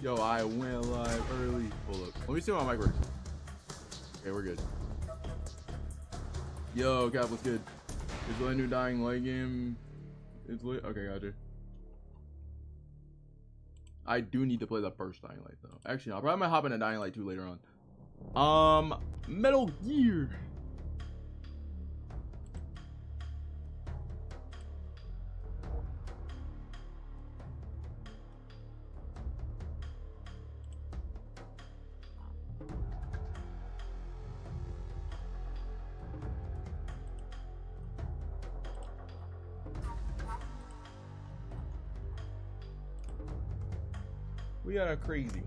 Yo, I went live early. Hold up. Let me see how my mic works. Okay, we're good. Yo, Cap, what's good? Is the new Dying Light game? It's lit. Okay, gotcha. I do need to play the first Dying Light though. Actually, I'll probably might hop into Dying Light 2 later on. Metal Gear. We got a crazy.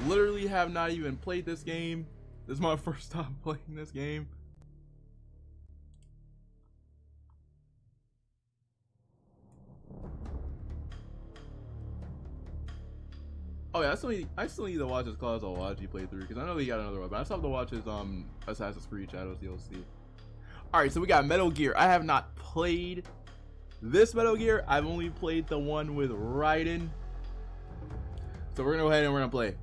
Literally have not even played this game. This is my first time playing this game. Oh yeah, I still need to watch his Claws Awaji playthrough because I know he got another one, but I still have to watch his Assassin's Creed Shadows DLC. Alright, so we got Metal Gear. I have not played this Metal Gear. I've only played the one with Raiden. So we're gonna go ahead and we're gonna play.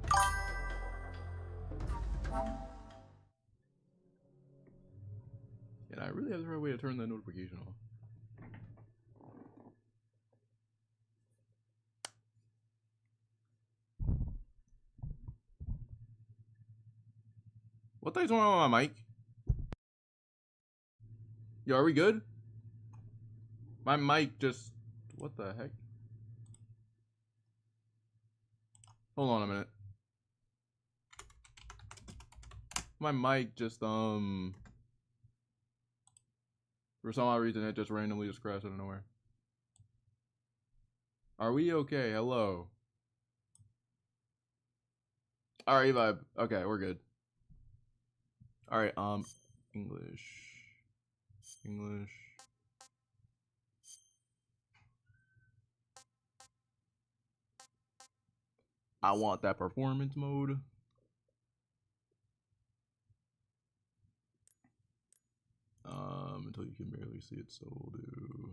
And I really have the right way to turn that notification off. What the heck's going on with my mic? Yo, are we good? My mic just... What the heck? Hold on a minute. My mic just, for some odd reason, it just randomly just crashed out of nowhere. Are we okay? Hello. Alright, vibe. Okay, we're good. Alright, English. I want that performance mode. Until you can barely see it, so we'll do...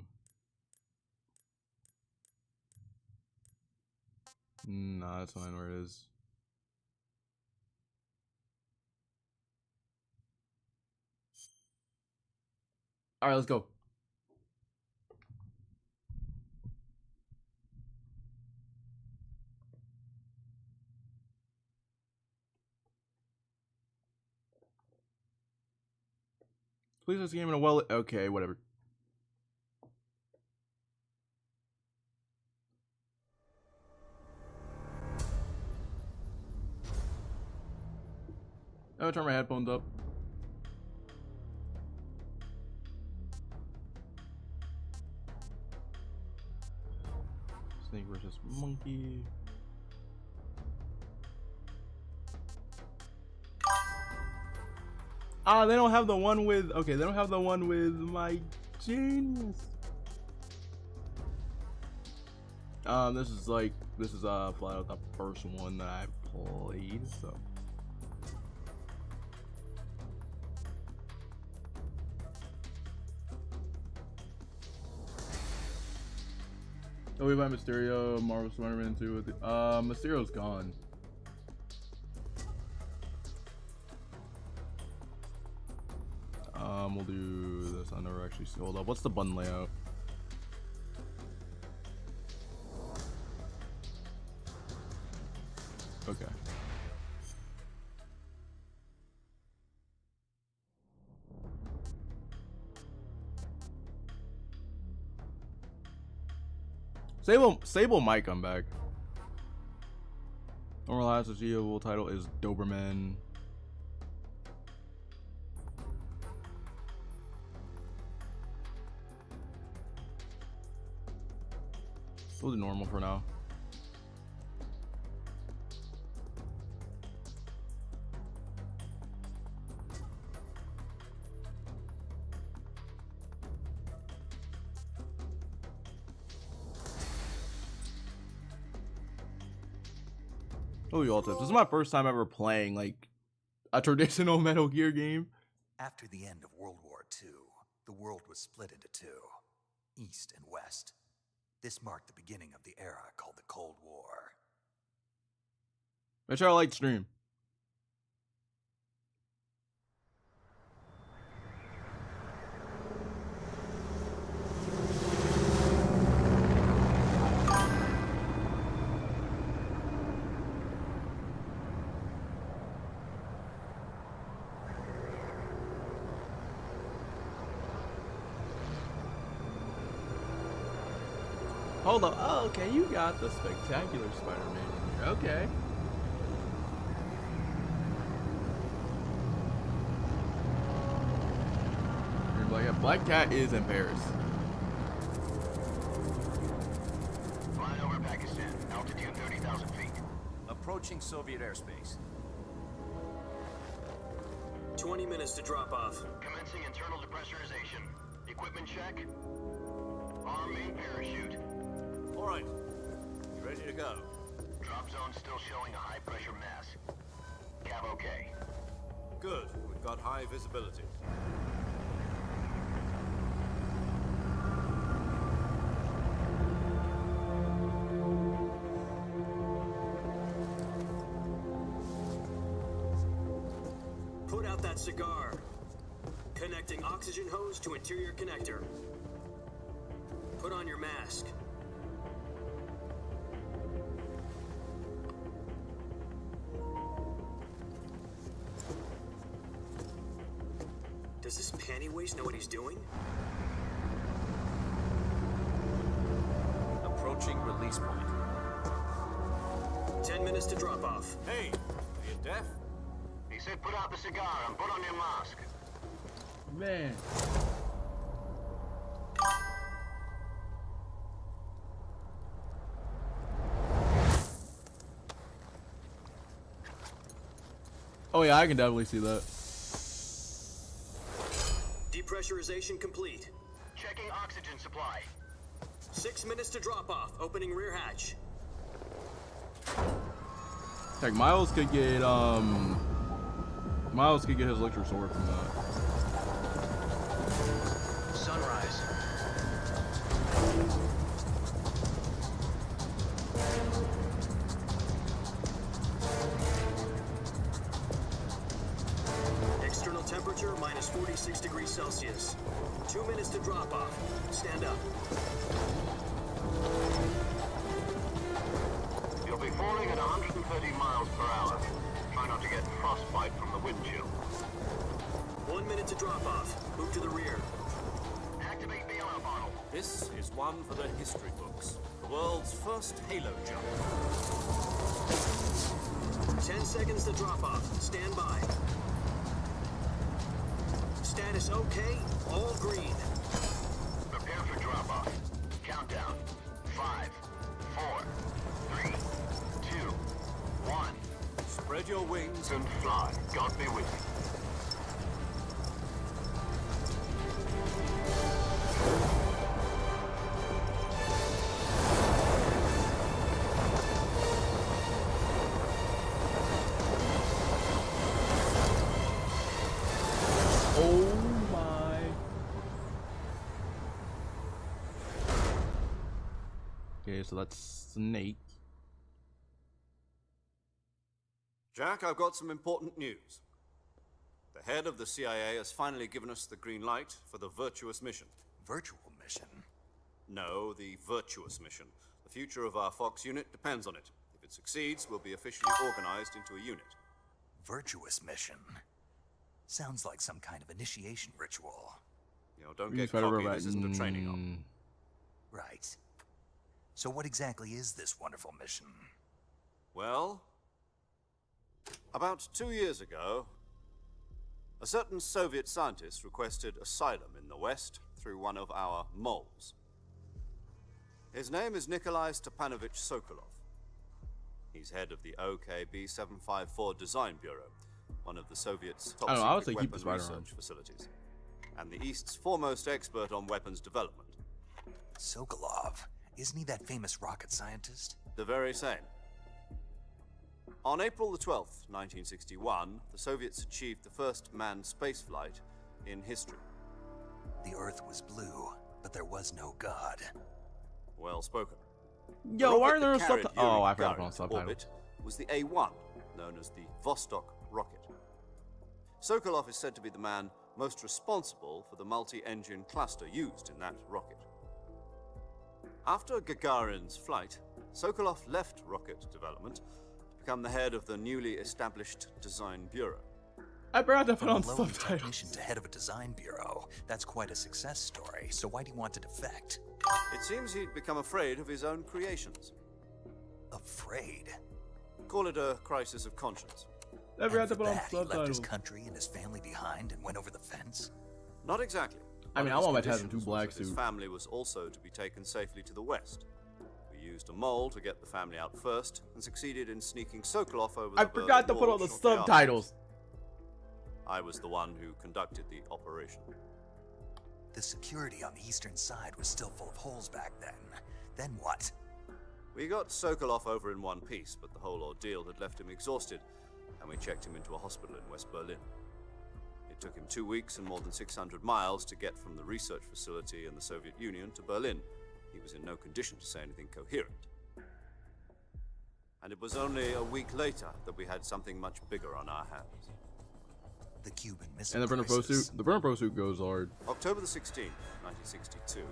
Nah, that's fine where it is. Alright, let's go. Please this game in a well... Okay, whatever. I'm gonna turn my headphones up. Snake versus monkey. Ah, they don't have the one with... Okay, they don't have the one with my genius. This is flat out the first one that I've played, so... Oh, we buy Mysterio, Marvel Spider-Man 2 with the... Mysterio's gone. We'll do this. I never actually see. Hold up. What's the button layout? Okay. Sable might come back. Normal has a GO title is Doberman. We'll do normal for now. Oh, y'all tips. This is my first time ever playing like a traditional Metal Gear game. After the end of World War II, the world was split into two, East and West. This marked the beginning of the era called the Cold War. Make sure I like the stream. Hold up. Oh, okay. You got the spectacular Spider-Man in here. Okay. Black Cat is in Paris. Flying over Pakistan. Altitude 30,000 feet. Approaching Soviet airspace. 20 minutes to drop off. Commencing internal depressurization. Equipment check. Arm main parachute. All right. Ready to go. Drop zone still showing a high pressure mass. Cav okay. Good. We've got high visibility. Put out that cigar. Connecting oxygen hose to interior connector. Put on your mask. Does this panty waste know what he's doing? Approaching release point. 10 minutes to drop off. Hey, are you deaf? He said put out the cigar and put on your mask. Man. Oh yeah, I can definitely see that. Depressurization complete. Checking oxygen supply. 6 minutes to drop off. Opening rear hatch. Like Miles could get his electric sword from that. Sunrise. External temperature minus 46 degrees Celsius. 2 minutes to drop off. Stand up. You'll be falling at 130 miles per hour. Try not to get frostbite from the wind chill. 1 minute to drop off. Move to the rear. Activate bailout bottle. This is one for the history books. The world's first Halo jump. 10 seconds to drop off. Stand by. Status okay. All green. Prepare for drop off. Countdown. 5, 4, 3, 2, 1. Spread your wings And fly. God be with you. Oh my. Okay, so that's Snake. Jack, I've got some important news. The head of the CIA has finally given us the green light for the virtuous mission. Virtual mission? No, the virtuous mission. The future of our Fox unit depends on it. If it succeeds, we'll be officially organized into a unit. Virtuous mission? Sounds like some kind of initiation ritual. You know, don't We get just better cocky, about- this isn't a training op. Right. So what exactly is this wonderful mission? Well, about 2 years ago, a certain Soviet scientist requested asylum in the West through one of our moles. His name is Nikolai Stepanovich Sokolov. He's head of the OKB-754 Design Bureau, one of the Soviets' top I would say secret keep the weapon spider on. research facilities, and the East's foremost expert on weapons development. Sokolov, isn't he that famous rocket scientist? The very same. On April the 12th, 1961, the Soviets achieved the first manned spaceflight in history. The Earth was blue, but there was no God. Well spoken. Yo, The why are rocket there no that carried subtitles? Oh, I Yuri forgot to put on Gagarin to subtitles. orbit was the A-1, known as the Vostok rocket. Sokolov is said to be the man most responsible for the multi-engine cluster used in that rocket. After Gagarin's flight, Sokolov left rocket development to become the head of the newly established Design Bureau. I forgot to put on From a lowly subtitles. technician to head of a design bureau. That's quite a success story, so why do you want to defect? It seems he'd become afraid of his own creations. Afraid? Call it a crisis of conscience. I forgot And to for put on that, he left his subtitles. country and his family behind and went over the fence? Not exactly. I mean, One of I want his my Tatum 2 conditions black was that his suit. family was also to be taken safely to the west. We used a mole to get the family out first, and succeeded in sneaking Sokolov over the I forgot to Berlin put Wall on the shortly after. subtitles. I was the one who conducted the operation. The security on the eastern side was still full of holes back then. Then what? We got Sokolov over in one piece, but the whole ordeal had left him exhausted, and we checked him into a hospital in West Berlin. It took him 2 weeks and more than 600 miles to get from the research facility in the Soviet Union to Berlin. He was in no condition to say anything coherent. And it was only a week later that we had something much bigger on our hands. The Cuban Missile And the Brenner Pro Crisis. suit. The Brenner Pro suit goes hard. October the 16th, 1962,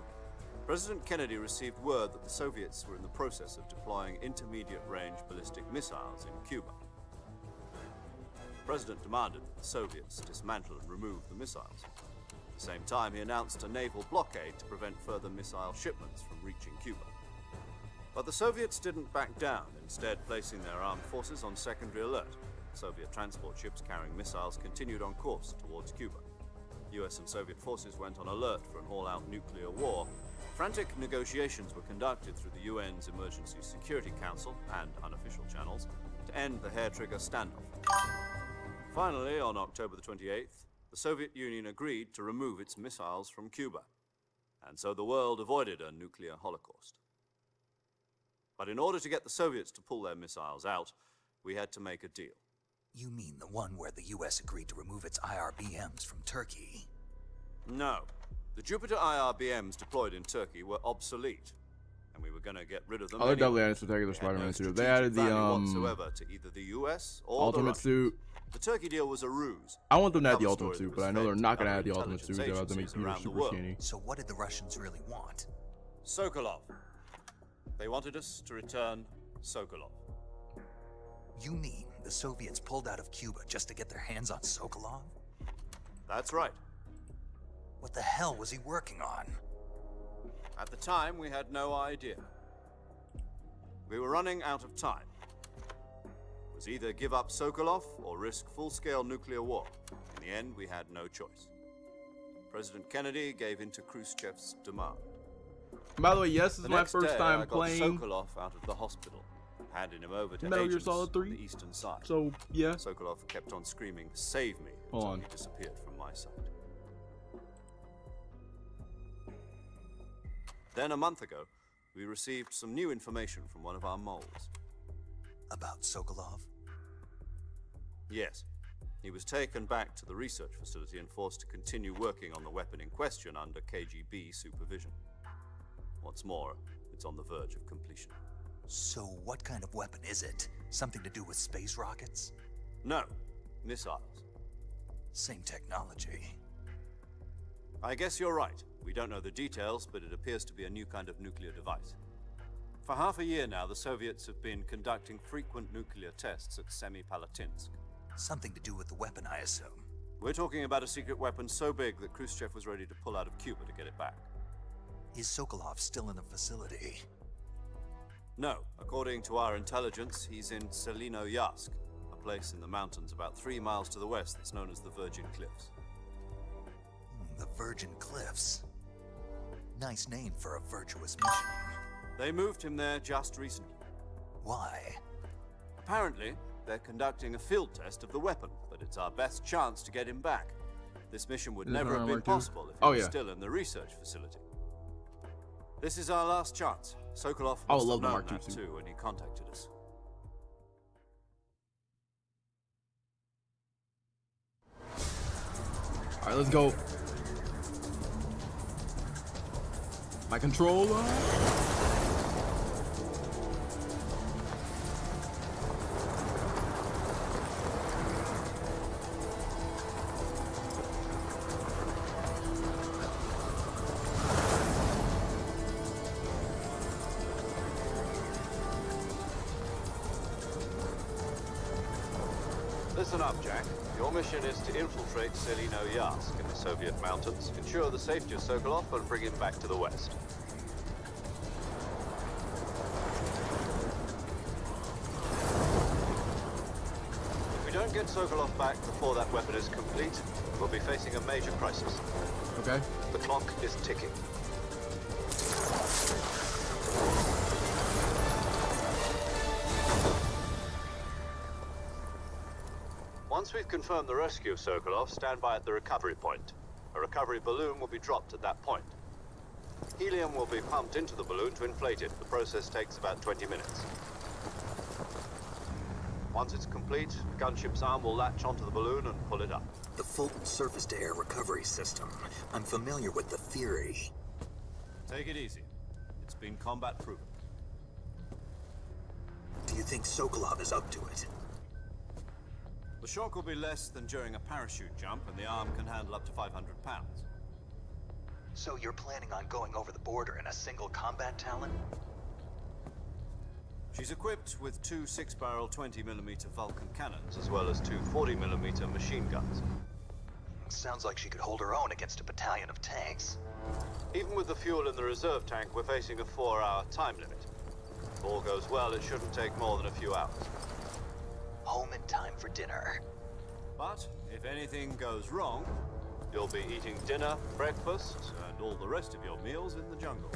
President Kennedy received word that the Soviets were in the process of deploying intermediate-range ballistic missiles in Cuba. The President demanded that the Soviets dismantle and remove the missiles. At the same time, he announced a naval blockade to prevent further missile shipments from reaching Cuba. But the Soviets didn't back down, instead placing their armed forces on secondary alert. Soviet transport ships carrying missiles continued on course towards Cuba. US and Soviet forces went on alert for an all-out nuclear war. Frantic negotiations were conducted through the UN's Emergency Security Council and unofficial channels to end the hair-trigger standoff. Finally, on October the 28th, the Soviet Union agreed to remove its missiles from Cuba, and so the world avoided a nuclear holocaust. But in order to get the Soviets to pull their missiles out, we had to make a deal. You mean the one where the US agreed to remove its IRBMs from Turkey? No. The Jupiter IRBMs deployed in Turkey were obsolete, and we were going to get rid of them Oh, they're anyway. definitely added spectacular They had Spider-Man no suit. They strategic added the value whatsoever to either the US or the ultimate Russians. suit. The Turkey deal was a ruse. I want them to add the Cover ultimate story suit, that but I was know they're fed not to gonna other add the ultimate suit. intelligence They're about to make agencies Peter around the super world. skinny. So what did the Russians really want? Sokolov. They wanted us to return Sokolov. You mean the Soviets pulled out of Cuba just to get their hands on Sokolov? That's right. What the hell was he working on? At the time, we had no idea. We were running out of time. It was either give up Sokolov or risk full-scale nuclear war. In the end, we had no choice. President Kennedy gave in to Khrushchev's demand. By the way, yes, this The is my next first day, time I got playing Sokolov out of the hospital, handing him over to Metal Gear agents Solid 3. on the eastern side. So yeah. Sokolov kept on screaming, "Save me," Hold until on. he disappeared from my sight. Then a month ago, we received some new information from one of our moles. About Sokolov? Yes. He was taken back to the research facility and forced to continue working on the weapon in question under KGB supervision. What's more, it's on the verge of completion. So what kind of weapon is it? Something to do with space rockets? No, missiles. Same technology. I guess you're right. We don't know the details, but it appears to be a new kind of nuclear device. For half a year now, the Soviets have been conducting frequent nuclear tests at Semipalatinsk. Something to do with the weapon, I assume. We're talking about a secret weapon so big that Khrushchev was ready to pull out of Cuba to get it back. Is Sokolov still in the facility? No, according to our intelligence, he's in Selinoyarsk, a place in the mountains about 3 miles to the west that's known as the Virgin Cliffs. The Virgin Cliffs. Nice name for a virtuous mission. They moved him there just recently. Why? Apparently, they're conducting a field test of the weapon, but it's our best chance to get him back. This mission would Is this never one have on been Mark II? possible if he Oh, was yeah. still in the research facility. This is our last chance. Sokolov I would must love the have known Mark II that too. too when he contacted us. All right, let's go. My controller. Listen up, Jack. Your mission is to infiltrate Selino Yask in the Soviet mountains, ensure the safety of Sokolov, and bring him back to the West. If we don't get Sokolov back before that weapon is complete, we'll be facing a major crisis. Okay. The clock is ticking. Once we've confirmed the rescue of Sokolov, stand by at the recovery point. A recovery balloon will be dropped at that point. Helium will be pumped into the balloon to inflate it. The process takes about 20 minutes. Once it's complete, the gunship's arm will latch onto the balloon and pull it up. The Fulton surface-to-air recovery system. I'm familiar with the theory. Take it easy. It's been combat proven. Do you think Sokolov is up to it? The shock will be less than during a parachute jump, and the arm can handle up to 500 pounds. So you're planning on going over the border in a single combat Talon? She's equipped with two 6-barrel 20mm Vulcan cannons, as well as two 40mm machine guns. Sounds like she could hold her own against a battalion of tanks. Even with the fuel in the reserve tank, we're facing a 4-hour time limit. If all goes well, it shouldn't take more than a few hours. Home in time for dinner. But if anything goes wrong, you'll be eating dinner, breakfast, and all the rest of your meals in the jungle.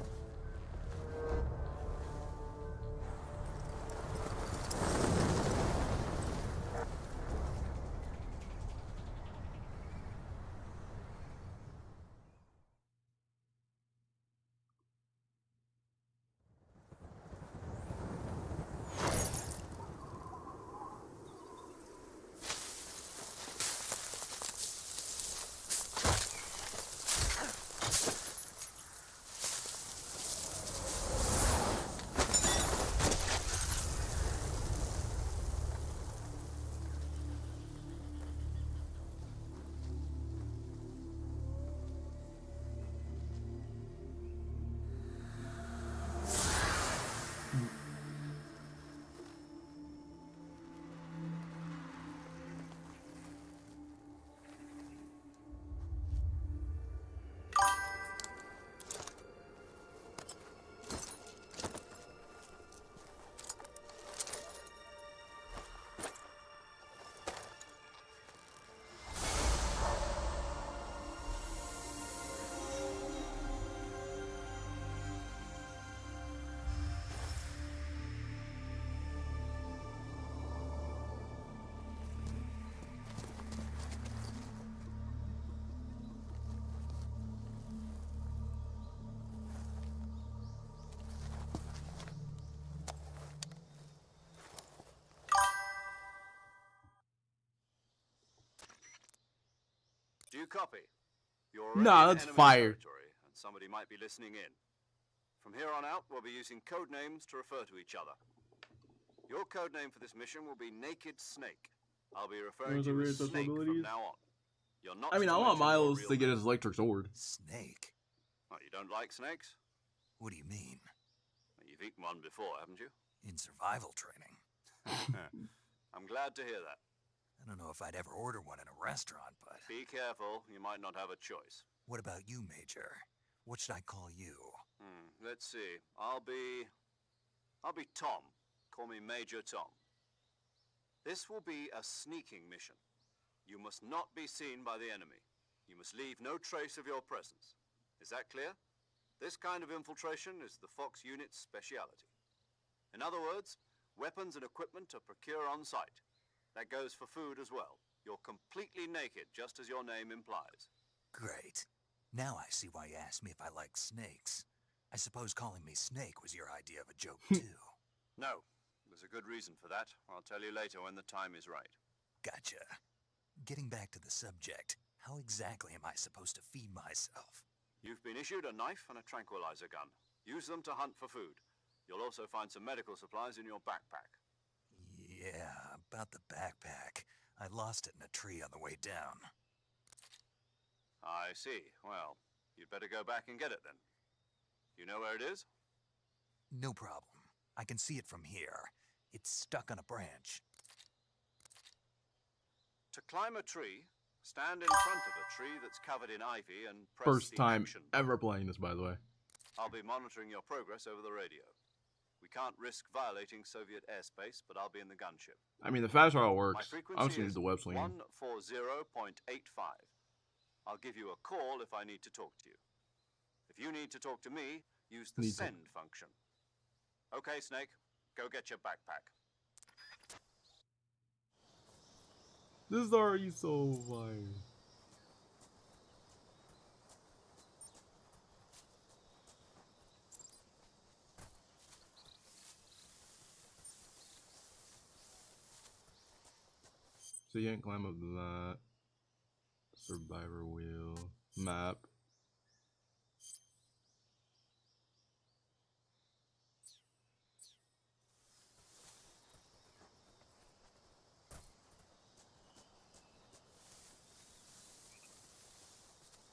Do you copy? You're already Nah, in that's enemy fire. territory, and somebody might be listening in. From here on out, we'll be using code names to refer to each other. Your code name for this mission will be Naked Snake. I'll be referring to you as Snake from now on. You're not I mean, to I want mention your Miles real to get name. his electric sword. Snake? Oh, you don't like snakes? What do you mean? Well, you've eaten one before, haven't you? In survival training? I'm glad to hear that. I don't know if I'd ever order one in a restaurant, but... Be careful, you might not have a choice. What about you, Major? What should I call you? Let's see. I'll be Tom. Call me Major Tom. This will be a sneaking mission. You must not be seen by the enemy. You must leave no trace of your presence. Is that clear? This kind of infiltration is the Fox unit's speciality. In other words, weapons and equipment are procured on site. That goes for food as well. You're completely naked, just as your name implies. Great. Now I see why you asked me if I like snakes. I suppose calling me Snake was your idea of a joke, too. No, there's a good reason for that. I'll tell you later when the time is right. Gotcha. Getting back to the subject, how exactly am I supposed to feed myself? You've been issued a knife and a tranquilizer gun. Use them to hunt for food. You'll also find some medical supplies in your backpack. Yeah, about the backpack. I lost it in a tree on the way down. I see. Well, you'd better go back and get it then. You know where it is? No problem. I can see it from here. It's stuck on a branch. To climb a tree, stand in front of a tree that's covered in ivy and press First the time action ever playing this, by the way. I'll be monitoring your progress over the radio. We can't risk violating Soviet airspace, but I'll be in the gunship. I mean, the fast travel My works. I frequency don't need is the web sling. 140.85. I'll give you a call if I need to talk to you. If you need to talk to me, use the send function. Okay, Snake, go get your backpack. This is already so fire. So you can't climb up that. Survivor wheel. Map.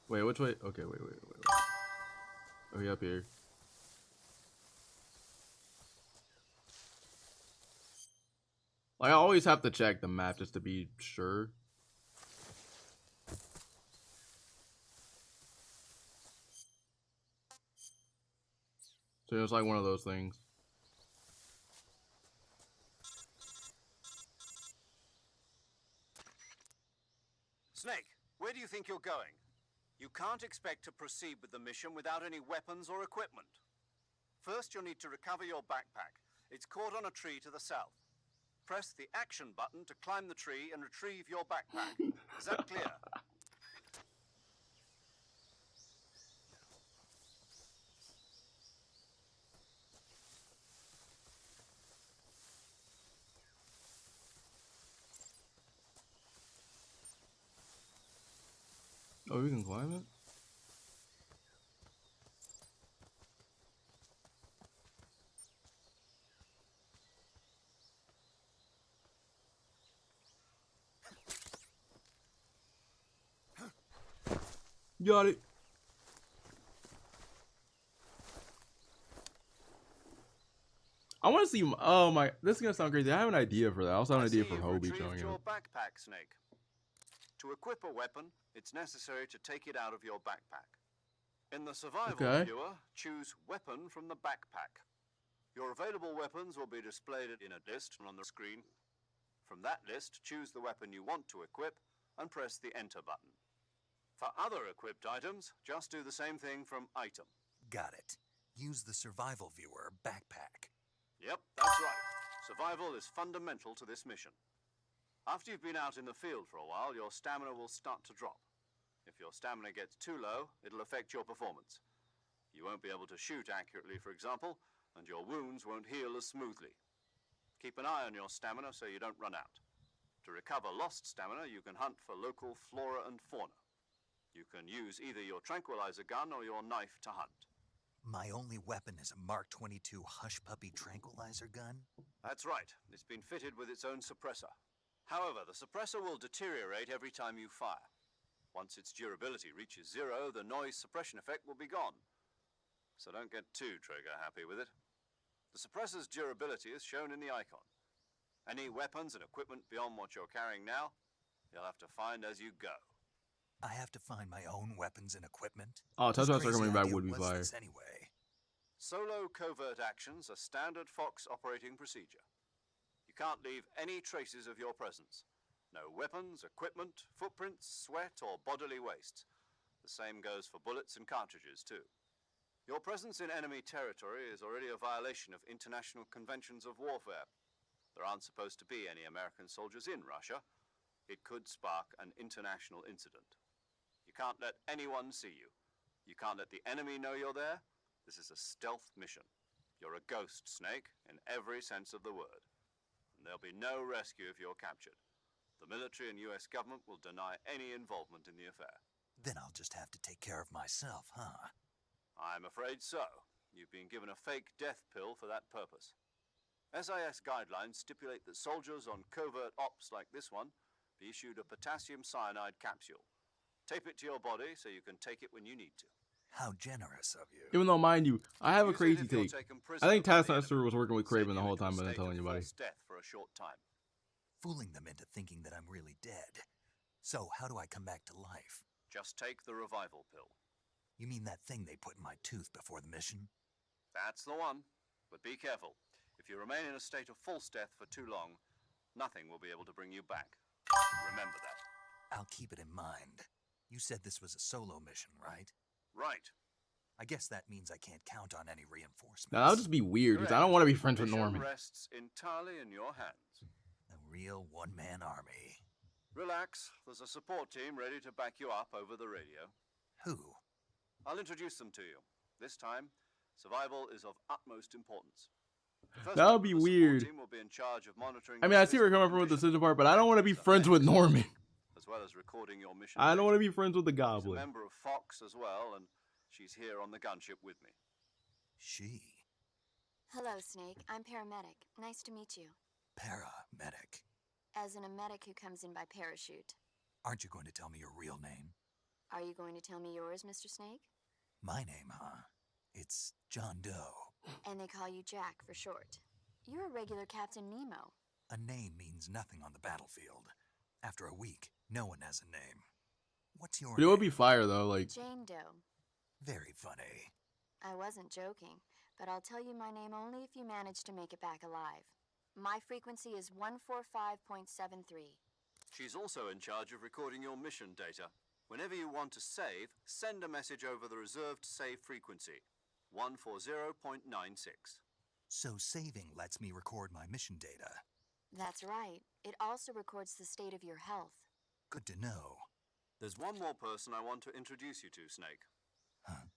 Wait, which way? Okay, wait. Okay, up here. Like, I always have to check the map just to be sure. So it's like one of those things. Snake, where do you think you're going? You can't expect to proceed with the mission without any weapons or equipment. First, you'll need to recover your backpack. It's caught on a tree to the south. Press the action button to climb the tree and retrieve your backpack. Is that clear? Oh, we can climb it? Got it. I want to see. Oh my, this is gonna sound crazy. I have an idea for that. I also have an idea for Hobie showing your up. backpack, Snake. To equip a weapon, it's necessary to take it out of your backpack. In the survival viewer, choose weapon from the backpack. Your available weapons will be displayed in a list on the screen. From that list, choose the weapon you want to equip and press the enter button. For other equipped items, just do the same thing from item. Got it. Use the survival viewer backpack. Yep, that's right. Survival is fundamental to this mission. After you've been out in the field for a while, your stamina will start to drop. If your stamina gets too low, it'll affect your performance. You won't be able to shoot accurately, for example, and your wounds won't heal as smoothly. Keep an eye on your stamina so you don't run out. To recover lost stamina, you can hunt for local flora and fauna. You can use either your tranquilizer gun or your knife to hunt. My only weapon is a Mark 22 Hush Puppy tranquilizer gun? That's right. It's been fitted with its own suppressor. However, the suppressor will deteriorate every time you fire. Once its durability reaches 0, the noise suppression effect will be gone. So don't get too trigger happy with it. The suppressor's durability is shown in the icon. Any weapons and equipment beyond what you're carrying now, you'll have to find as you go. I have to find my own weapons and equipment? Oh, touch Whose that coming crazy back idea would be was fire. this anyway? Solo covert actions are standard Fox operating procedure. You can't leave any traces of your presence. No weapons, equipment, footprints, sweat, or bodily waste. The same goes for bullets and cartridges, too. Your presence in enemy territory is already a violation of international conventions of warfare. There aren't supposed to be any American soldiers in Russia. It could spark an international incident. You can't let anyone see you. You can't let the enemy know you're there. This is a stealth mission. You're a ghost, Snake, in every sense of the word. And there'll be no rescue if you're captured. The military and US government will deny any involvement in the affair. Then I'll just have to take care of myself, huh? I'm afraid so. You've been given a fake death pill for that purpose. SIS guidelines stipulate that soldiers on covert ops like this one be issued a potassium cyanide capsule. Tape it to your body so you can take it when you need to. How generous of you. Even though, mind you, I have a Use it crazy if you're take. taken I prisoner think by the Taskmaster enemy. was working with Send Craven the you whole into time, a but didn't state tell of anybody. false death for a short time. Fooling them into thinking that I'm really dead. So how do I come back to life? Just take the revival pill. You mean that thing they put in my tooth before the mission? That's the one. But be careful. If you remain in a state of false death for too long, nothing will be able to bring you back. Remember that. I'll keep it in mind. You said this was a solo mission, right? Right. I guess that means I can't count on any reinforcements. Now, that'll just be weird, because I don't want to be friends with Mission Norman. rests entirely in your hands. A real one-man army. Relax. There's a support team ready to back you up over the radio. Who? I'll introduce them to you. This time, survival is of utmost importance. The first That would member be of the support weird. team will be in charge of monitoring I mean, I your see where you're coming from with the physical decision part, but I don't want to be condition, friends with Norman. as well as recording your mission. I don't want to data. be friends with the She's a Goblin. member of Fox as well, and she's here on the gunship with me. She. Hello, Snake. I'm paramedic. Nice to meet you. Paramedic. As in a medic who comes in by parachute. Aren't you going to tell me your real name? Are you going to tell me yours, Mr. Snake? My name, huh? It's John Doe. And they call you Jack for short. You're a regular Captain Nemo. A name means nothing on the battlefield. After a week, no one has a name. What's your But it would name? be fire, though. Like, Jane Doe. Very funny. I wasn't joking, but I'll tell you my name only if you manage to make it back alive. My frequency is 145.73. She's also in charge of recording your mission data. Whenever you want to save, send a message over the reserved save frequency, 140.96. So saving lets me record my mission data. That's right. It also records the state of your health. Good to know. There's one more person I want to introduce you to, Snake. Huh?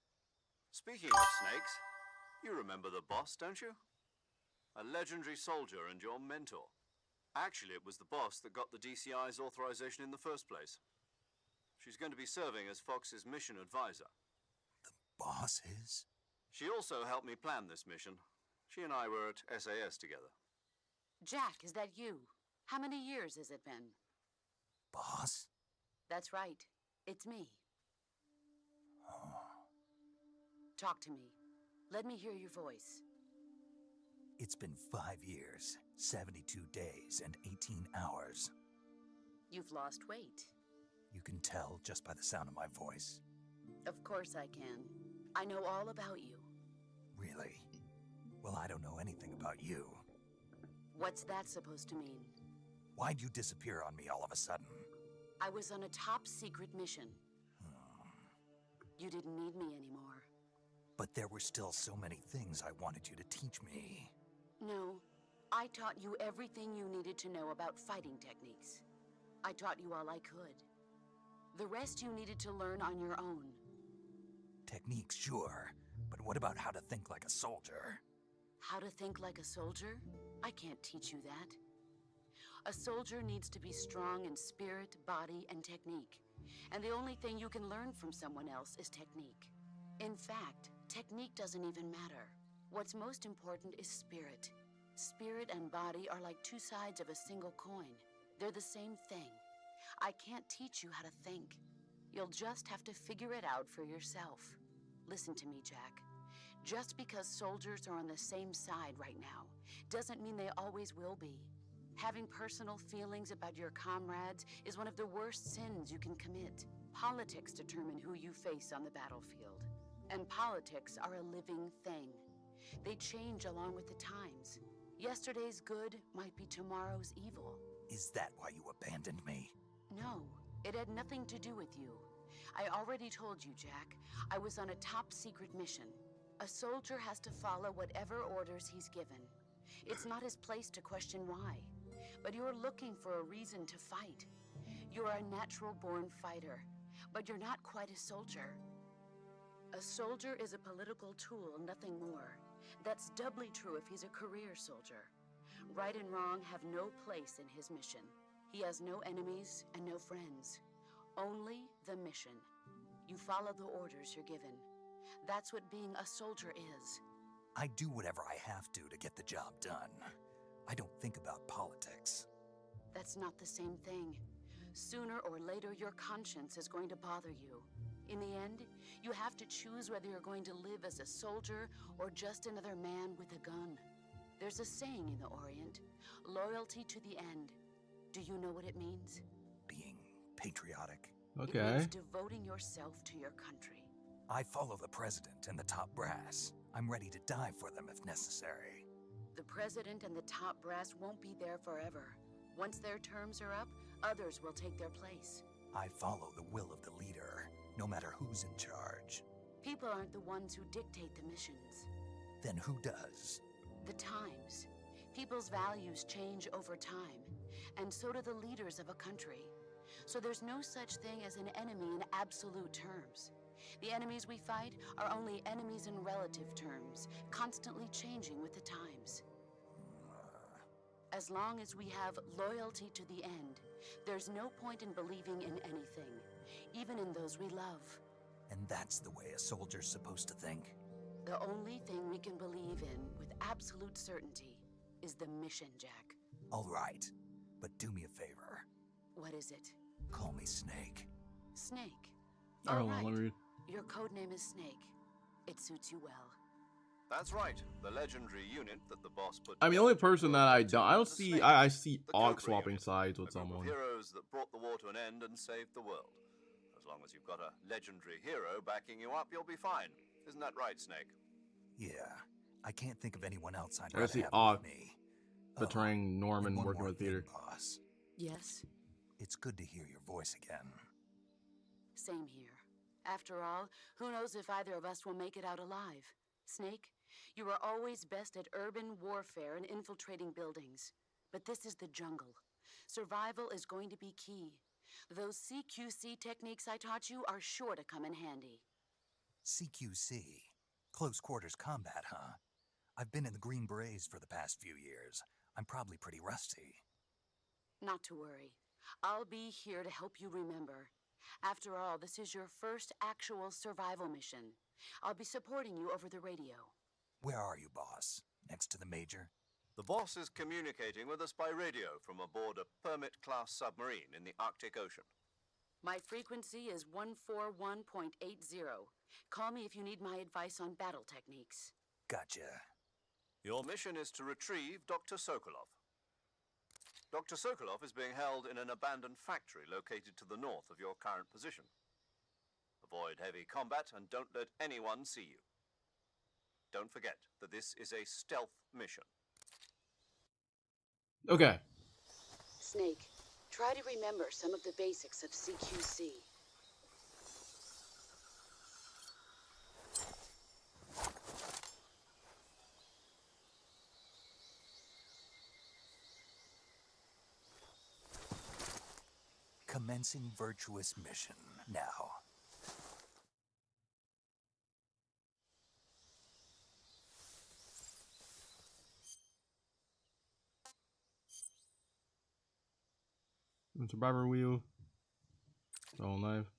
Speaking of snakes, you remember the boss, don't you? A legendary soldier and your mentor. Actually, it was the boss that got the DCI's authorization in the first place. She's going to be serving as Fox's mission advisor. The boss is? She also helped me plan this mission. She and I were at SAS together. Jack, is that you? How many years has it been? Boss? That's right. It's me. Oh. Talk to me. Let me hear your voice. It's been 5 years, 72 days, and 18 hours. You've lost weight. You can tell just by the sound of my voice. Of course I can. I know all about you. Really? Well, I don't know anything about you. What's that supposed to mean? Why'd you disappear on me all of a sudden? I was on a top-secret mission. You didn't need me anymore. But there were still so many things I wanted you to teach me. No, I taught you everything you needed to know about fighting techniques. I taught you all I could. The rest you needed to learn on your own. Techniques, sure. But what about how to think like a soldier? How to think like a soldier? I can't teach you that. A soldier needs to be strong in spirit, body, and technique. And the only thing you can learn from someone else is technique. In fact, technique doesn't even matter. What's most important is spirit. Spirit and body are like two sides of a single coin. They're the same thing. I can't teach you how to think. You'll just have to figure it out for yourself. Listen to me, Jack. Just because soldiers are on the same side right now doesn't mean they always will be. Having personal feelings about your comrades is one of the worst sins you can commit. Politics determine who you face on the battlefield. And politics are a living thing. They change along with the times. Yesterday's good might be tomorrow's evil. Is that why you abandoned me? No, it had nothing to do with you. I already told you, Jack. I was on a top-secret mission. A soldier has to follow whatever orders he's given. It's not his place to question why, but you're looking for a reason to fight. You're a natural-born fighter, but you're not quite a soldier. A soldier is a political tool, nothing more. That's doubly true if he's a career soldier. Right and wrong have no place in his mission. He has no enemies and no friends. Only the mission. You follow the orders you're given. That's what being a soldier is. I do whatever I have to get the job done. I don't think about politics. That's not the same thing. Sooner or later, your conscience is going to bother you. In the end, you have to choose whether you're going to live as a soldier or just another man with a gun. There's a saying in the Orient, loyalty to the end. Do you know what it means? Being patriotic. Okay. It means devoting yourself to your country. I follow the president and the top brass. I'm ready to die for them if necessary. The president and the top brass won't be there forever. Once their terms are up, others will take their place. I follow the will of the leader, no matter who's in charge. People aren't the ones who dictate the missions. Then who does? The times. People's values change over time, and so do the leaders of a country. So there's no such thing as an enemy in absolute terms. The enemies we fight are only enemies in relative terms, constantly changing with the times. As long as we have loyalty to the end, there's no point in believing in anything, even in those we love. And that's the way a soldier's supposed to think? The only thing we can believe in with absolute certainty is the mission, Jack. All right, but do me a favor. What is it? Call me Snake. Snake. All right, All let me read. Your codename is Snake. It suits you well. That's right, the legendary unit that the boss put. I mean, the only person that I don't The see, Snake, I see the Aug Cobra swapping unit, sides a with group of someone. heroes that brought the war to an end and saved the world. As long as you've got a legendary hero backing you up, you'll be fine. Isn't that right, Snake? Yeah, I can't think of anyone else I'd I rather see have Aug with me. betraying Norman, and one working more with Peter. thing, boss. Yes, It's good to hear your voice again. same here. After all, who knows if either of us will make it out alive? Snake, you are always best at urban warfare and infiltrating buildings. But this is the jungle. Survival is going to be key. Those CQC techniques I taught you are sure to come in handy. CQC? Close quarters combat, huh? I've been in the Green Berets for the past few years. I'm probably pretty rusty. Not to worry. I'll be here to help you remember. After all, this is your first actual survival mission. I'll be supporting you over the radio. Where are you, boss? Next to the Major? The boss is communicating with us by radio from aboard a Permit-class submarine in the Arctic Ocean. My frequency is 141.80. Call me if you need my advice on battle techniques. Gotcha. Your mission is to retrieve Dr. Sokolov. Dr. Sokolov is being held in an abandoned factory located to the north of your current position. Avoid heavy combat and don't let anyone see you. Don't forget that this is a stealth mission. Okay. Snake, try to remember some of the basics of CQC. Commencing virtuous mission now. Survivor wheel. All knife.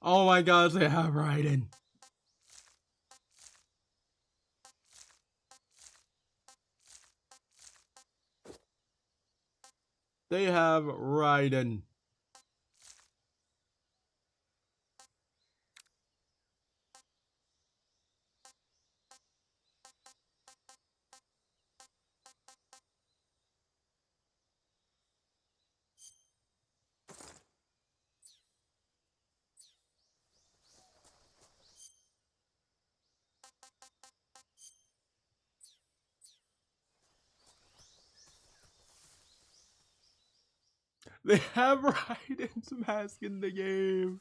Oh my God, they have Raiden. They have Raiden. They have Raiden's mask in the game.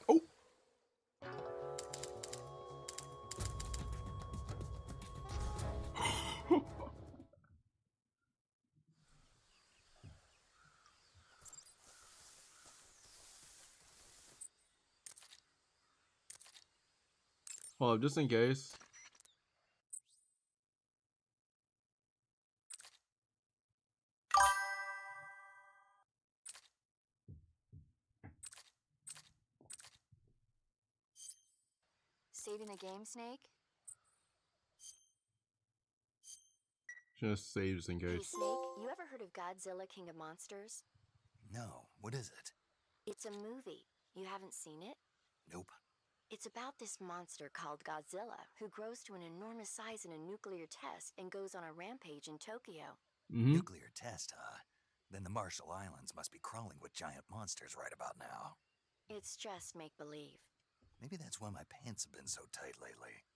Oh. Well, just in case. Saving the game, Snake? Just save just in Hey, case. Snake, you ever heard of Godzilla, King of Monsters? No, what is it? It's a movie. You haven't seen it? Nope. It's about this monster called Godzilla, who grows to an enormous size in a nuclear test and goes on a rampage in Tokyo. Nuclear test, huh? Then the Marshall Islands must be crawling with giant monsters right about now. It's just make-believe. Maybe that's why my pants have been so tight lately.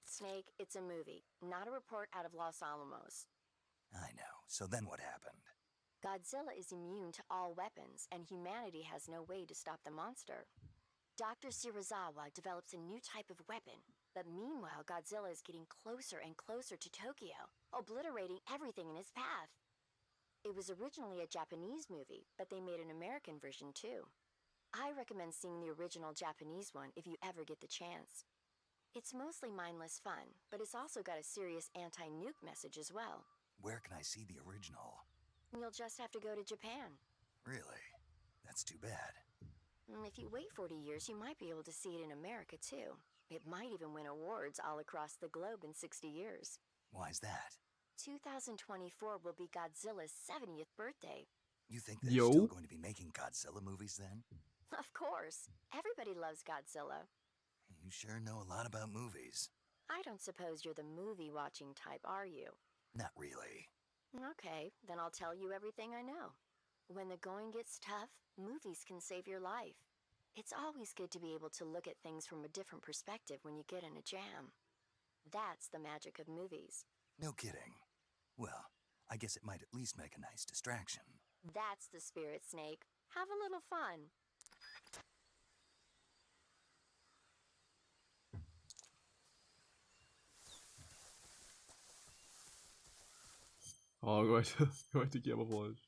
Snake, it's a movie, not a report out of Los Alamos. I know. So then what happened? Godzilla is immune to all weapons, and humanity has no way to stop the monster. Dr. Shirazawa develops a new type of weapon, but meanwhile Godzilla is getting closer and closer to Tokyo, obliterating everything in his path. It was originally a Japanese movie, but they made an American version too. I recommend seeing the original Japanese one if you ever get the chance. It's mostly mindless fun, but it's also got a serious anti-nuke message as well. Where can I see the original? You'll just have to go to Japan. Really? That's too bad. If you wait 40 years, you might be able to see it in America too. It might even win awards all across the globe in 60 years. Why's that? 2024 will be Godzilla's 70th birthday. You think they're Yo. still going to be making Godzilla movies then? Of course. Everybody loves Godzilla. You sure know a lot about movies. I don't suppose you're the movie-watching type, are you? Not really. Okay, then I'll tell you everything I know. When the going gets tough, movies can save your life. It's always good to be able to look at things from a different perspective when you get in a jam. That's the magic of movies. No kidding. Well, I guess it might at least make a nice distraction. That's the spirit, Snake. Have a little fun. Oh, going to camouflage.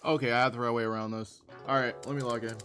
Okay, I have to throw away around this. Alright, let me log in.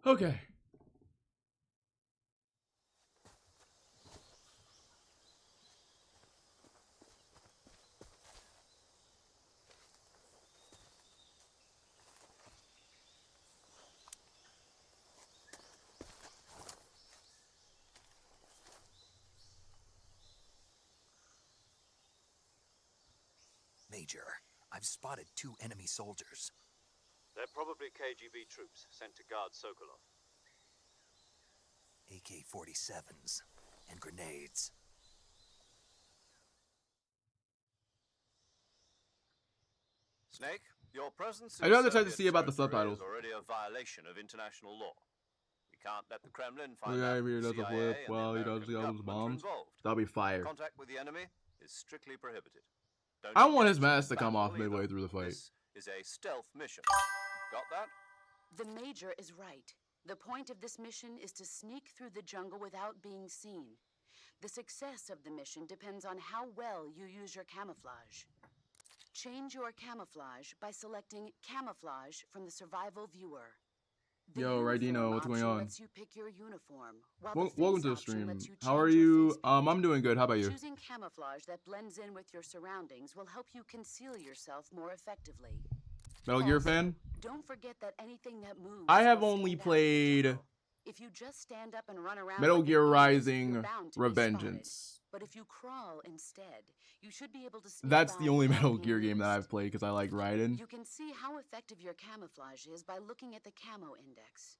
Okay. Major, I've spotted 2 enemy soldiers. They're probably KGB troops sent to guard Sokolov. AK-47s and grenades. Snake, your presence I in do have to check to Soviet see about the territory subtitles. is already a violation of international law. We can't let the Kremlin The find guy out here the does a CIA flip and the while he does American the album's government are bombs. involved. That'll be fire. Contact with the enemy is strictly prohibited. Don't I don't want engage his mask in to come off battle midway either. through the fight. This is a stealth mission. Got that? The Major is right. The point of this mission is to sneak through the jungle without being seen. The success of the mission depends on how well you use your camouflage. Change your camouflage by selecting Camouflage from the Survival Viewer. The Yo, Rydino, uniform what's going option on? lets you pick your uniform, while the Welcome face to the option stream. lets you How are change your you? face paint. I'm doing good. How about you? Choosing camouflage that blends in with your surroundings will help you conceal yourself more effectively. Metal Gear Also, fan? don't forget that anything that moves I have will only stand out in the played jungle. If you just stand up and run around Metal like an Gear idiot, Rising you're bound to be Revengeance. spotted. But if you crawl instead, you should be able to sneak That's by the only without Metal being Gear game that noticed. I've played because I like Raiden. You can see how effective your camouflage is by looking at the camo index.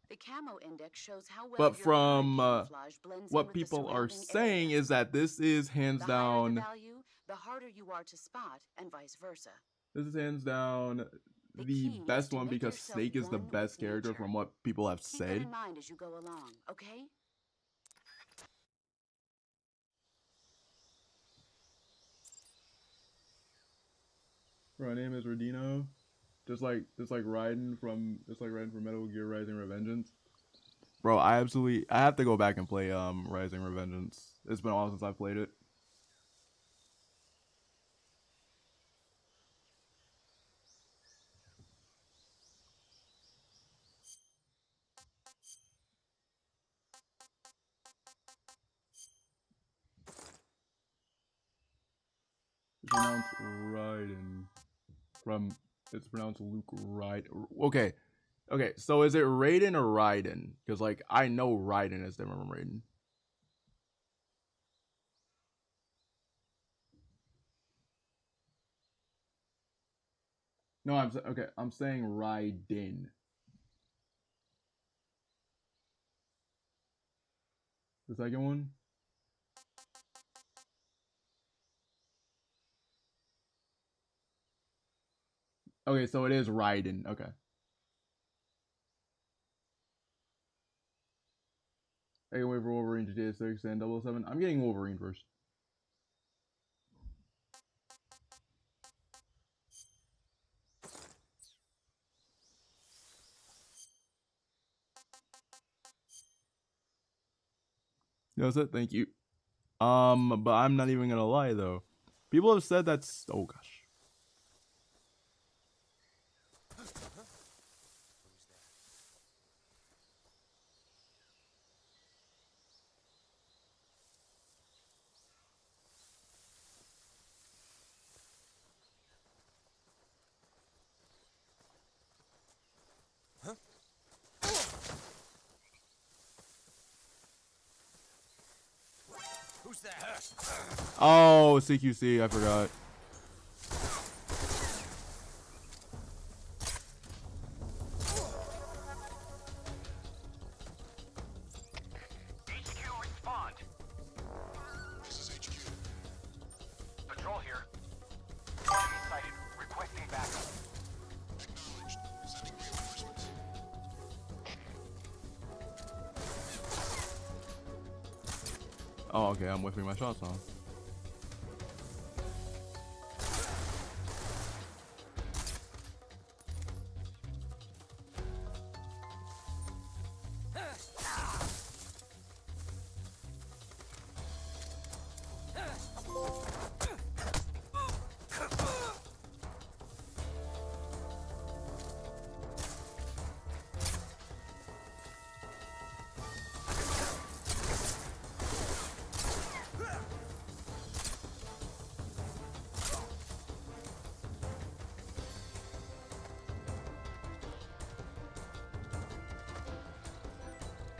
The camo index shows how well But your from current camouflage blends in what with the people are surrounding saying area. is that this is hands The higher the down. value, the harder you are to spot, and vice versa. This is hands down The the key is best to one make because yourself Snake is the one with best character nature. from what people have Keep that said. in mind as you go along, okay? My name is Rodino. Just like Raiden from Metal Gear Rising Revengeance. Bro, I have to go back and play Rising Revengeance. It's been a while since I've played it. It's pronounced Raiden. It's pronounced Luke Raiden. Okay, so is it Raiden or Raiden? Because, like, I know Raiden is different from Raiden. No, I'm saying Raiden. The second one? Okay, so it is Raiden. Okay. I can wait for Wolverine to GTA 6 and 007. I'm getting Wolverine first. That's it. Thank you. But I'm not even gonna lie though. People have said that's oh gosh. Who's that? Oh, CQC, I forgot. HQ respond. This is HQ. Patrol here. Enemy sighted. Requesting backup. Acknowledged. Sending reinforcements. Oh, okay, I'm whiffing my shots on.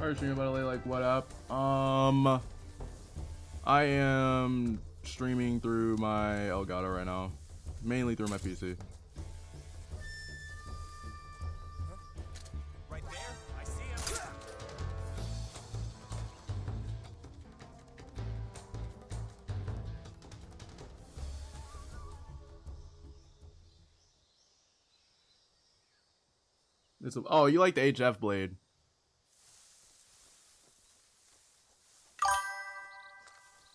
Alright, stream by the way, like what up? I am streaming through my Elgato right now. Mainly through my PC. Right there, I see him. Oh, you like the HF blade.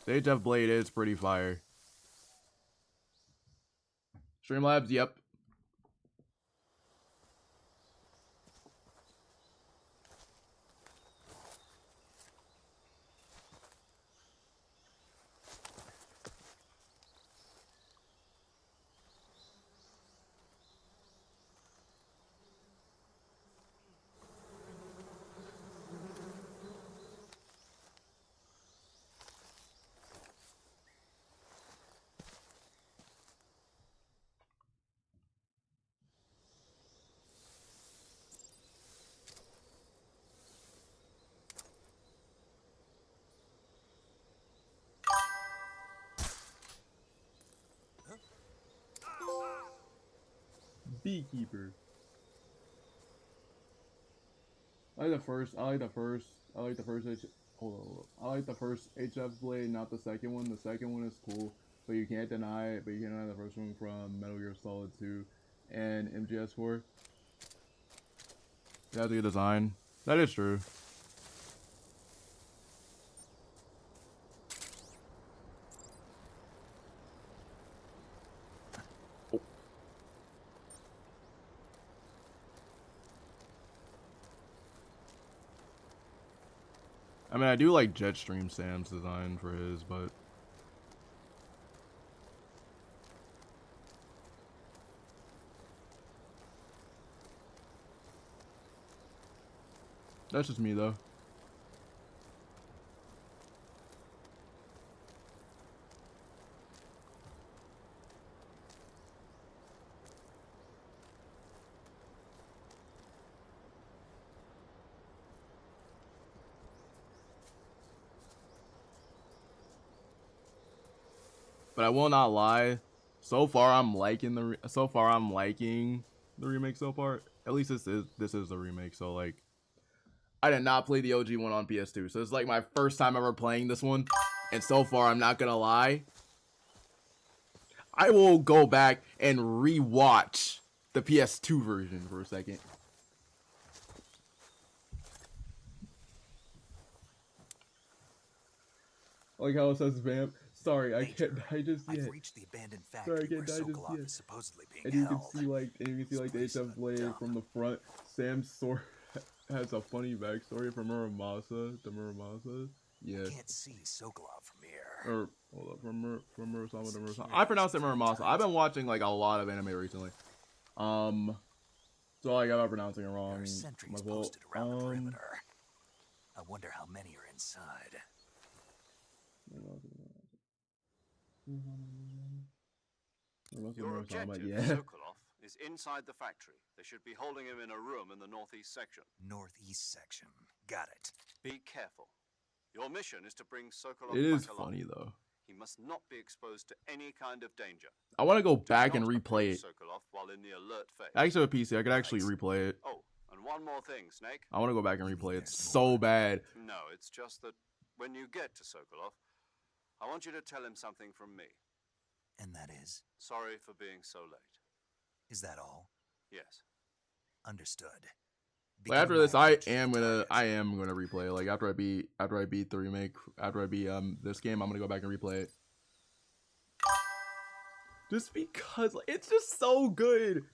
The HF blade is pretty fire. Streamlabs, yep. Beekeeper. I like the first HF blade, not the second one. The second one is cool, but you can't deny it. But you can't deny the first one from Metal Gear Solid 2 and MGS4. It has a good design. That is true. I mean, I do like Jetstream Sam's design for his, but that's just me though. But I will not lie. So far, I'm liking the remake so far. At least this is the remake. So like, I did not play the OG one on PS2. So it's like my first time ever playing this one. And so far, I'm not gonna lie, I will go back and rewatch the PS2 version for a second. Like how it says vamp. Sorry, I can't digest yet. I've reached the abandoned factory Sorry, I can't where digest Sokolov yet. is supposedly being And you can held. see like, the HF blade from the front. Sam's sword has a funny backstory from Muramasa to Muramasa. Yeah. I can't see Sokolov from here. Or hold up, from Murasama to Murasama. I pronounce it Muramasa. I've been watching like a lot of anime recently. So like I'm not pronouncing it There wrong. are sentries My fault. posted around the perimeter. I wonder how many are inside. Your objective, Yeah. Sokolov, is inside the factory. They should be holding him in a room in the northeast section. Northeast section. Got it. Be careful. Your mission is to bring Sokolov It is back alive. funny though. He must not be exposed to any kind of danger. I want to go Do back not and replay it. approach Sokolov while in the alert phase. I actually have a PC. I could actually replay it. Oh, and one more thing, Snake. I want to go back and replay it so bad. No, it's just that when you get to Sokolov, I want you to tell him something from me. And that is? Sorry for being so late. Is that all? Yes. Understood. Like after this, I am gonna replay it. Like after I beat the remake, after I beat this game, I'm gonna go back and replay it. Just because it's just so good.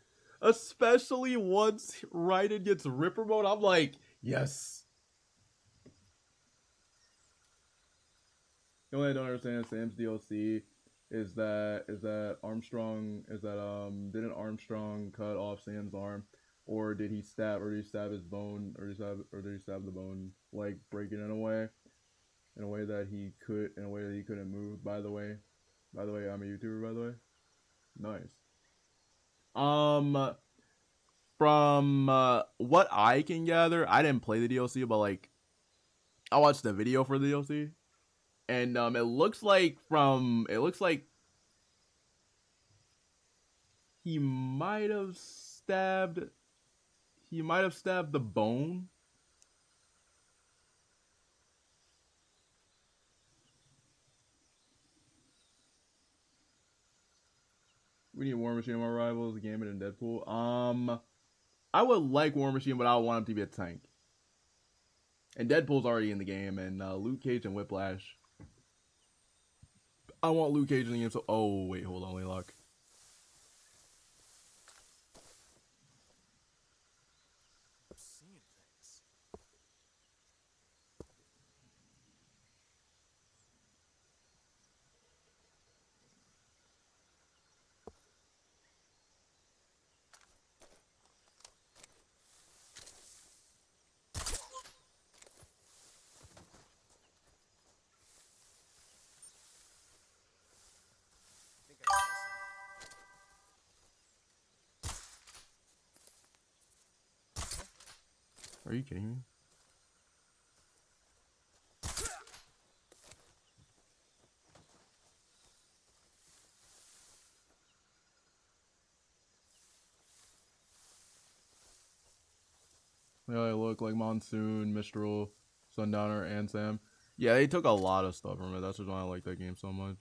Especially once Raiden gets Ripper mode, I'm like, yes. The only I don't understand Sam's DLC is that didn't Armstrong cut off Sam's arm, or did he stab his bone, or did he stab the bone, like break it in a way that he couldn't move. By the way, I'm a YouTuber, by the way. Nice. From what I can gather, I didn't play the DLC, but like I watched the video for the DLC, and it looks like he might have stabbed the bone. We need War Machine on my rivals, Gambit and Deadpool. I would like War Machine, but I would want him to be a tank. And Deadpool's already in the game, and Luke Cage and Whiplash. I want Luke Cage in the game, so... Oh, wait, hold on, Laylock. Are you kidding me? Yeah, they look like Monsoon, Mistral, Sundowner, and Sam. Yeah, they took a lot of stuff from it. That's just why I like that game so much.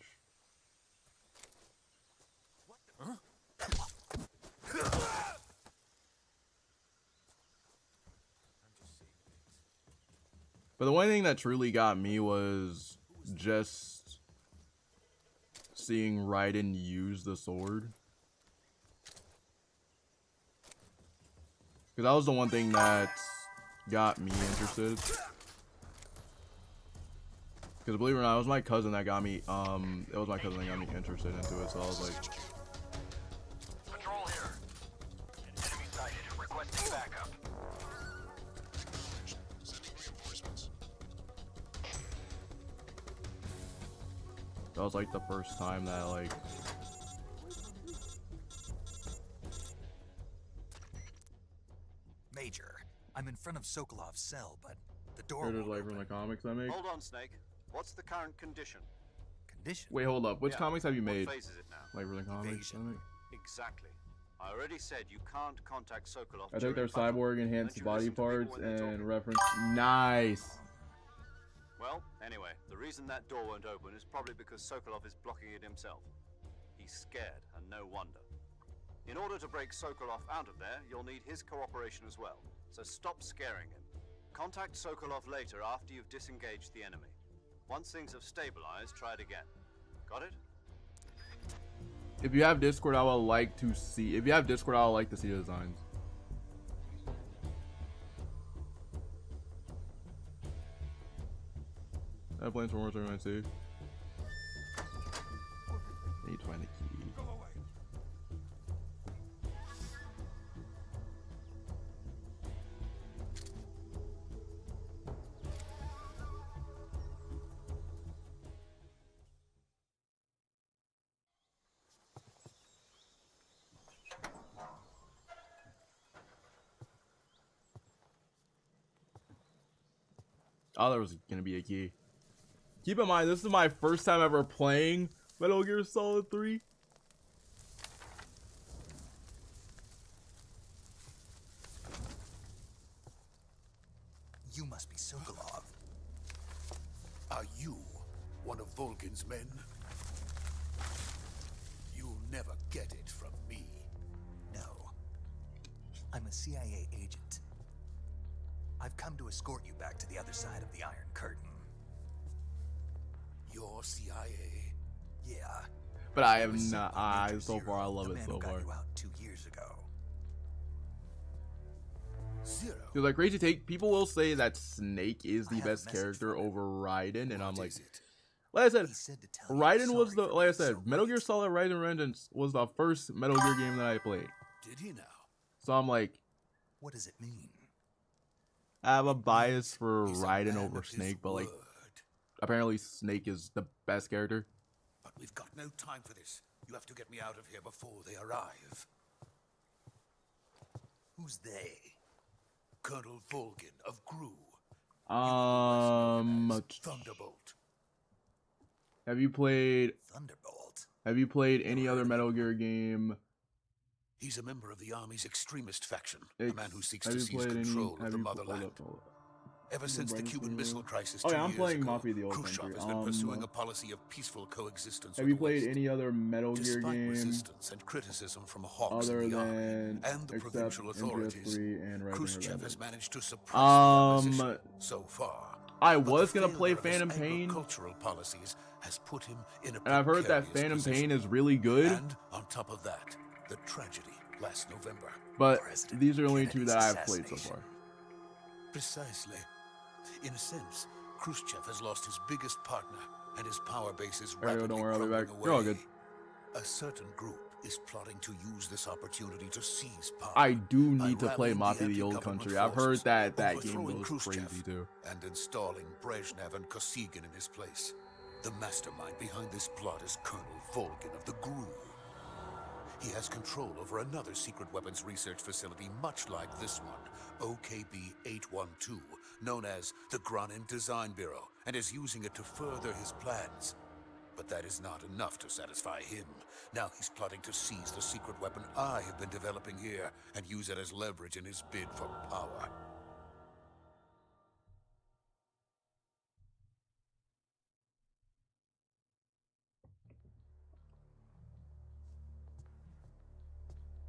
But the one thing that truly got me was just seeing Raiden use the sword. Because that was the one thing that got me interested. Because believe it or not, it was my cousin that got me, interested into it, so I was like... Patrol here. Enemy sighted. Requesting backup. That was like the first time that like... Major, I'm in front of Sokolov's cell, but the door Characters won't like from open. the comics I make. Hold on, Snake. What's the current condition? Condition? Wait, hold up. Which Yeah. comics have you made? What phase is it now? Like from the comics I Evasion. make? Exactly. I already said you can't contact Sokolov. I think they're during battle. cyborg enhanced Don't you body listen to people parts when they're and talking? reference. Nice. Well, anyway, the reason that door won't open is probably because Sokolov is blocking it himself. He's scared, and no wonder. In order to break Sokolov out of there, you'll need his cooperation as well. So stop scaring him. Contact Sokolov later after you've disengaged the enemy. Once things have stabilized, try it again. Got it? If you have Discord, I would like to see. If you have Discord, I would like to see the designs. I have plans for more I see. I need to find the key. Oh, there was gonna be a key. Keep in mind, this is my first time ever playing Metal Gear Solid 3. You must be Sokolov. Are you one of Volgin's men? You'll never get it from me. No. I'm a CIA agent. I've come to escort you back to the other side of the Iron Curtain. You're CIA? Yeah. But I It have was not. sent by Major So far, I Zero, love the it man so who got far. you out 2 years ago. Zero? Because like crazy take, people will say that Snake is I the have a best message character from him. over Raiden, and I'm What like, is it? like I said, He said to tell you Raiden was sorry the, for like I being said, so Metal Gear late. Solid Raiden Vengeance was the first Metal Gear game that I played. Did he now? So I'm like, What does it mean? I have a It bias means for He's a Raiden man over of his Snake, but like, word. apparently Snake is the best character. But we've got no time for this. You have to get me out of here before they arrive. Who's they? Colonel Volgin of GRU. Thunderbolt. Have you played Thunderbolt. any other Metal Gear game? He's a member of the Army's extremist faction, a Ex- man who seeks have to you seize played any? control of Have the you motherland. hold up. Ever since the Cuban Missile Crisis Oh 2 yeah, I'm years playing ago, Mafia: The Old Khrushchev Country. has been pursuing a policy of peaceful coexistence Have with you the played West. any other Metal Gear Despite game resistance and criticism from hawks other in the army than and the except provincial authorities, MGS3 and Rising Khrushchev has Revenge? managed to suppress the opposition so far. I But was the gonna play failure of his Phantom Pain, agricultural policies has put him in a and I've heard that precarious Phantom position. Pain is really good. And on top of that, the tragedy last November. But President these are the only two Kennedy's that I've played so assassination. far. Precisely. In a sense, Khrushchev has lost his biggest partner, and his power base is Alright, rapidly don't worry, I'll be crumbling back. away. You're all good. A certain group is plotting to use this opportunity to seize power. I do need by to play rallying Mafia: The Old anti-government Country. I've heard forces, that game overthrowing goes Khrushchev, crazy too. and installing Brezhnev and Kosygin in his place. The mastermind behind this plot is Colonel Volgin of the GRU. He has control over another secret weapons research facility much like this one, OKB-812, known as the Granin Design Bureau, and is using it to further his plans. But that is not enough to satisfy him. Now he's plotting to seize the secret weapon I have been developing here and use it as leverage in his bid for power.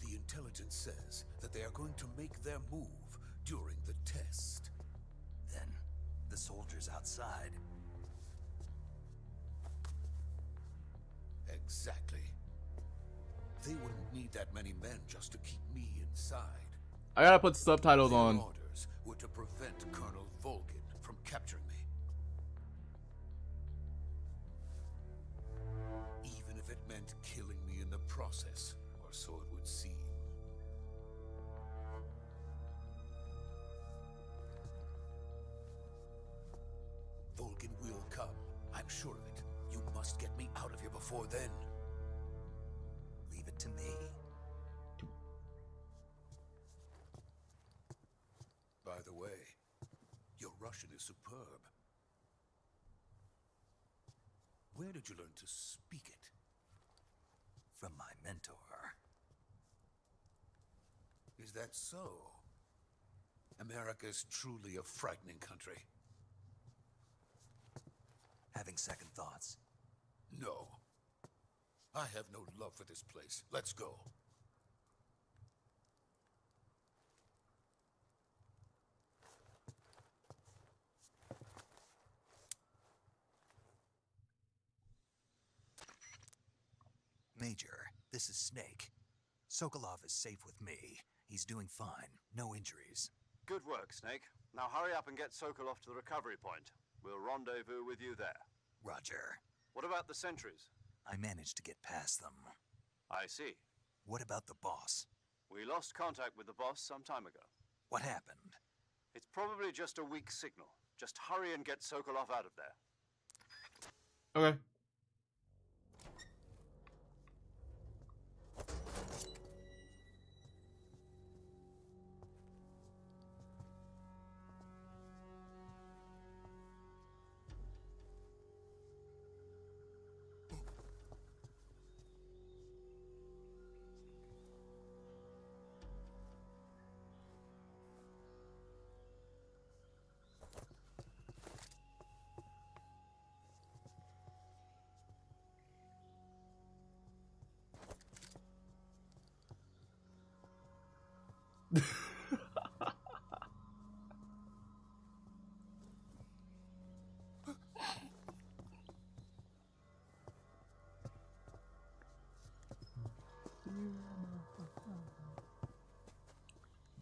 The intelligence says that they are going to make their move during the test. Then, the soldiers outside. Exactly. They wouldn't need that many men just to keep me inside. I gotta put subtitles Their on. orders were to prevent Colonel Volgin from capturing me. Even if it meant killing me in the process, or so it would seem. Volgin will come. I'm sure of it. You must get me out of here before then. Leave it to me. By the way, your Russian is superb. Where did you learn to speak it? From my mentor. Is that so? America is truly a frightening country. Having second thoughts. No. I have no love for this place. Let's go. Major, this is Snake. Sokolov is safe with me. He's doing fine. No injuries. Good work, Snake. Now hurry up and get Sokolov to the recovery point. We'll rendezvous with you there. Roger. What about the sentries? I managed to get past them. I see. What about the boss? We lost contact with the boss some time ago. What happened? It's probably just a weak signal. Just hurry and get Sokolov out of there. Okay.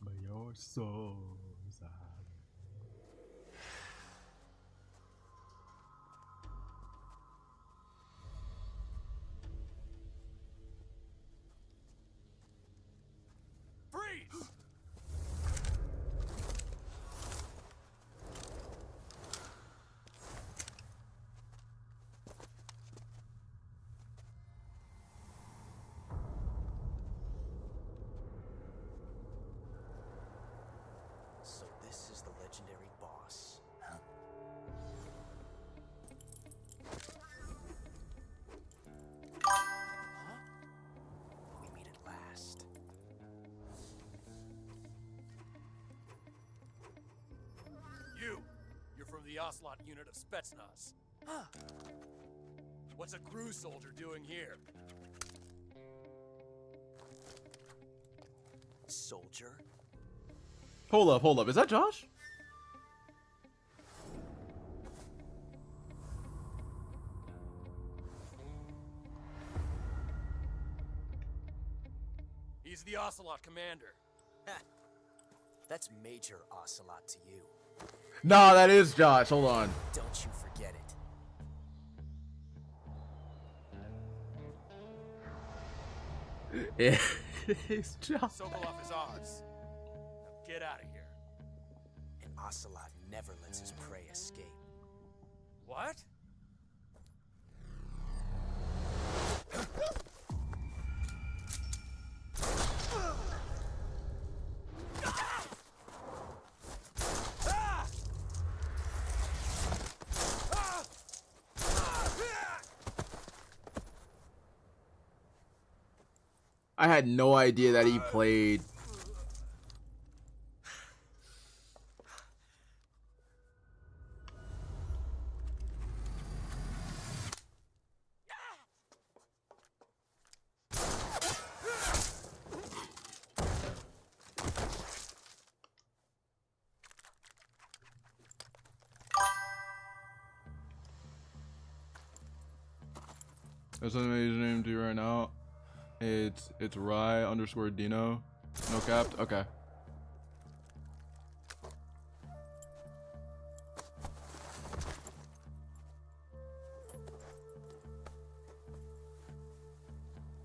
But your soul's out. Freeze! the Ocelot unit of Spetsnaz. What's a GRU soldier doing here? Soldier? Hold up. Is that Josh? He's the Ocelot commander. That's Major Ocelot to you. Nah, that is Josh. Hold on. Don't you forget it. Yeah, it's Josh. Sokolov is ours. Now get out of here. And Ocelot never lets his prey escape. What? I had no idea that he played. That's an amazing name to you right now. It's Rye_Dino. No capped? Okay.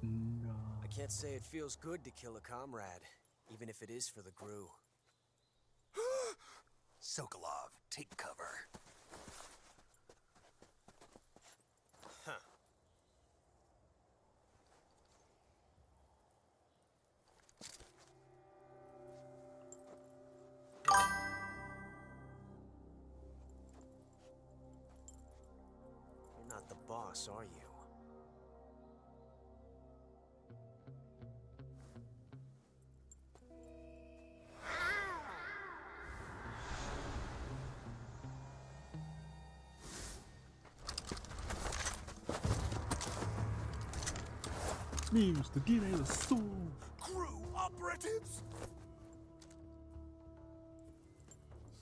I can't say it feels good to kill a comrade, even if it is for the GRU. Sokolov, take cover. Huh. You're not the boss, are you? Memes, the DNA of the soul. GRU operatives?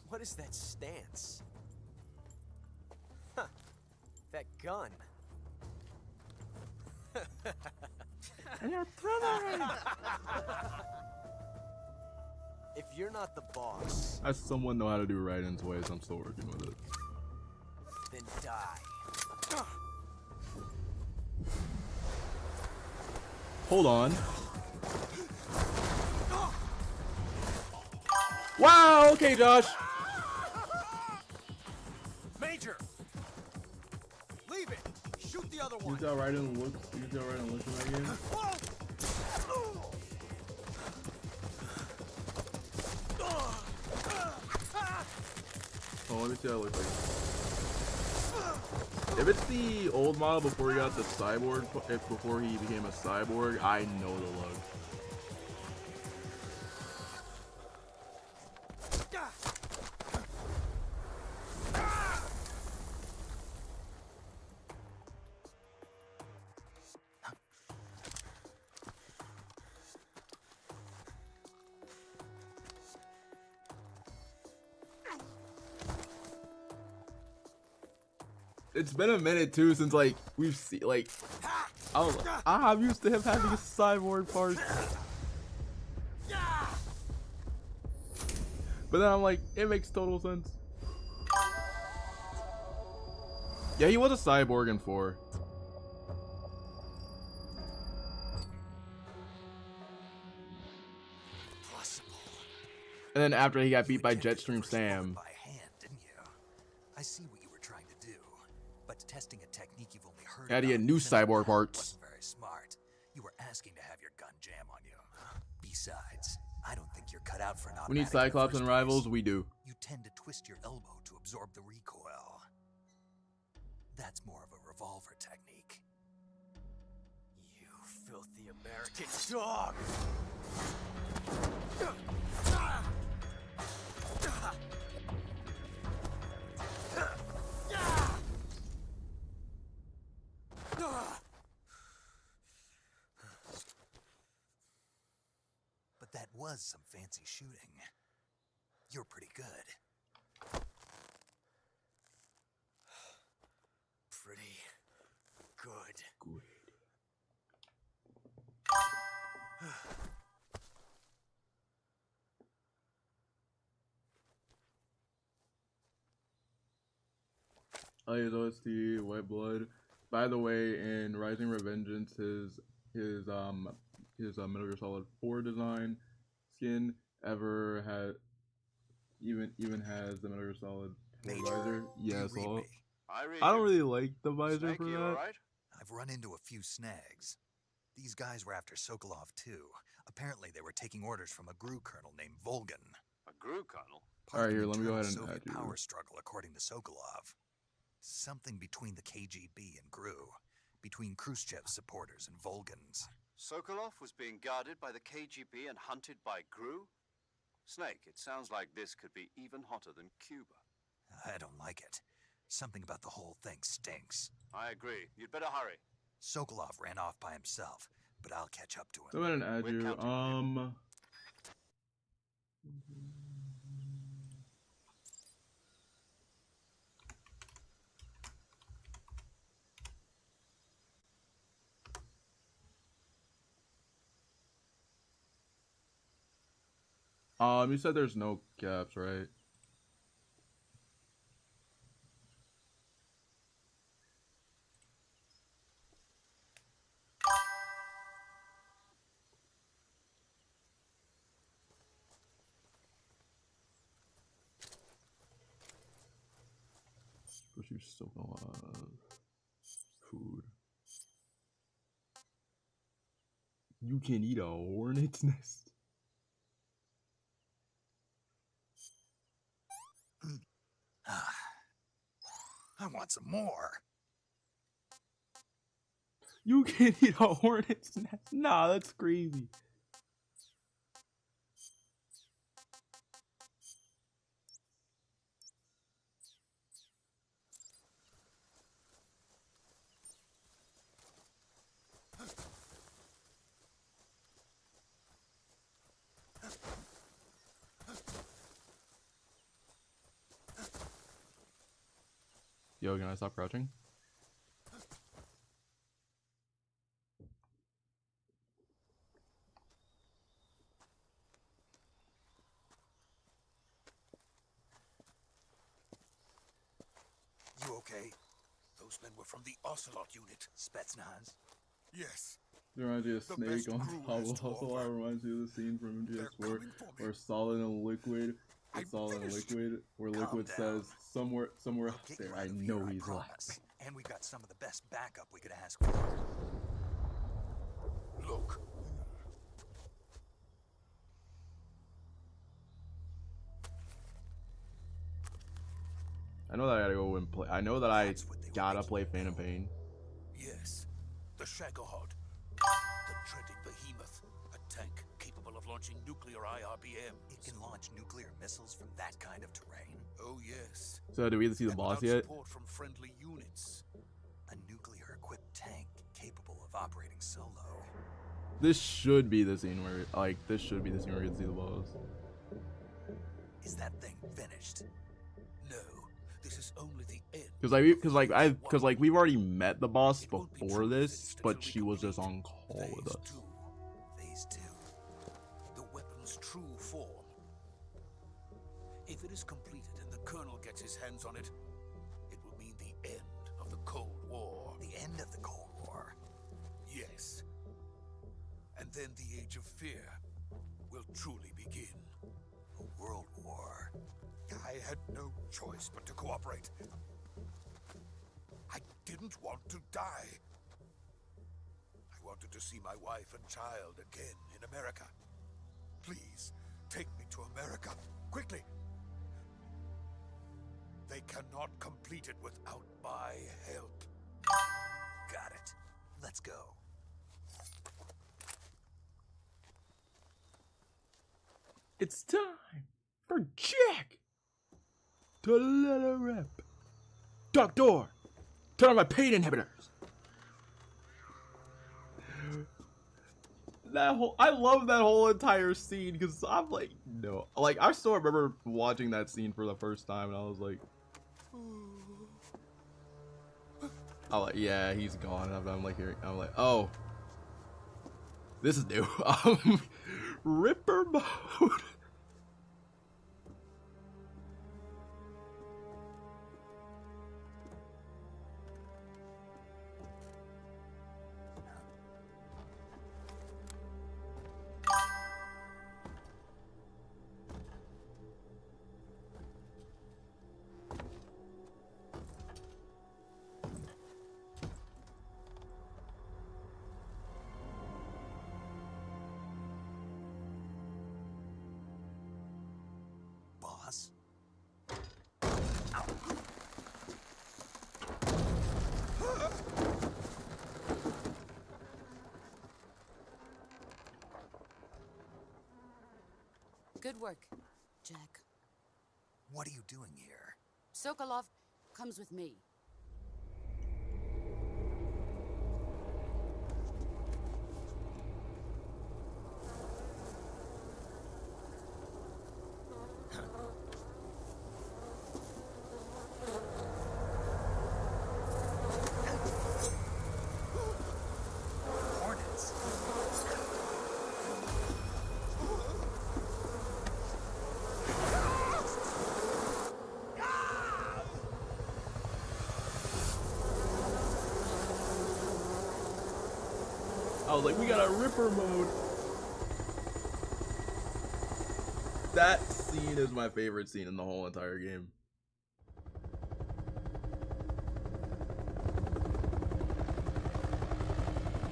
What is that stance? Huh. That gun. And your brother. If you're not the boss, I somewhat know how to do Raiden's ways. I'm still working with it. then die. Hold on. Wow. Okay, Josh. Major! Leave it! Shoot the other one! Use that Raiden looks. Use that Raiden looks in that game. Oh, let me see how it looks like. If it's the old model before he got the cyborg, before he became a cyborg, I know the look. It's been a minute too since like we've seen like I'm used to him having a cyborg part. But then I'm like, it makes total sense. Yeah, he was a cyborg in 4. Possible. And then after he got beat by Jetstream Sam. By hand, didn't you? I see what you were trying to do, but testing a technique you've only heard Had he had about new in cyborg parts. wasn't very smart. You were asking to have your gun jam on you. Besides, I don't think you're cut out for an We need automatic in the Cyclops first and place. Rivals, we do. You tend to twist your elbow to absorb the recoil. That's more of a revolver technique. You filthy American dog! But that was some fancy shooting. You're pretty good. Pretty good. Good. Oh, his OST, White Blood. By the way, in Rising Revengeance, his Metal Gear Solid 4 design skin ever had even has the Metal Gear Solid 4 visor. Yeah, Do you read so me? I don't really like the visor Snake, for you that. alright? I've run into a few snags. These guys were after Sokolov too. Apparently they were taking orders from a GRU colonel named Volgan. A GRU colonel? Part Alright, of here, an let me go internal ahead and Soviet add you. power struggle, according to Sokolov. Something between the KGB and GRU. Between Khrushchev's supporters and Volgan's. Sokolov was being guarded by the KGB and hunted by GRU? Snake, it sounds like this could be even hotter than Cuba. I don't like it. Something about the whole thing stinks. I agree. You'd better hurry. Sokolov ran off by himself, but I'll catch up to him. Go ahead and add We're you. counting on You said there's no gaps, right? But you're still gonna have food. You can eat a hornet's nest. I want some more. You can eat a hornet's nest? Nah, that's crazy. Yo, can I stop crouching? You okay? Those men were from the Ocelot unit. Spetsnaz? Yes. It reminds me of The Snake best on crew top has of to Hustle. offer. Reminds me of the scene from They're MGS4 coming for me. where Solid and Liquid, I'm Solid and finished. Liquid, where Calm Liquid down. says somewhere We'll out get there. you I out of know here, he's I lying. promise. And we got some of the best backup we could ask for. Look. I know that I gotta go and play. I know that I That's what they were gotta making play you Phantom know. Pain. Yes. The Shagohod. The dreaded behemoth. A tank capable of launching nuclear IRBM. It can launch nuclear missiles from that kind of terrain. Oh, yes. So, do we get to see the And boss without yet? support from friendly units. A nuclear-equipped tank capable of operating solo. This should be the scene where, this should be the scene where we get to see the boss. Is that thing finished? No. This is only the end. Cause we've already met the boss before this, but she was just on call with Phase us. 2. Phase 2. The weapon's true form. If it is completed and the Colonel gets his hands on it, it will mean the end of the Cold War. The end of the Cold War. Yes. And then the Age of Fear will truly begin. A world war. I had no choice but to cooperate. I didn't want to die. I wanted to see my wife and child again in America. Please, take me to America, quickly. They cannot complete it without my help. Got it. Let's go. It's time for Jack to let her rip. Doctor, turn on my pain inhibitors. I love that whole entire scene because I'm like, no, like I still remember watching that scene for the first time and I was like, I'm like, yeah, he's gone. And I'm like hearing, I'm like, oh, this is new. Ripper mode. Boss? Good work, Jack. What are you doing here? Sokolov comes with me. Hornets. I was like, we got a Ripper mode. That scene is my favorite scene in the whole entire game.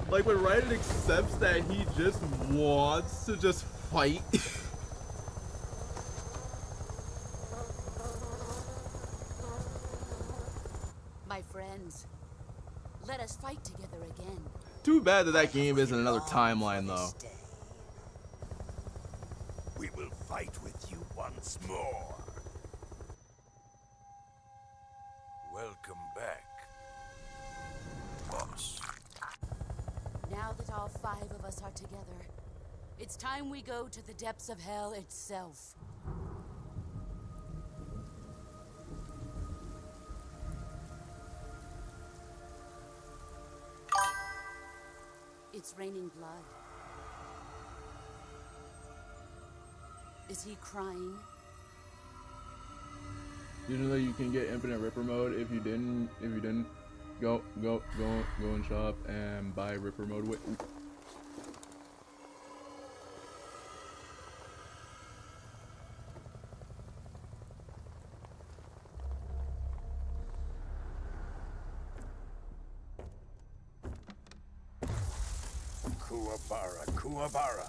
Like when Raiden accepts that he just wants to just fight. My friends, let us fight together again. Too bad that that game isn't another timeline though. We will fight with you once more. Welcome back, boss. Now that all 5 of us are together, it's time we go to the depths of hell itself. It's raining blood. Is he crying? You know that you can get infinite Ripper mode if you didn't go and shop and buy Ripper mode with. Kuwabara, Kuwabara.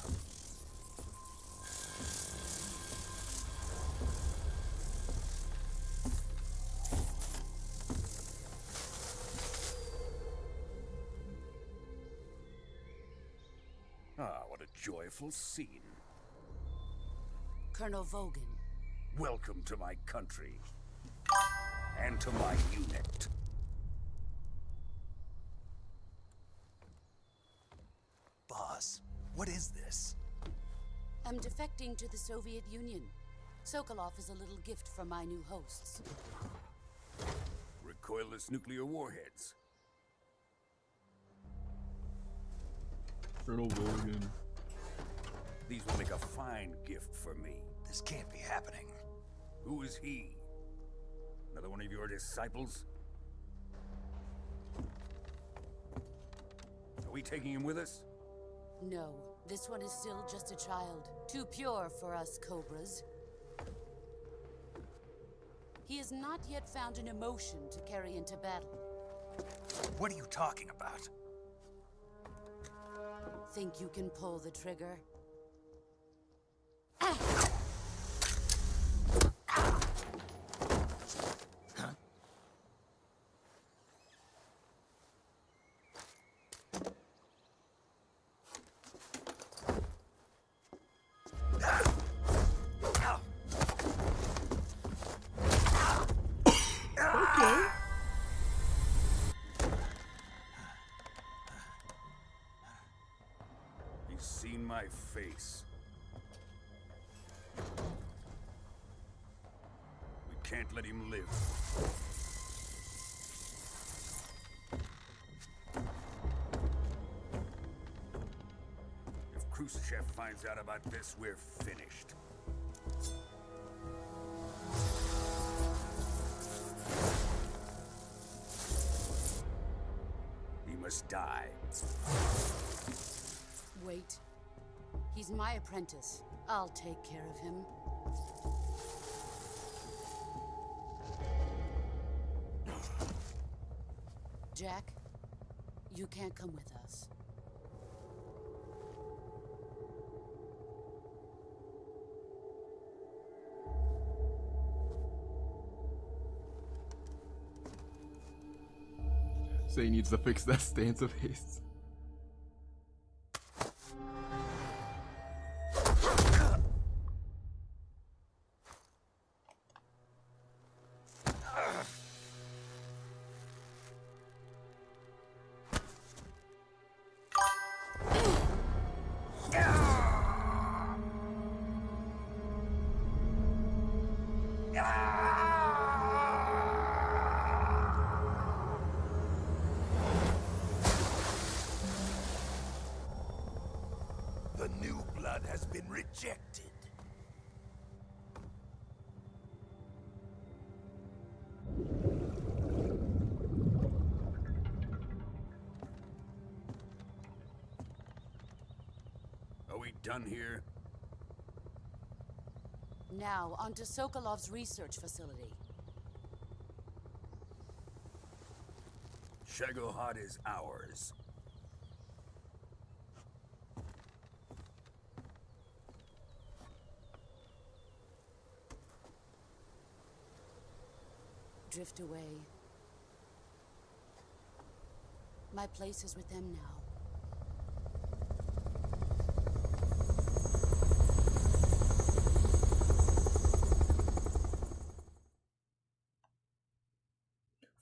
Ah, what a joyful scene. Colonel Vogan. Welcome to my country. And to my unit. Boss, what is this? I'm defecting to the Soviet Union. Sokolov is a little gift from my new hosts. Recoilless nuclear warheads. Colonel Vogan. These will make a fine gift for me. This can't be happening. Who is he? Another one of your disciples? Are we taking him with us? No, this one is still just a child. Too pure for us Cobras. He has not yet found an emotion to carry into battle. What are you talking about? Think you can pull the trigger? He's seen my face. We can't let him live. If Khrushchev finds out about this, we're finished. He must die. Wait. He's my apprentice. I'll take care of him. Jack, you can't come with us. So he needs to fix that stance of his. The new blood has been rejected. Are we done here? Now, on to Sokolov's research facility. Shagohod is ours. Drift away. My place is with them now.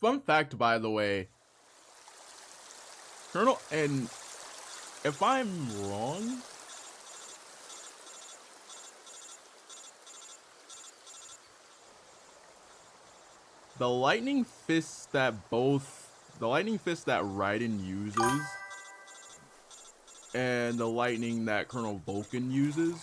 Fun fact, by the way, Colonel, and if I'm wrong, the lightning fist that Raiden uses and the lightning that Colonel Vulcan uses,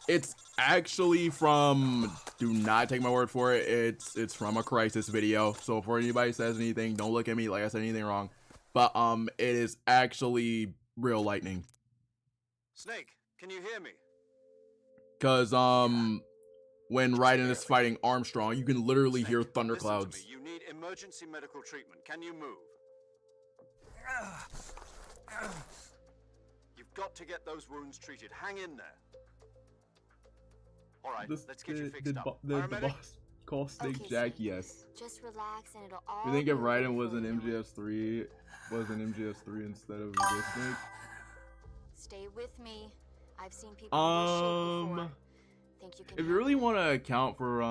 it's actually from, do not take my word for it, it's from a Crisis video. So before anybody says anything, don't look at me like I said anything wrong. But it is actually real lightning. Snake, can you hear me? Cause when Raiden is fighting Armstrong, you can literally hear thunderclouds. Listen to me. You need emergency medical treatment. Can you move? You've got to get those wounds treated. Hang in there. All right, let's get you fixed up. The boss call Snake Okay, Jack? Snake. Yes. Just relax and it'll all You think if be Raiden over was an before you know it. MGS3 instead of this Snake? Stay with me. I've seen people in this shape before. Think you can If you help really me? want to account for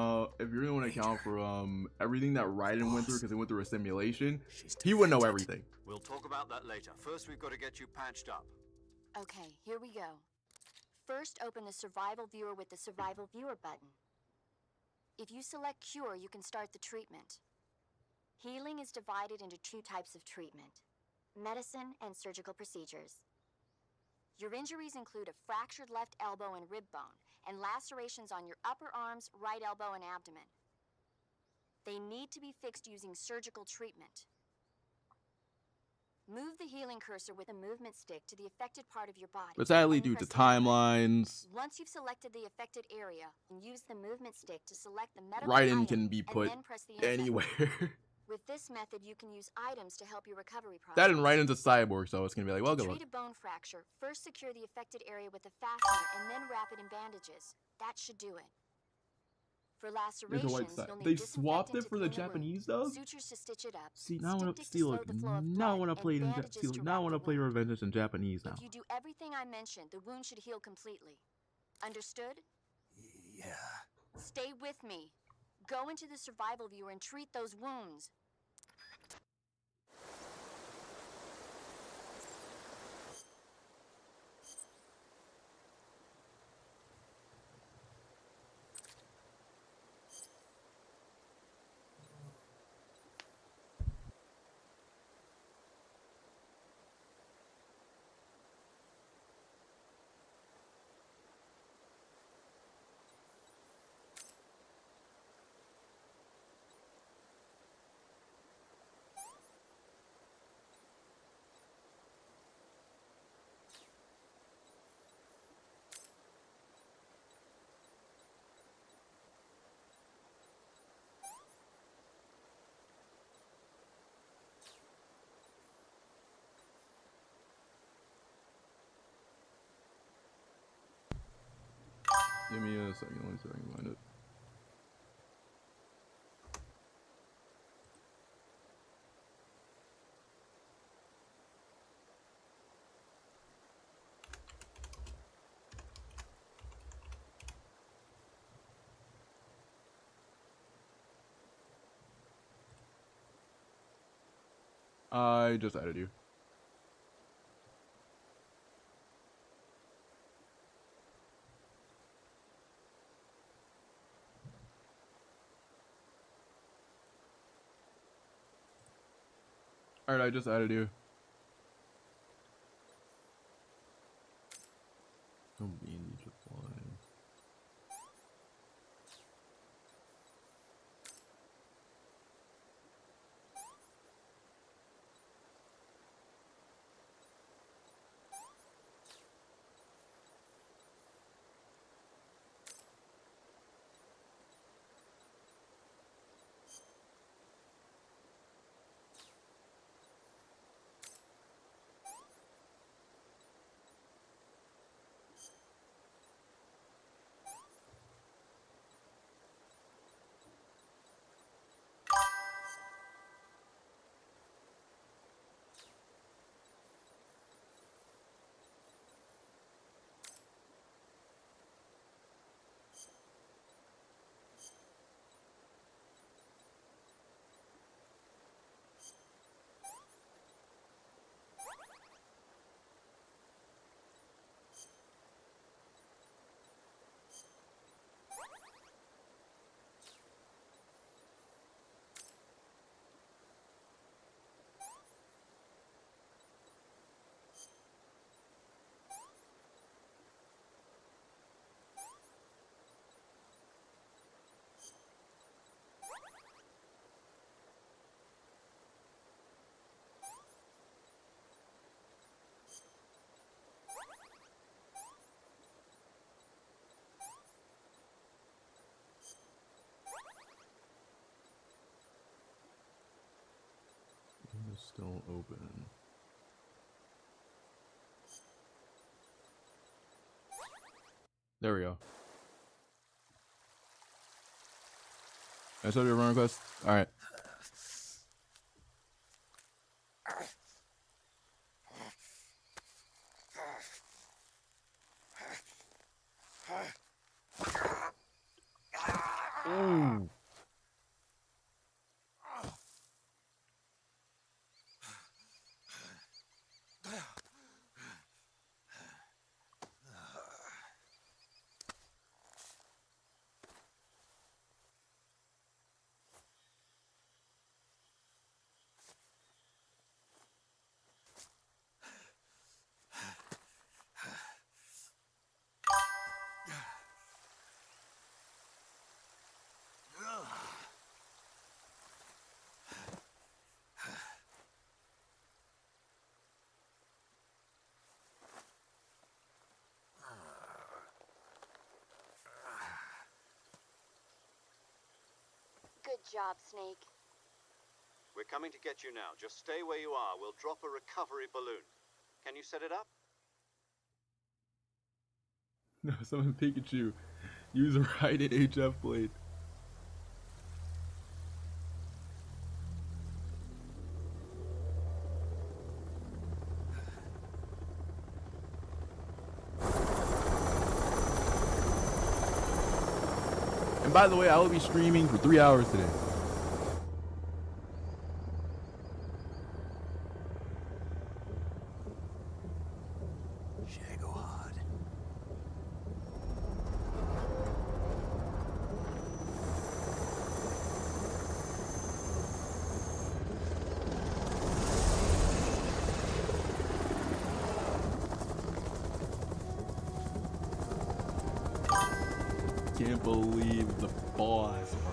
everything that Raiden went through, because he went through a simulation, he would know everything. We'll talk about that later. First, we've got to get you patched up. Okay, here we go. First, open the survival viewer with the survival viewer button. If you select cure, you can start the treatment. Healing is divided into two types of treatment: medicine and surgical procedures. Your injuries include a fractured left elbow and rib bone, and lacerations on your upper arms, right elbow, and abdomen. They need to be fixed using surgical treatment. Move the healing cursor with a movement stick to the affected part of your body. But sadly, and then due to press the enter button. timelines, Once you've selected the affected area, use the movement stick to select the medical Raiden item can be and put then press the enter button. anywhere. With this method, you can use items to help your recovery process. That and Raiden's a cyborg, so it's gonna be like, well, To good luck. treat a bone fracture, first secure the affected area with a fastener and then wrap it in bandages. That should do it. For lacerations, you'll need They swapped disinfectant it to for the clean the wound, Japanese dub. sutures to stitch it up, See, now I want stick to to see. slow Look, the flow of now I blood, want to and play bandages to now I wrap want to the play wound. Revengeance in Japanese now. If you do everything I mentioned, the wound should heal completely. Understood? Yeah. Stay with me. Go into the survival viewer and treat those wounds. Give me a second, let me see if I can find it. I just added you. Alright, I just added you. Don't be in Egypt line. It's still open. There we go. I saw your run request. All right. Ooh. Good job, Snake. We're coming to get you now. Just stay where you are. We'll drop a recovery balloon. Can you set it up? No, someone Pikachu. Use right at HF blade. And by the way, I will be streaming for 3 hours today. Can't believe the boss, bro.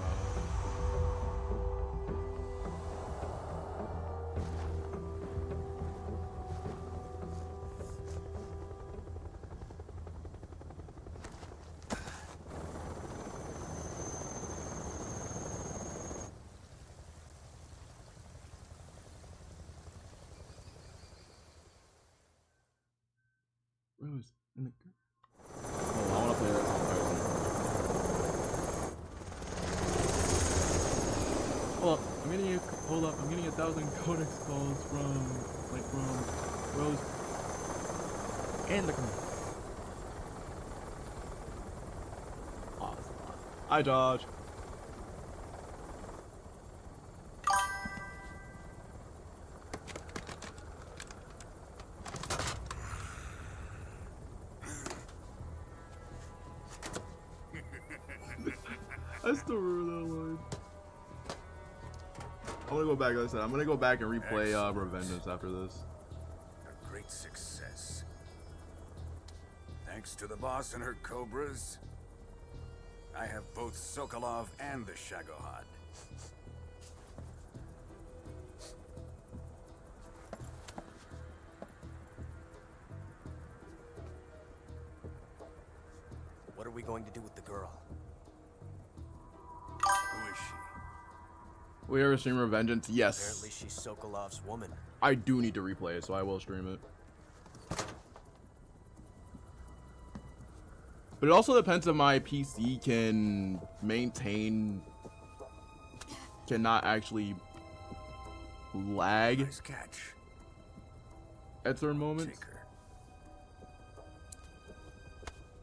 Rose in the. Oh, I want to play that song. I'm getting hold up. I'm getting 1,000 codex calls from Rose and the command. Awesome. Hi, Josh. I still remember that line. I'm gonna go back, like I said, I'm gonna go back and replay Revengeance after this. A great success. Thanks to the boss and her cobras, I have both Sokolov and the Shagohod. What are we going to do with the girl? Who is she? We ever stream Revengeance? Yes. Apparently she's Sokolov's woman. I do need to replay it, so I will stream it. But it also depends if my PC can cannot actually lag Nice catch. at certain moments. Take her.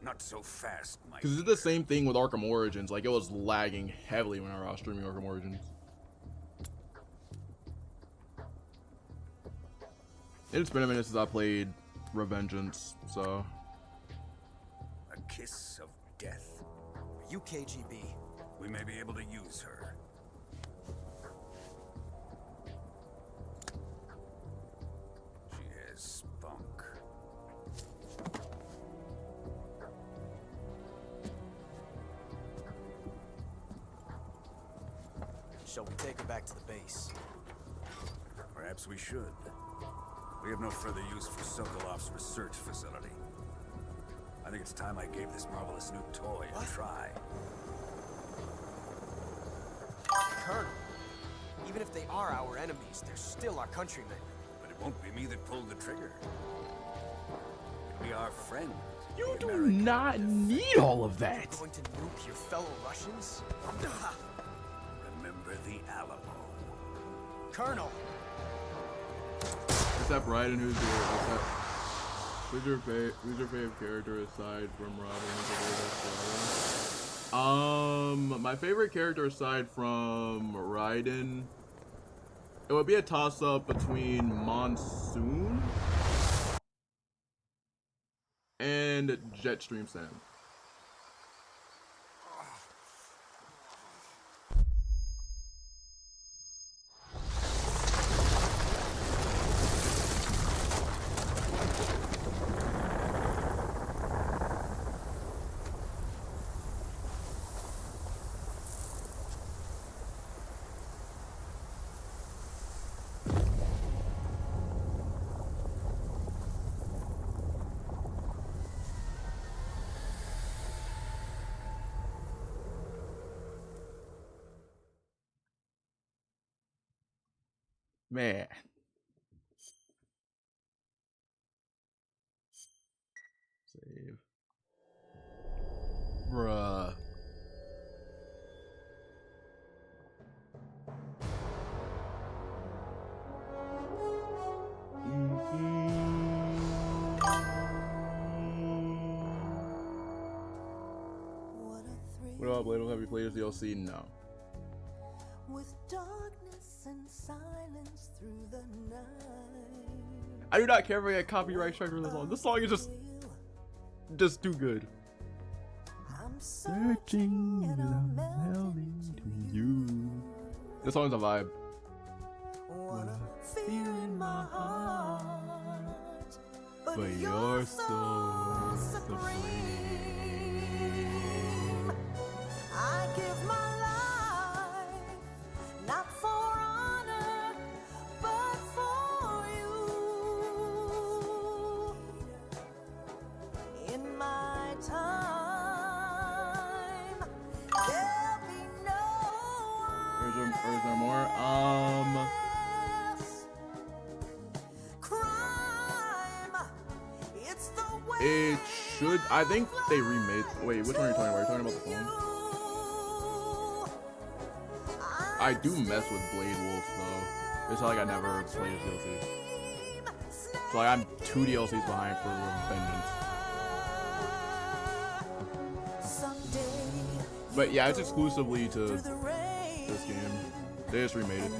Not so fast, Mike. Because it's the same thing with Arkham Origins. Like, it was lagging heavily when I was streaming Arkham Origins. It's been a minute since I played Revengeance, so. A kiss of death. Are you KGB? We may be able to use her. She has spunk. Shall we take her back to the base? Perhaps we should. We have no further use for Sokolov's research facility. I think it's time I gave this marvelous new toy a try. Colonel, even if they are our enemies, they're still our countrymen. But it won't be me that pulled the trigger. It'll be our friend. You the do American. not need all of that. Going to nuke your fellow Russians? Remember the Alamo. Colonel! Except Raiden, who's your favorite character aside from Raiden? My favorite character aside from Raiden, it would be a toss-up between Monsoon and Jetstream Sam. Man. Save. Bruh. What up, Ladle? Have you played as DLC? No. With darkness and silence through the night. I do not care if I get copyright strike for this song. This song is just too good. I'm searching and I'm melding to you. This song's a vibe. What a fear in my heart, But you're so supreme. I give my life, not for honor, but for you. In my time, there'll be no Is there more? crime. It's the way It should. I think they remade. Wait, which one are you talking about? Are you talking about the song? I do mess with Blade Wolf though. It's not like I never played his DLC. So like I'm 2 DLCs behind for Vengeance. But yeah, it's exclusively to this game. They just remade it.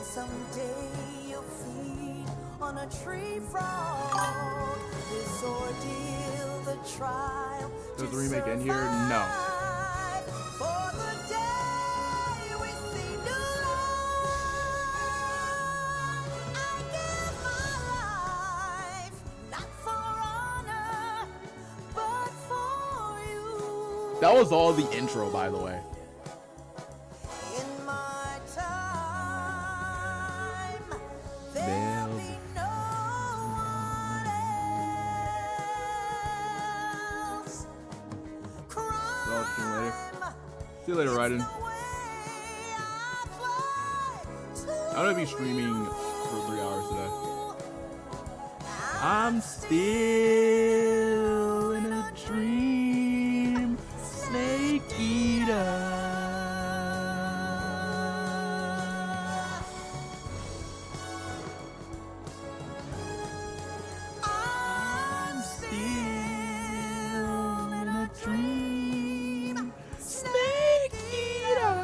On a tree frog, this ordeal, the trial. Does the remake end here? No. For the day we see new life, I give my life, not for honor, but for you. That was all the intro, by the way. In my time, there'll be no one else. I'll stream later. See you later, Raiden. I'm gonna be streaming for 3 hours today. I'm still in a dream, Snake Eater. I'm still in a dream, Snake Eater.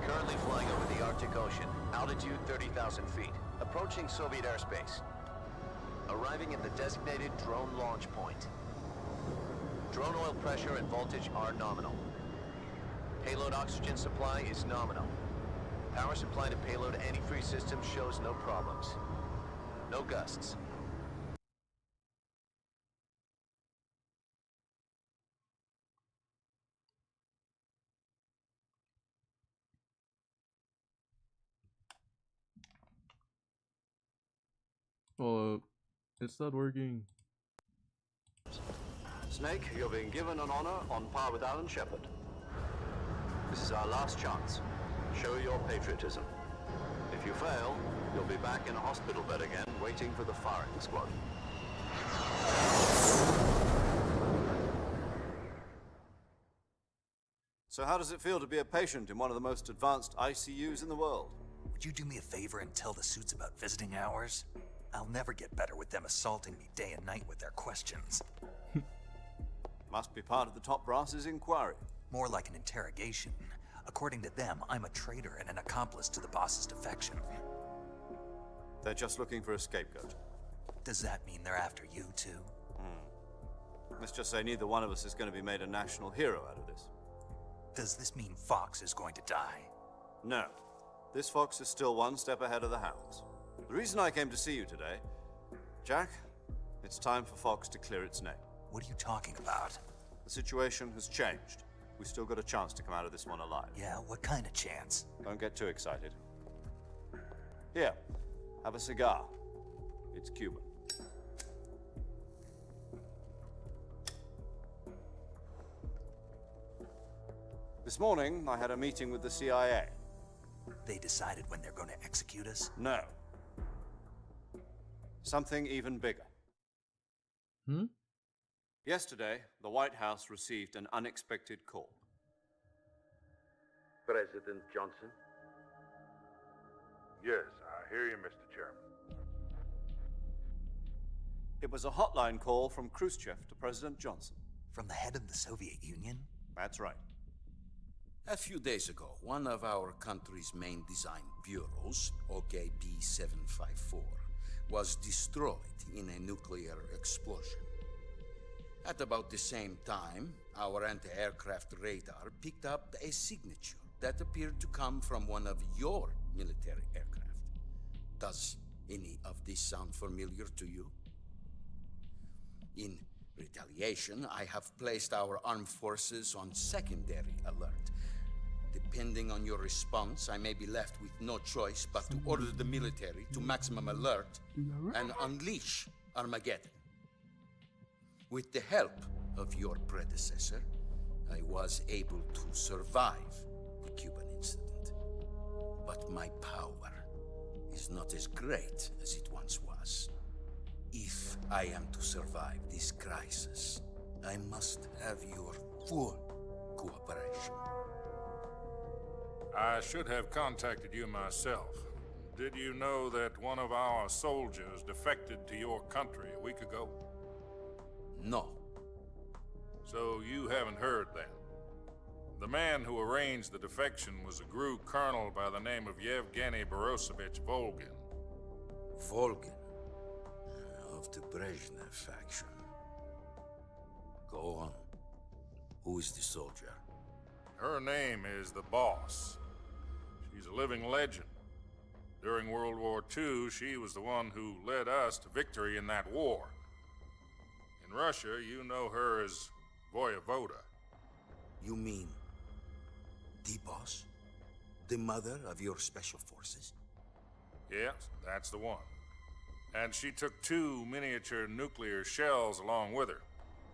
Currently flying over the Arctic Ocean. Altitude 30,000 feet. Approaching Soviet airspace. Arriving at the designated drone launch point. Drone oil pressure and voltage are nominal. Payload oxygen supply is nominal. Power supply to payload antifreeze system shows no problems. No gusts. Well, it's not working. Snake, you're being given an honor on par with Alan Shepard. This is our last chance. Show your patriotism. If you fail, you'll be back in a hospital bed again, waiting for the firing squad. So how does it feel to be a patient in one of the most advanced ICUs in the world? Would you do me a favor and tell the suits about visiting hours? I'll never get better with them assaulting me day and night with their questions. Must be part of the top brass's inquiry. More like an interrogation. According to them, I'm a traitor and an accomplice to the boss's defection. They're just looking for a scapegoat. Does that mean they're after you too? Let's just say neither one of us is going to be made a national hero out of this. Does this mean Fox is going to die? No. This fox is still one step ahead of the hounds. The reason I came to see you today, Jack, it's time for Fox to clear its name. What are you talking about? The situation has changed. We still got a chance to come out of this one alive. Yeah, what kind of chance? Don't get too excited. Here, have a cigar. It's Cuban. This morning, I had a meeting with the CIA. They decided when they're going to execute us? No. Something even bigger. Yesterday, the White House received an unexpected call. President Johnson? Yes, I hear you, Mr. Chairman. It was a hotline call from Khrushchev to President Johnson. From the head of the Soviet Union? That's right. A few days ago, one of our country's main design bureaus, OKB-754, was destroyed in a nuclear explosion. At about the same time, our anti-aircraft radar picked up a signature that appeared to come from one of your military aircraft. Does any of this sound familiar to you? In retaliation, I have placed our armed forces on secondary alert. Depending on your response, I may be left with no choice but to order the military to maximum alert and unleash Armageddon. With the help of your predecessor, I was able to survive the Cuban incident. But my power is not as great as it once was. If I am to survive this crisis, I must have your full cooperation. I should have contacted you myself. Did you know that one of our soldiers defected to your country a week ago? No. So you haven't heard then. The man who arranged the defection was a GRU colonel by the name of Yevgeny Borosovich Volgin. Volgin? Of the Brezhnev faction. Go on. Who is the soldier? Her name is the Boss. She's a living legend. During World War II, she was the one who led us to victory in that war. In Russia, you know her as Voyevoda. You mean the Boss? The mother of your special forces? Yes, that's the one. And she took 2 miniature nuclear shells along with her.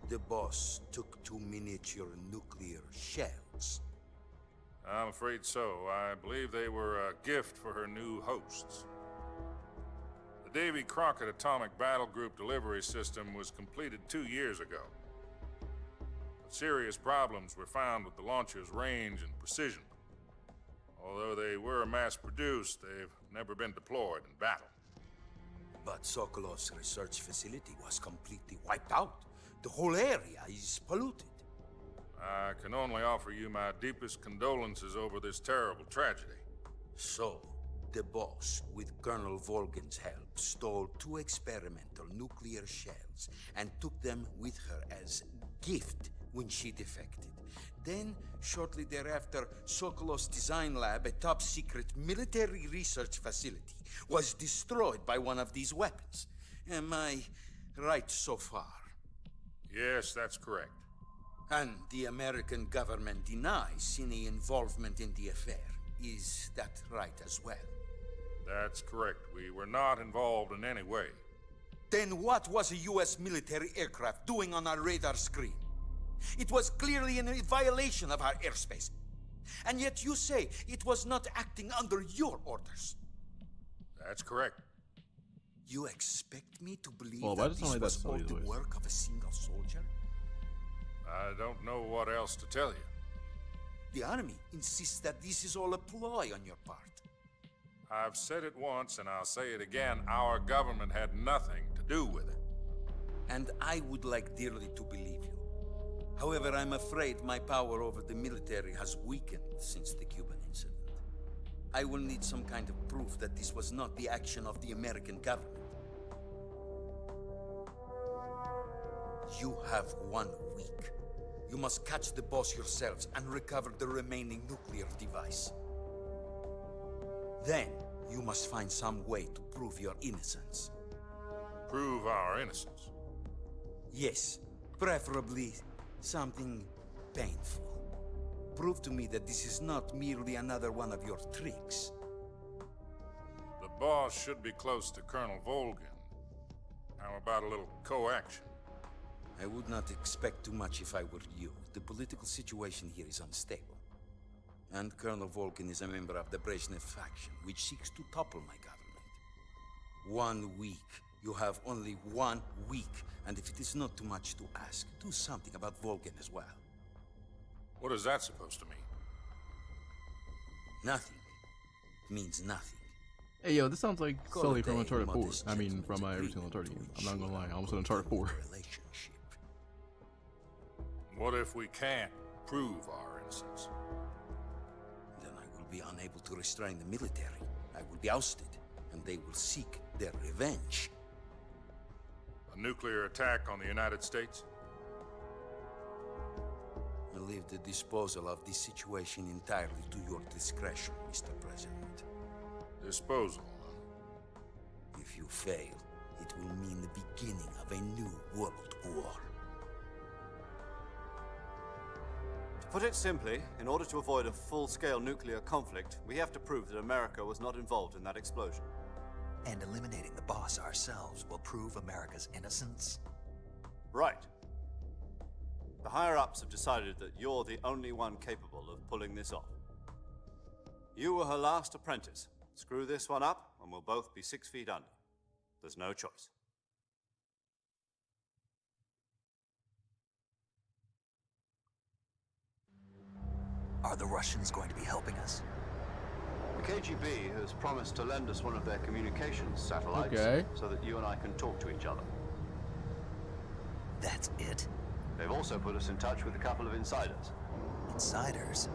The Boss took 2 miniature nuclear shells? I'm afraid so. I believe they were a gift for her new hosts. The Davy Crockett Atomic Battle Group delivery system was completed 2 years ago. But serious problems were found with the launcher's range and precision. Although they were mass-produced, they've never been deployed in battle. But Sokolov's research facility was completely wiped out. The whole area is polluted. I can only offer you my deepest condolences over this terrible tragedy. So, the Boss, with Colonel Volgin's help, stole 2 experimental nuclear shells and took them with her as gift when she defected. Then, shortly thereafter, Sokolov's design lab, a top-secret military research facility, was destroyed by one of these weapons. Am I right so far? Yes, that's correct. And the American government denies any involvement in the affair. Is that right as well? That's correct. We were not involved in any way. Then what was a U.S. military aircraft doing on our radar screen? It was clearly in violation of our airspace. And yet you say it was not acting under your orders. That's correct. You expect me to believe Well, that this was all the work of a single soldier? I don't know what else to tell you. The army insists that this is all a ploy on your part. I've said it once and I'll say it again. Our government had nothing to do with it. And I would like dearly to believe you. However, I'm afraid my power over the military has weakened since the Cuban incident. I will need some kind of proof that this was not the action of the American government. You have 1 week. You must catch the Boss yourselves and recover the remaining nuclear device. Then, you must find some way to prove your innocence. Prove our innocence? Yes, preferably something painful. Prove to me that this is not merely another one of your tricks. The Boss should be close to Colonel Volgin. How about a little co-action? I would not expect too much if I were you. The political situation here is unstable. And Colonel Volgin is a member of the Brezhnev faction, which seeks to topple my government. 1 week. You have only 1 week. And if it is not too much to ask, do something about Volgin as well. What is that supposed to mean? Nothing. It means nothing. Hey yo, this sounds like Call Sully it from a Uncharted 4. modest I mean, from gentleman's every single Uncharted agreement game. I'm not gonna lie, I almost said to Uncharted 4. relationship. What if we can't prove our innocence? Then I will be unable to restrain the military. I will be ousted, and they will seek their revenge. A nuclear attack on the United States? I leave the disposal of this situation entirely to your discretion, Mr. President. Disposal, huh? If you fail, it will mean the beginning of a new world war. To put it simply, in order to avoid a full-scale nuclear conflict, we have to prove that America was not involved in that explosion. And eliminating the Boss ourselves will prove America's innocence? Right. The higher-ups have decided that you're the only one capable of pulling this off. You were her last apprentice. Screw this one up, and we'll both be 6 feet under. There's no choice. Are the Russians going to be helping us? The KGB has promised to lend us one of their communications satellites so that you and I can talk to each other. That's it? They've also put us in touch with a couple of insiders. Insiders?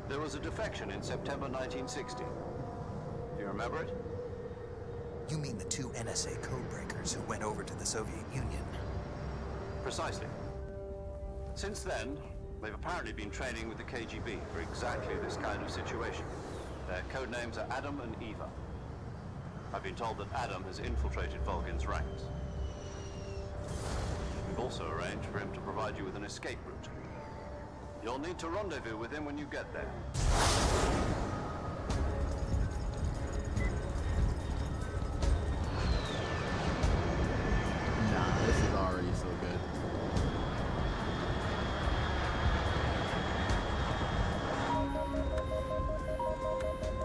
There was a defection in September 1960. Do you remember it? You mean the 2 NSA codebreakers who went over to the Soviet Union? Precisely. Since then, they've apparently been training with the KGB for exactly this kind of situation. Their code names are Adam and Eva. I've been told that Adam has infiltrated Volgin's ranks. We've also arranged for him to provide you with an escape route. You'll need to rendezvous with him when you get there. Nah, this is already so good.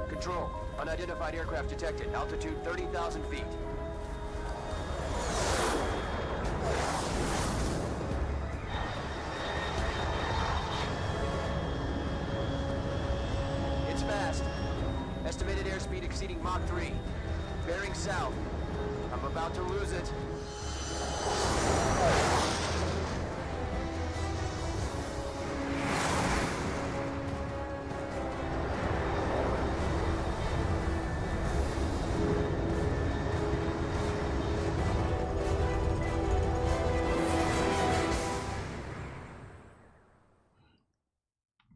Control. Unidentified aircraft detected. Altitude 30,000 feet. It's fast. Estimated airspeed exceeding Mach 3. Bearing south. I'm about to lose it.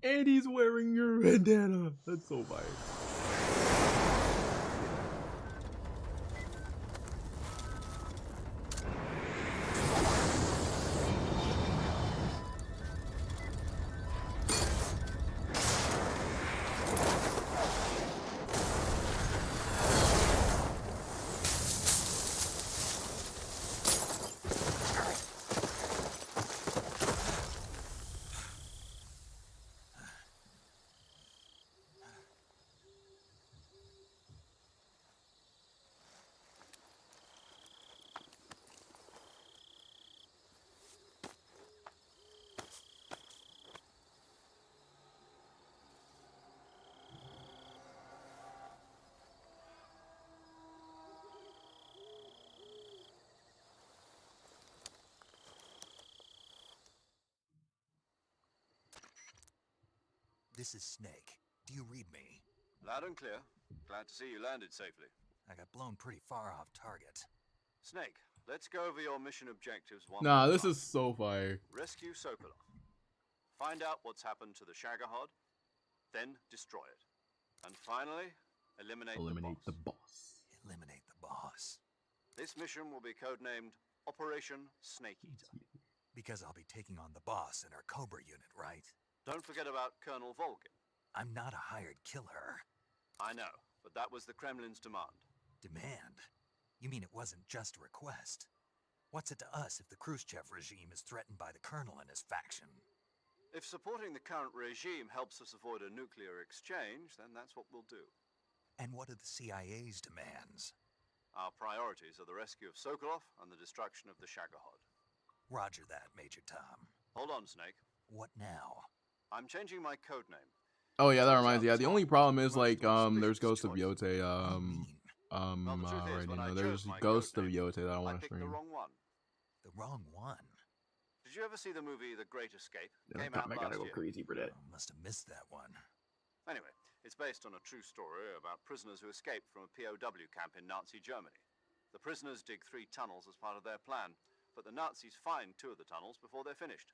And he's wearing your bandana. That's so fire. This is Snake. Do you read me? Loud and clear. Glad to see you landed safely. I got blown pretty far off target. Snake, let's go over your mission objectives one Nah, more this time. is so fire. Rescue Sokolov. Find out what's happened to the Shagohod, then destroy it. And finally, eliminate the boss. Eliminate the boss. This mission will be codenamed Operation Snake Eater. Because I'll be taking on the boss in our Cobra unit, right? Don't forget about Colonel Volgin. I'm not a hired killer. I know, but that was the Kremlin's demand. Demand? You mean it wasn't just a request? What's it to us if the Khrushchev regime is threatened by the Colonel and his faction? If supporting the current regime helps us avoid a nuclear exchange, then that's what we'll do. And what are the CIA's demands? Our priorities are the rescue of Sokolov and the destruction of the Shagohod. Roger that, Major Tom. Hold on, Snake. What now? I'm changing my code name. Oh yeah, that reminds me. Yeah, the only problem is like there's Ghost of Yote right now. There's Ghost of Yote that I want to stream. The wrong one. The wrong one? Did you ever see the movie The Great Escape? Yeah, Came out I gotta last go year. crazy for that. Must have missed that one. Anyway, it's based on a true story about prisoners who escaped from a POW camp in Nazi Germany. The prisoners dig 3 tunnels as part of their plan, but the Nazis find 2 of the tunnels before they're finished.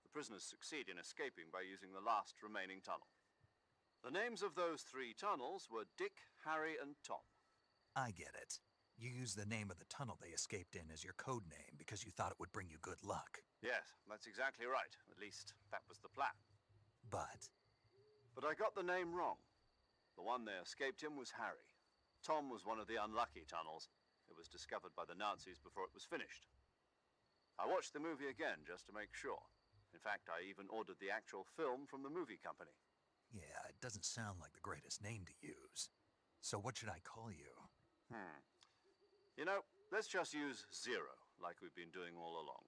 The prisoners succeed in escaping by using the last remaining tunnel. The names of those 3 tunnels were Dick, Harry, and Tom. I get it. You used the name of the tunnel they escaped in as your code name because you thought it would bring you good luck. Yes, that's exactly right. At least, that was the plan. But I got the name wrong. The one they escaped in was Harry. Tom was one of the unlucky tunnels. It was discovered by the Nazis before it was finished. I watched the movie again just to make sure. In fact, I even ordered the actual film from the movie company. Yeah, it doesn't sound like the greatest name to use. So what should I call you? You know, let's just use Zero, like we've been doing all along.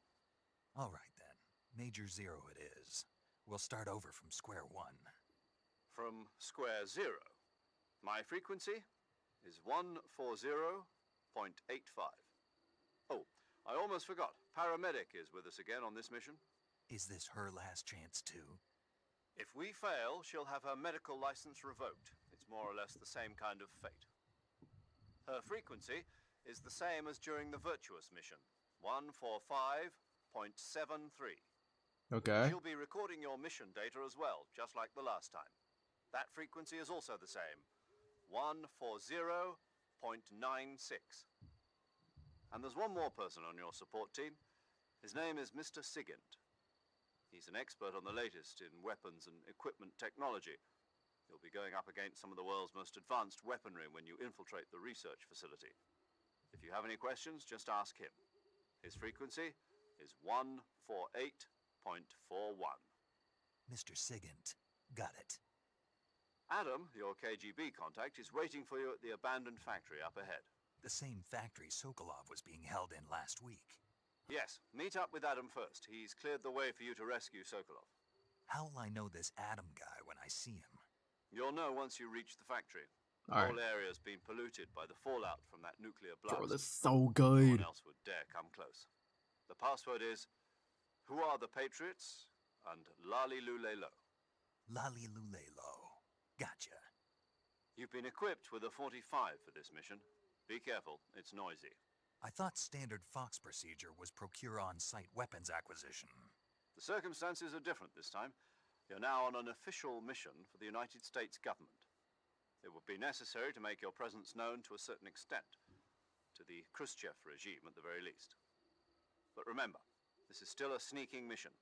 All right then. Major Zero it is. We'll start over from square one. From square zero. My frequency is 140.85. Oh, I almost forgot. Paramedic is with us again on this mission. Is this her last chance too? If we fail, she'll have her medical license revoked. It's more or less the same kind of fate. Her frequency is the same as during the Virtuous mission, 145.73. Okay. She'll be recording your mission data as well, just like the last time. That frequency is also the same, 140.96. And there's one more person on your support team. His name is Mr. Sigint. He's an expert on the latest in weapons and equipment technology. You'll be going up against some of the world's most advanced weaponry when you infiltrate the research facility. If you have any questions, just ask him. His frequency is 148.41. Mr. Sigint. Got it. Adam, your KGB contact, is waiting for you at the abandoned factory up ahead. The same factory Sokolov was being held in last week. Yes, meet up with Adam first. He's cleared the way for you to rescue Sokolov. How'll I know this Adam guy when I see him? You'll know once you reach the factory. The All right. whole area's been polluted by the fallout from that nuclear blast. Bro, that's so No good. one else would dare come close. The password is, "Who are the Patriots?" and Lali Lulelo. Lali Lulelo. Gotcha. You've been equipped with a 45 for this mission. Be careful, it's noisy. I thought standard Fox procedure was procure on-site weapons acquisition. The circumstances are different this time. You're now on an official mission for the United States government. It would be necessary to make your presence known to a certain extent, to the Khrushchev regime at the very least. But remember, this is still a sneaking mission.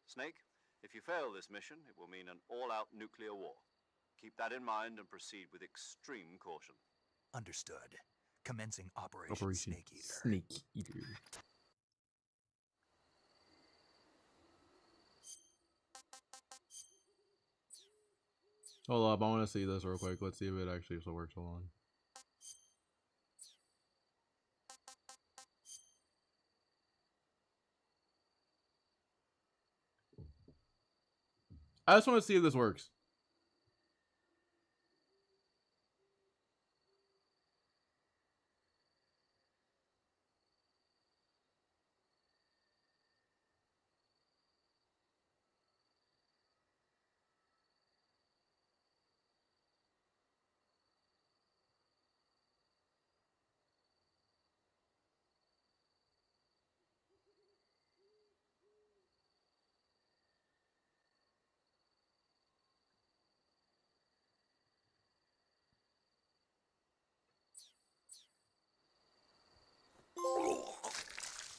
Snake, if you fail this mission, it will mean an all-out nuclear war. Keep that in mind and proceed with extreme caution. Understood. Commencing Operation Snake Eater. Snake Eater. Hold up, I want to see this real quick. Let's see if it actually still works. Hold on. I just want to see if this works.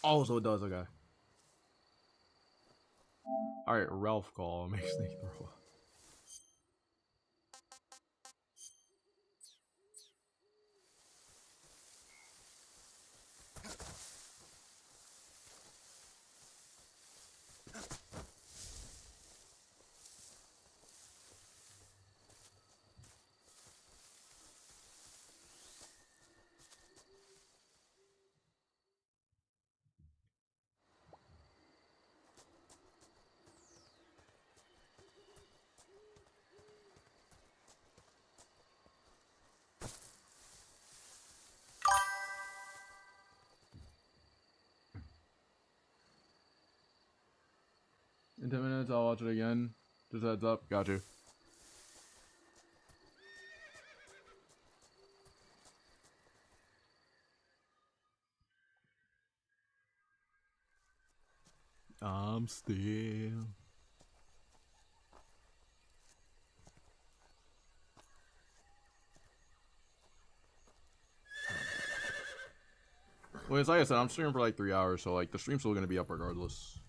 Oh, so it does, okay. Alright, Ralph call makes me throw up. In 10 minutes, I'll watch it again. Just heads up. Got you. I'm still. Well, it's like I said, I'm streaming for like 3 hours, so like the stream's still gonna be up regardless.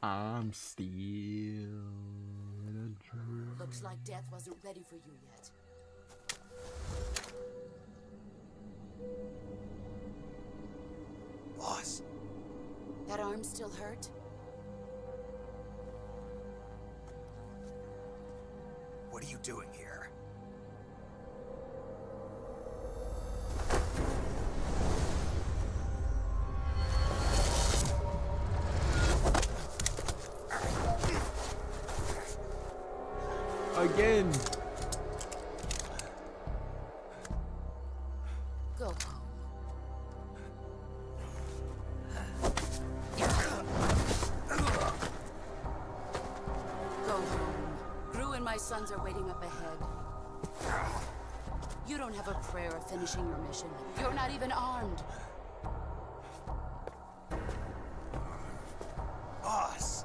I'm still in a dream. The Looks like death wasn't ready for you yet. Boss. That arm still hurt? What are you doing here? Again. Go home. Go home. Gru and my sons are waiting up ahead. You don't have a prayer of finishing your mission. You're not even armed. Boss.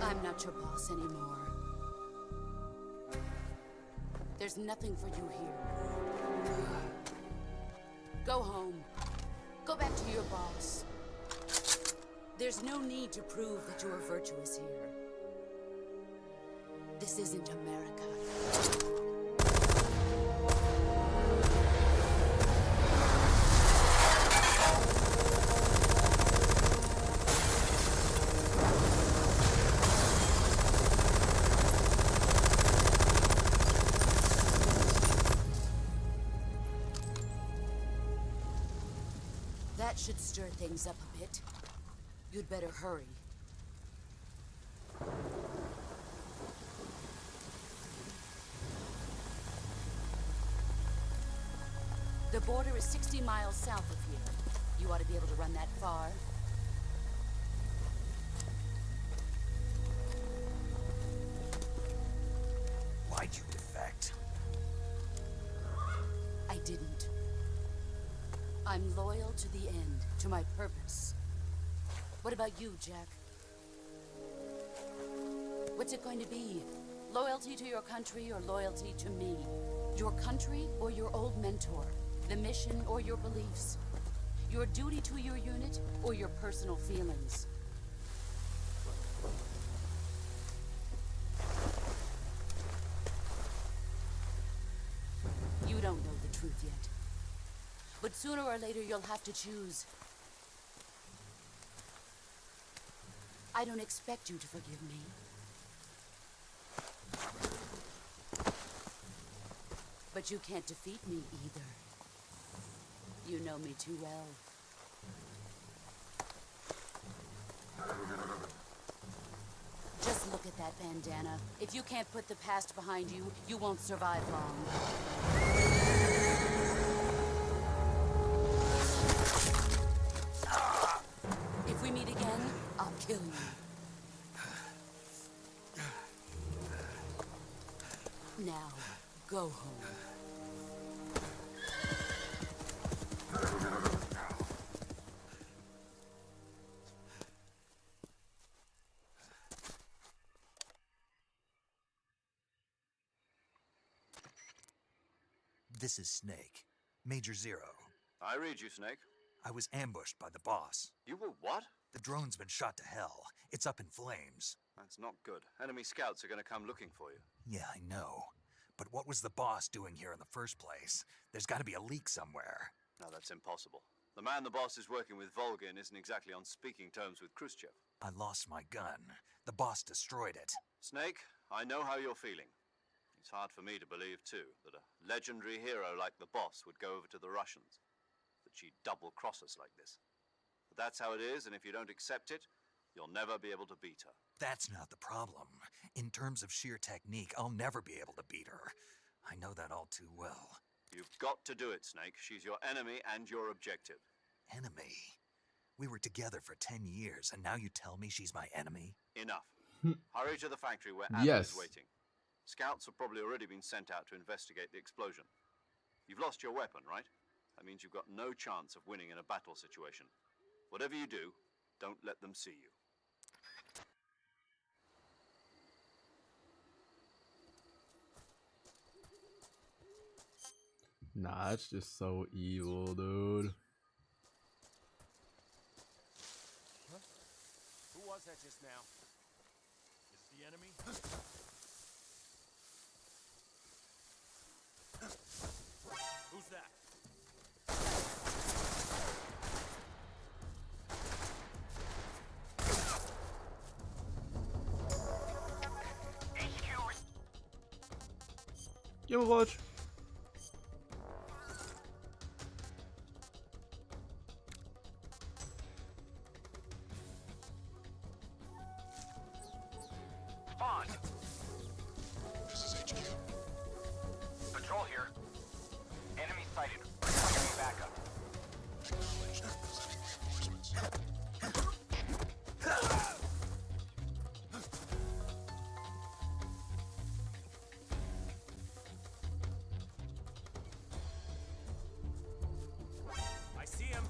I'm not your boss anymore. There's nothing for you here. Go home. Go back to your boss. There's no need to prove that you are virtuous here. This isn't America. That should stir things up a bit. You'd better hurry. The border is 60 miles south of here. You ought to be able to run that far. Why'd you defect? I didn't. I'm loyal to the end, to my purpose. What about you, Jack? What's it going to be? Loyalty to your country or loyalty to me? Your country or your old mentor? The mission or your beliefs? Your duty to your unit or your personal feelings? You don't know the truth yet. But sooner or later, you'll have to choose. I don't expect you to forgive me. But you can't defeat me either. You know me too well. Just look at that bandana. If you can't put the past behind you, you won't survive long. If we meet again, I'll kill you. Now, go home. This is Snake. Major Zero. I read you, Snake. I was ambushed by the boss. You were what? The drone's been shot to hell. It's up in flames. That's not good. Enemy scouts are going to come looking for you. Yeah, I know. But what was the boss doing here in the first place? There's got to be a leak somewhere. No, that's impossible. The man the boss is working with, Volgin, isn't exactly on speaking terms with Khrushchev. I lost my gun. The boss destroyed it. Snake, I know how you're feeling. It's hard for me to believe, too, that a legendary hero like the boss would go over to the Russians. That she'd double-cross us like this. But that's how it is, and if you don't accept it, you'll never be able to beat her. That's not the problem. In terms of sheer technique, I'll never be able to beat her. I know that all too well. You've got to do it, Snake. She's your enemy and your objective. Enemy? We were together for 10 years, and now you tell me she's my enemy? Enough. Hurry to the factory where Adam Yes. is waiting. Scouts have probably already been sent out to investigate the explosion. You've lost your weapon, right? That means you've got no chance of winning in a battle situation. Whatever you do, don't let them see you. Nah, that's just so evil, dude. Huh? Who was that just now? Is it the enemy? Who's that? Give him a watch. Spawn! This is HQ. Patrol here. Enemy sighted. Requesting backup. Acknowledged. Sending reinforcements. I see him.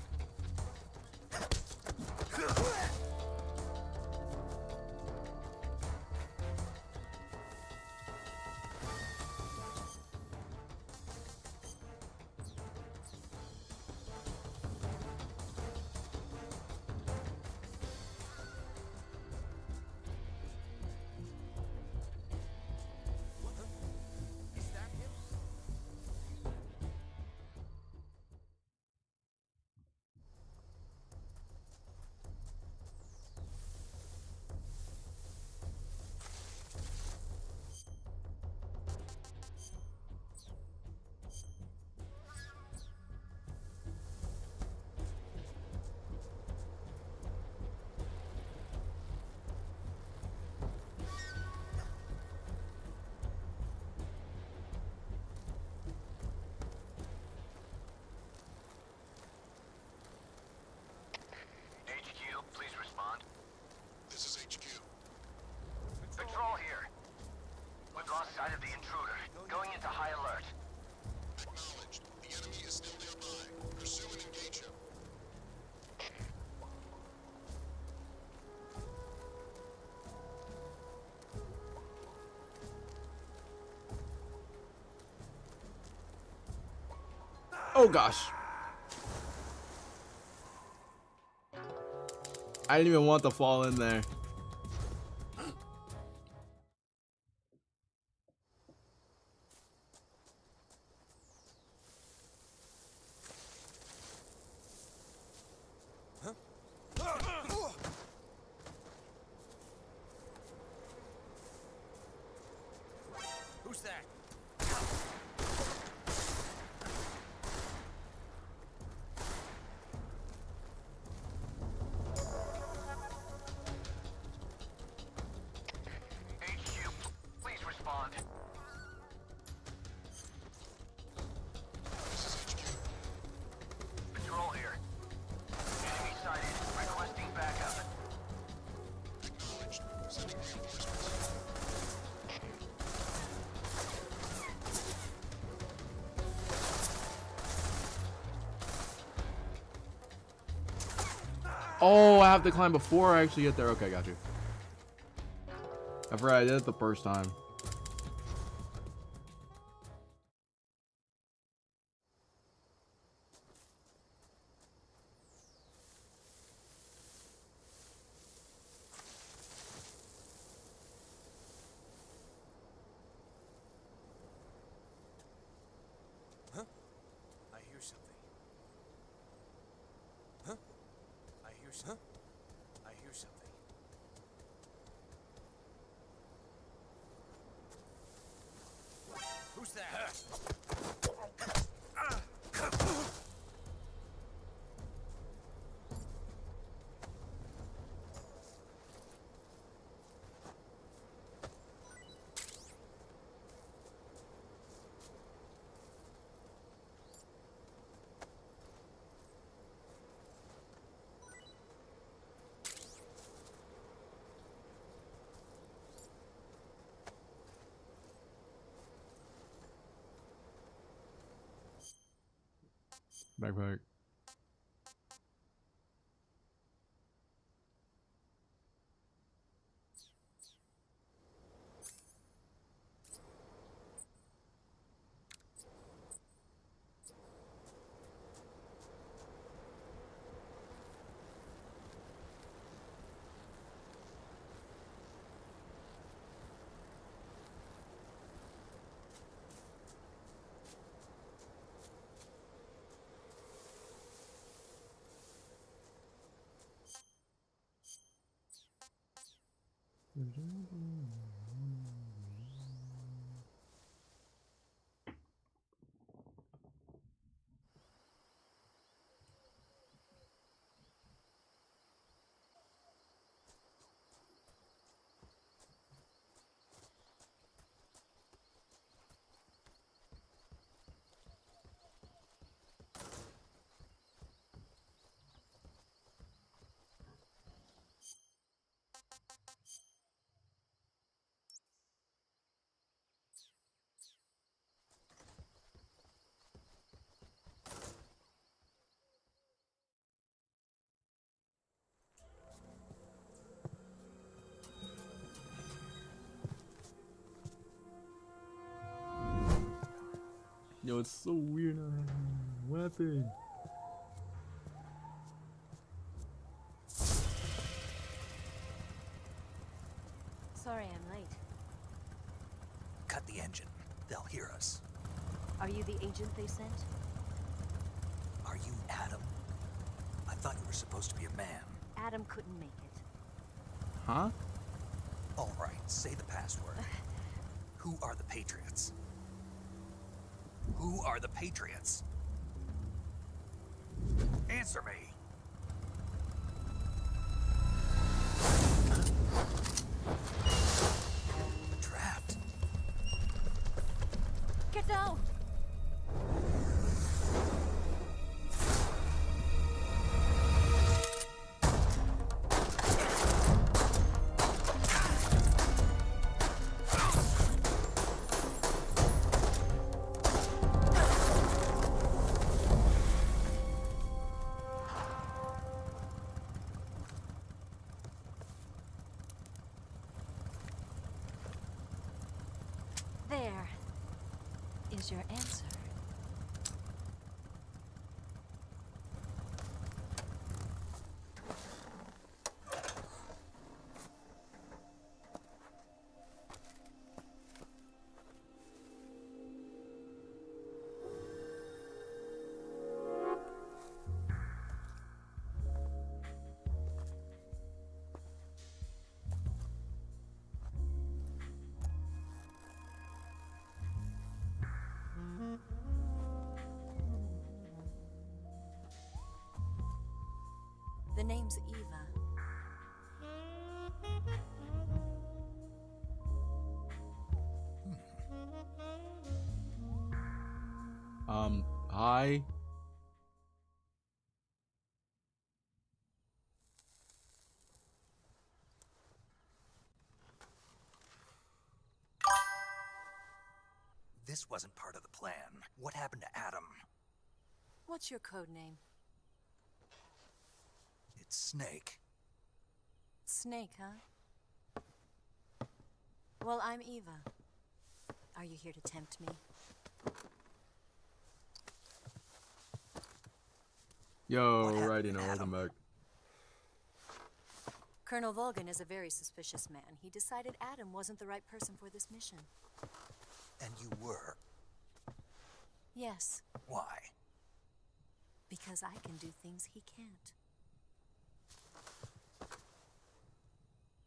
Is that him? HQ, please respond. This is HQ. Patrol here. We've lost sight of the intruder. Going into high alert. Acknowledged. The enemy is still nearby. Pursue and engage him. Oh gosh. I didn't even want to fall in there. Who's that? HQ, please respond. This is HQ. Patrol here. Enemy sighted. Requesting backup. Acknowledged. Sending reinforcements. Oh, I have to climb before I actually get there. Okay, got you. I forgot I did it the first time. Huh? I hear something. Huh? I hear something. I hear something. Who's that? Backpack. Yo, it's so weird. What happened? Sorry I'm late. Cut the engine. They'll hear us. Are you the agent they sent? Are you Adam? I thought you were supposed to be a man. Adam couldn't make it. Huh? All right, say the password. Who are the Patriots? Who are the Patriots? Answer me. Trapped. Get down! There is your answer. The name's Eva. Hi. This wasn't part of the plan. What happened to Adam? What's your code name? It's Snake. Snake, huh? Well, I'm Eva. Are you here to tempt me? Yo, right, welcome back. Colonel Volgan is a very suspicious man. He decided Adam wasn't the right person for this mission. And you were. Yes. Why? Because I can do things he can't.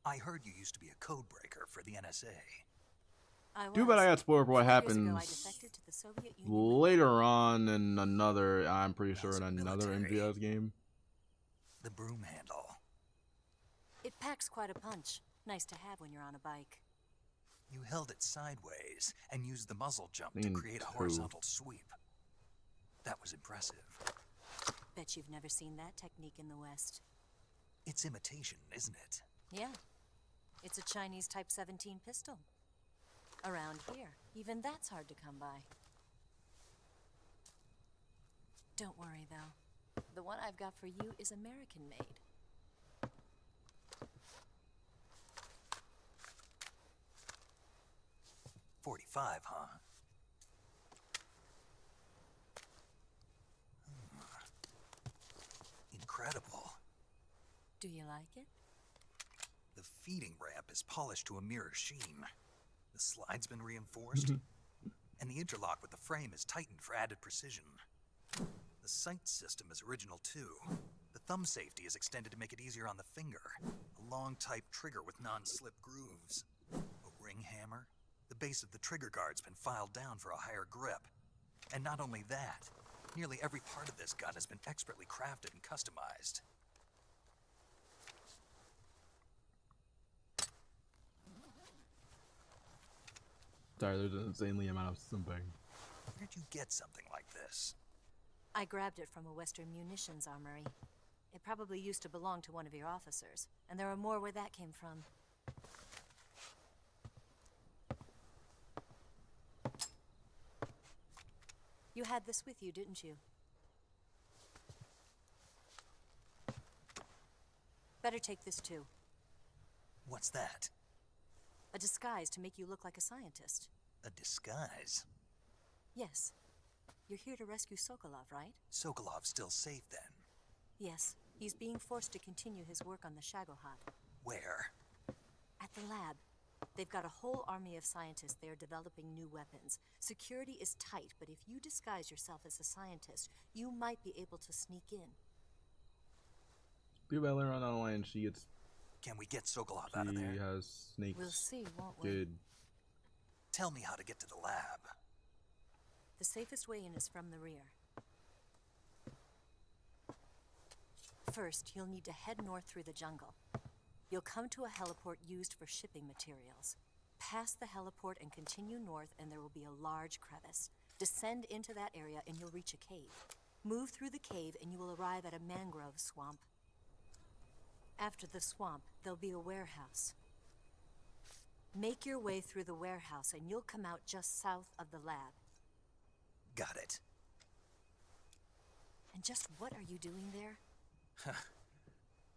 I heard you used to be a code breaker for the NSA. Too bad I got spoiled for what 4 years ago, happens I defected to the Soviet Union. later on in another, I'm pretty sure in another MGS game. The broom handle. It packs quite a punch. Nice to have when you're on a bike. You held it sideways and used the muzzle jump to create a horizontal sweep. That was impressive. Bet you've never seen that technique in the West. It's imitation, isn't it? Yeah. It's a Chinese Type 17 pistol. Around here, even that's hard to come by. Don't worry, though. The one I've got for you is American-made. .45, huh? Incredible. Do you like it? The feeding ramp is polished to a mirror sheen. The slide's been reinforced, and the interlock with the frame is tightened for added precision. The sight system is original too. The thumb safety is extended to make it easier on the finger. A long type trigger with non-slip grooves. A ring hammer? The base of the trigger guard's been filed down for a higher grip. And not only that, nearly every part of this gun has been expertly crafted and customized. Sorry, there's an insanely amount of something. Where'd you get something like this? I grabbed it from a Western munitions armory. It probably used to belong to one of your officers, and there are more where that came from. You had this with you, didn't you? Better take this too. What's that? A disguise to make you look like a scientist. A disguise? Yes. You're here to rescue Sokolov, right? Sokolov's still safe then? Yes. He's being forced to continue his work on the Shagohod. Where? At the lab. They've got a whole army of scientists there developing new weapons. Security is tight, but if you disguise yourself as a scientist, you might be able to sneak in. People that learn on online, she gets. Can we get Sokolov out of there? She has snakes. We'll see, won't we? Good. Tell me how to get to the lab. The safest way in is from the rear. First, you'll need to head north through the jungle. You'll come to a heliport used for shipping materials. Pass the heliport and continue north, and there will be a large crevice. Descend into that area and you'll reach a cave. Move through the cave and you will arrive at a mangrove swamp. After the swamp, there'll be a warehouse. Make your way through the warehouse and you'll come out just south of the lab. Got it. And just what are you doing there?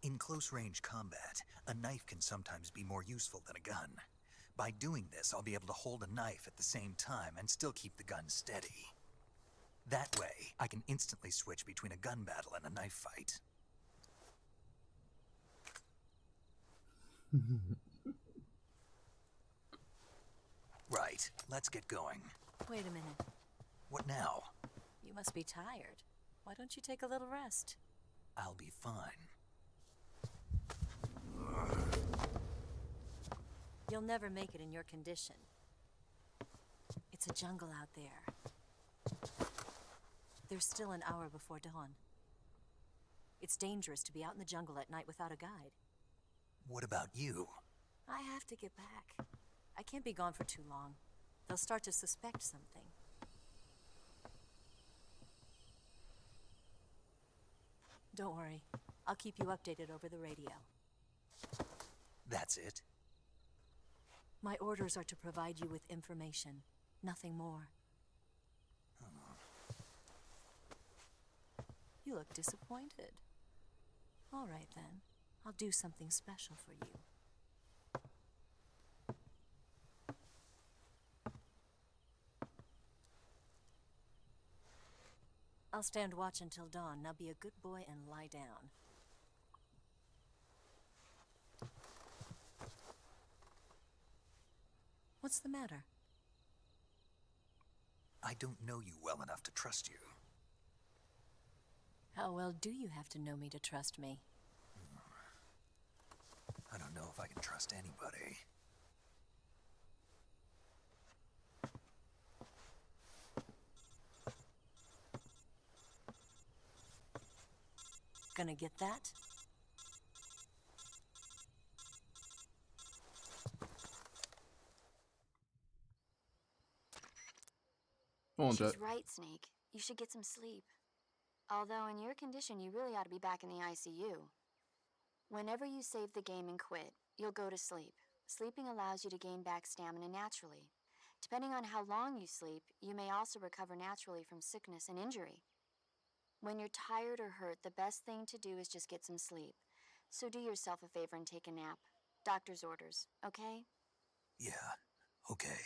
In close-range combat, a knife can sometimes be more useful than a gun. By doing this, I'll be able to hold a knife at the same time and still keep the gun steady. That way, I can instantly switch between a gun battle and a knife fight. Right, let's get going. Wait a minute. What now? You must be tired. Why don't you take a little rest? I'll be fine. You'll never make it in your condition. It's a jungle out there. There's still an hour before dawn. It's dangerous to be out in the jungle at night without a guide. What about you? I have to get back. I can't be gone for too long. They'll start to suspect something. Don't worry. I'll keep you updated over the radio. That's it? My orders are to provide you with information. Nothing more. You look disappointed. All right, then. I'll do something special for you. I'll stand watch until dawn. Now be a good boy and lie down. What's the matter? I don't know you well enough to trust you. How well do you have to know me to trust me? I don't know if I can trust anybody. Gonna get that? She's right, Snake. You should get some sleep. Although in your condition, you really ought to be back in the ICU. Whenever you save the game and quit, you'll go to sleep. Sleeping allows you to gain back stamina naturally. Depending on how long you sleep, you may also recover naturally from sickness and injury. When you're tired or hurt, the best thing to do is just get some sleep. So do yourself a favor and take a nap. Doctor's orders, okay? Yeah, okay.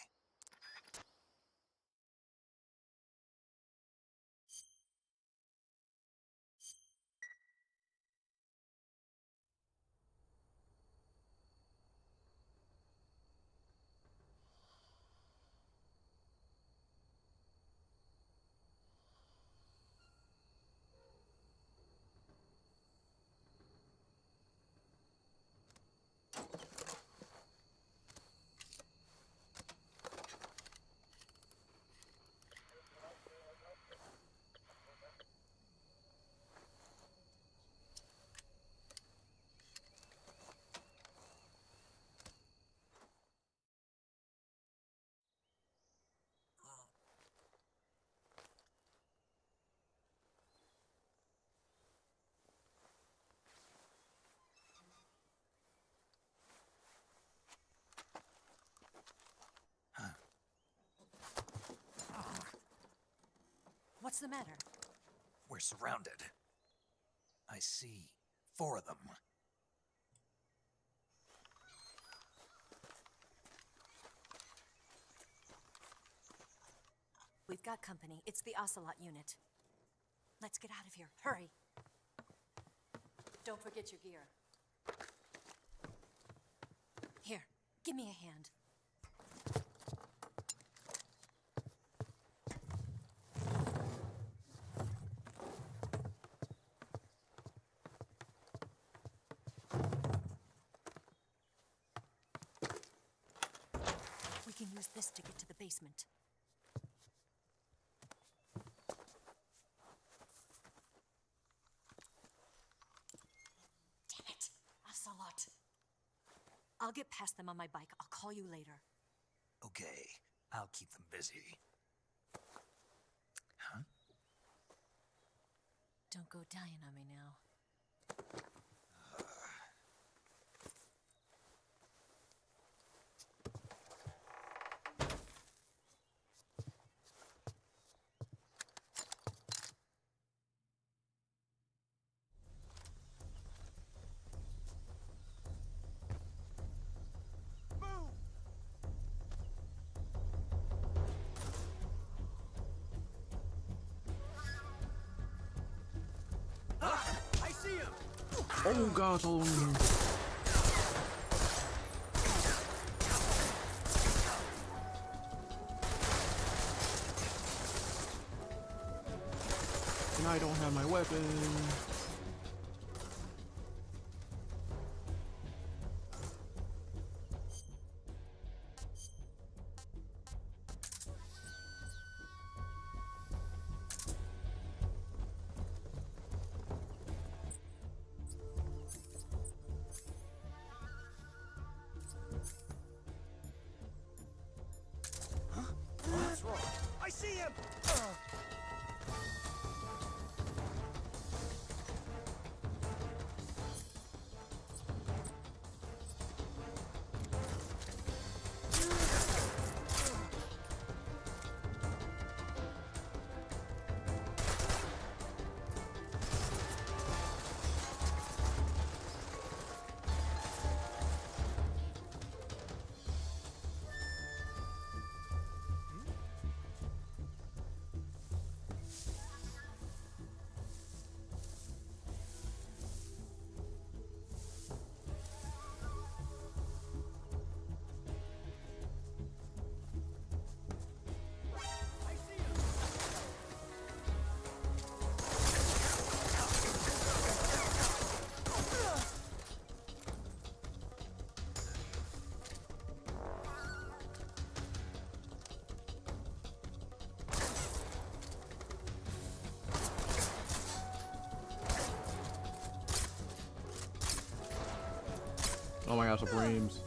What's the matter? We're surrounded. I see 4 of them. We've got company. It's the Ocelot unit. Let's get out of here. Hurry. Don't forget your gear. Here, give me a hand. We can use this to get to the basement. Damn it, Ocelot. I'll get past them on my bike. I'll call you later. Okay, I'll keep them busy. Huh? Don't go dying on me now. I see him! Oh gosh, all over here. And I don't have my weapon. What's wrong? I see him! Oh my gosh, the frames.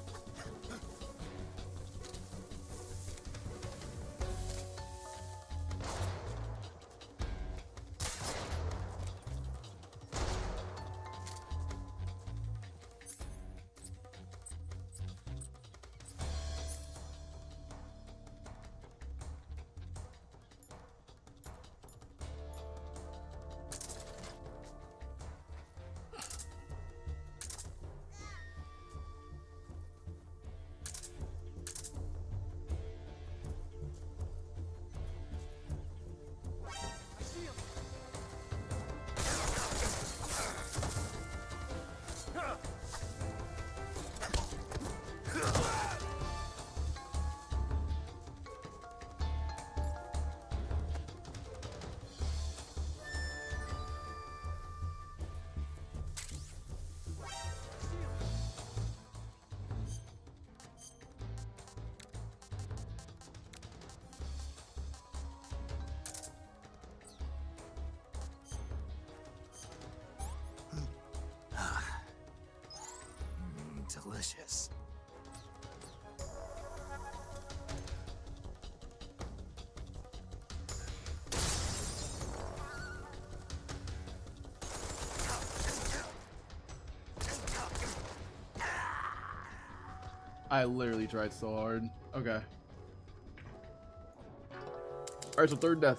Delicious. I literally tried so hard. Okay. Alright, so third death.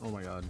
Oh my god.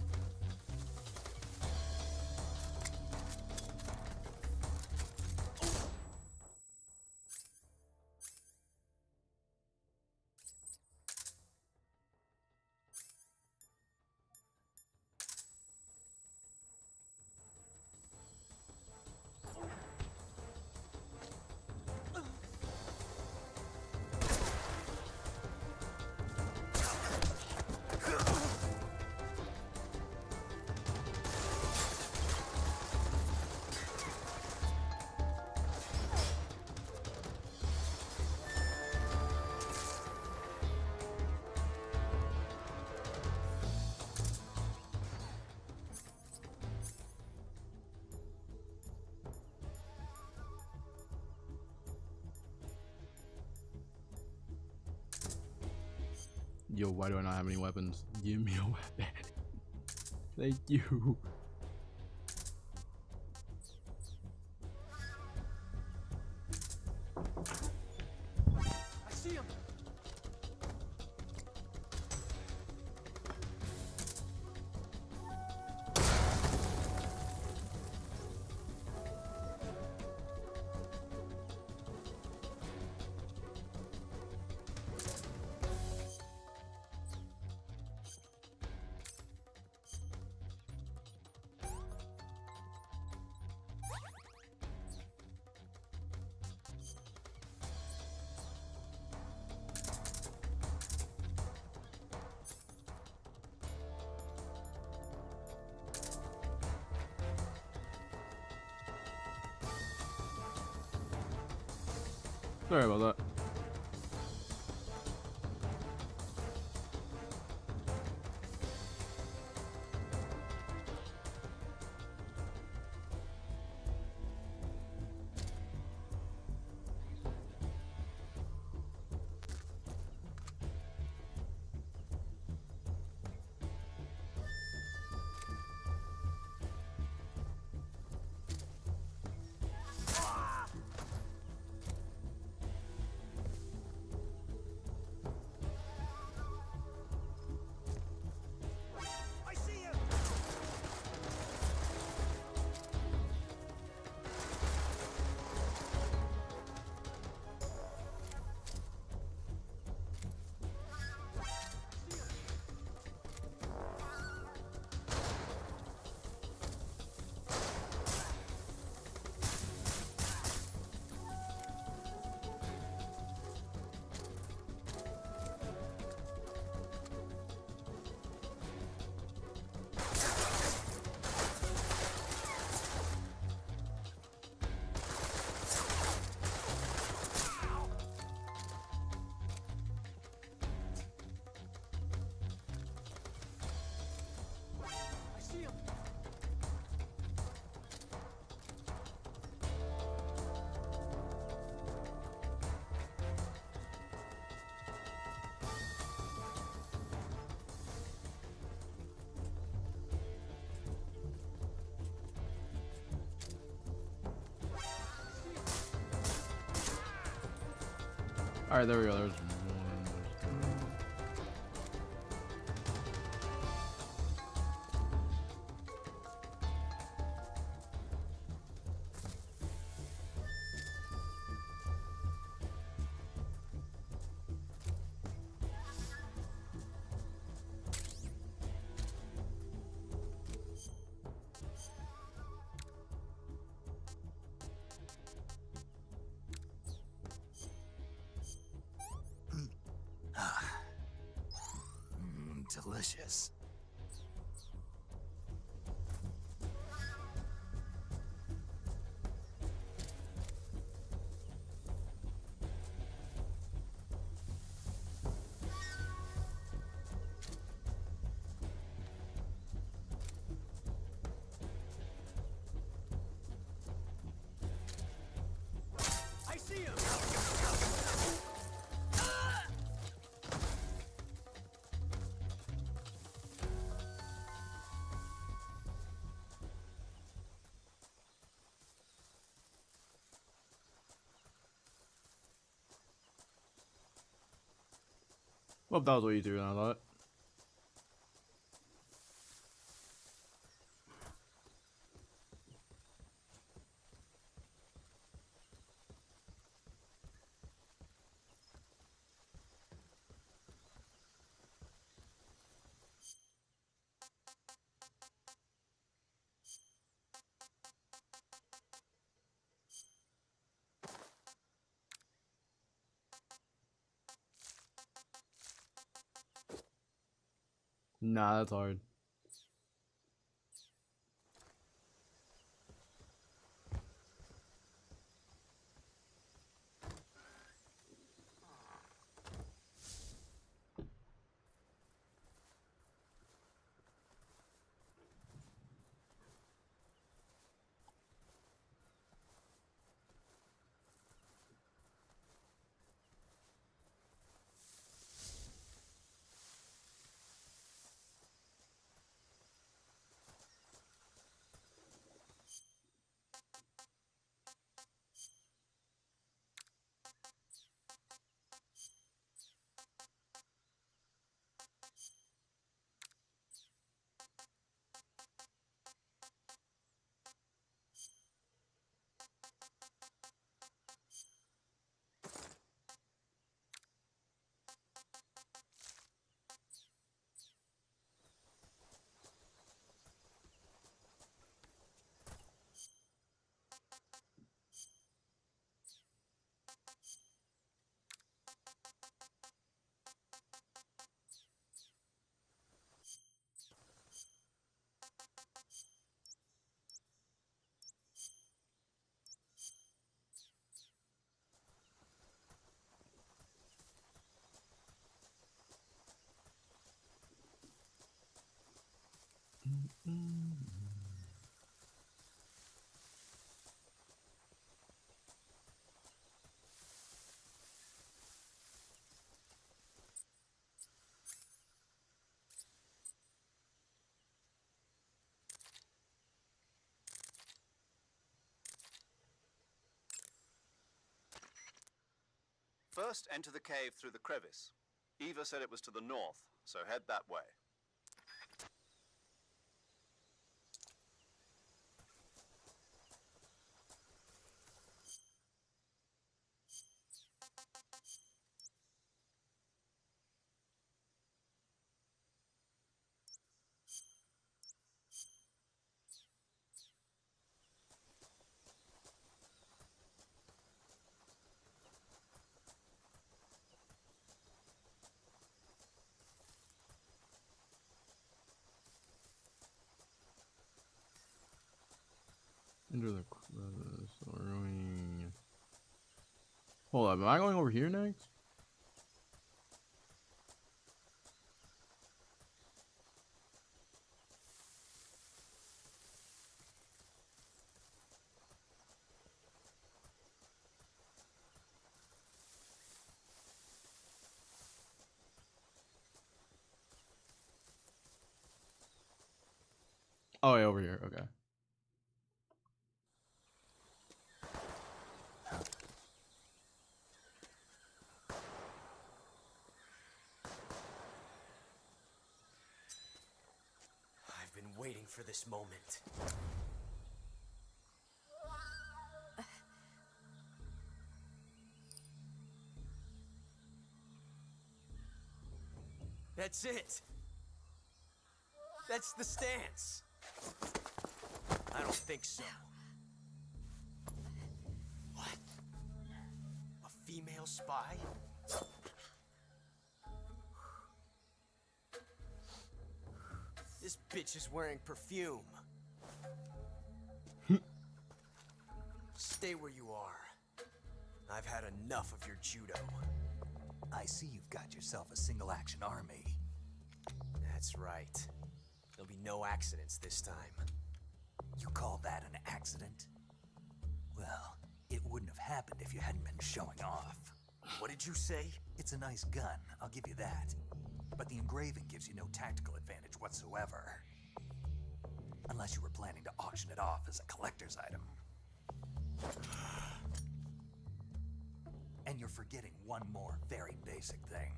Yo, why do I not have any weapons? Give me a weapon. Thank you. I see him. Sorry about that. I see him. I see him. All right, there we go. There's one. Delicious. I see him. Well, that was way easier than I thought. Nah, that's hard. First, enter the cave through the crevice. Eva said it was to the north, so head that way. Enter the crevice. So we're going. Hold up, am I going over here next? Oh, yeah, over here. Okay. I've been waiting for this moment. That's it. That's the stance. I don't think so. What? A female spy? This bitch is wearing perfume. Stay where you are. I've had enough of your judo. I see you've got yourself a single-action army. That's right. There'll be no accidents this time. You call that an accident? Well, it wouldn't have happened if you hadn't been showing off. What did you say? It's a nice gun, I'll give you that. But the engraving gives you no tactical advantage whatsoever. Unless you were planning to auction it off as a collector's item. And you're forgetting one more very basic thing.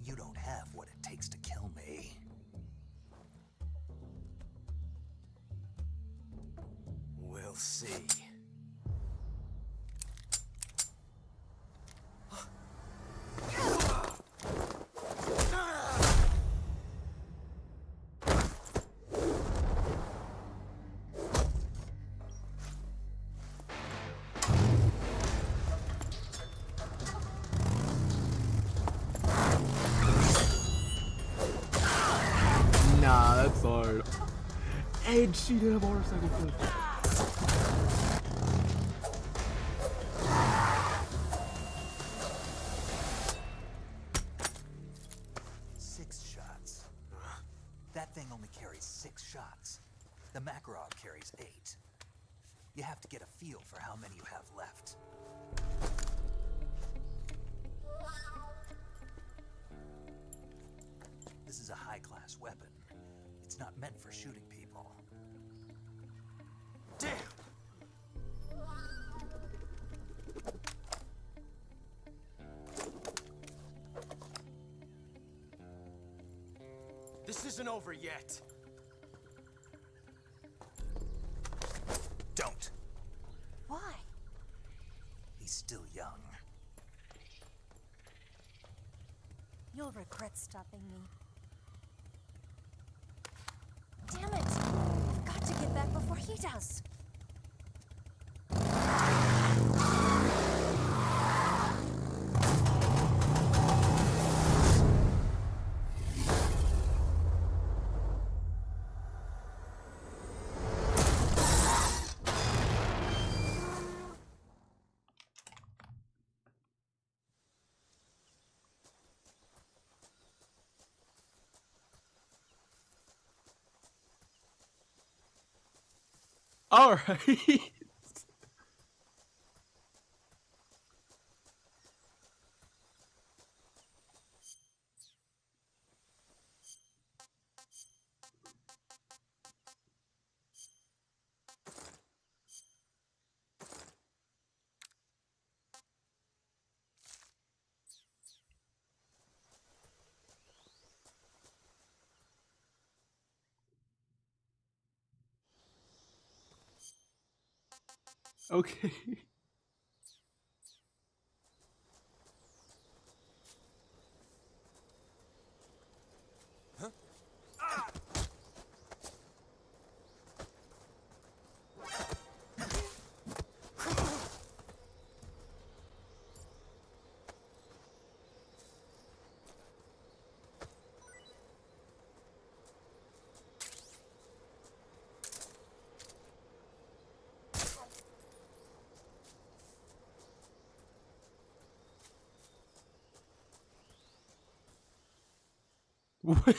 You don't have what it takes to kill me. We'll see. fired. And she did a motorcycle flip. That thing only carries 6 shots. The Makarov carries 8. You have to get a feel for how many you have left. This is a high-class weapon. It's not meant for shooting people. Damn! This isn't over yet. Don't. Why? He's still young. You'll regret stopping me. Damn it! I've got to get back before he does. All right. Okay. What?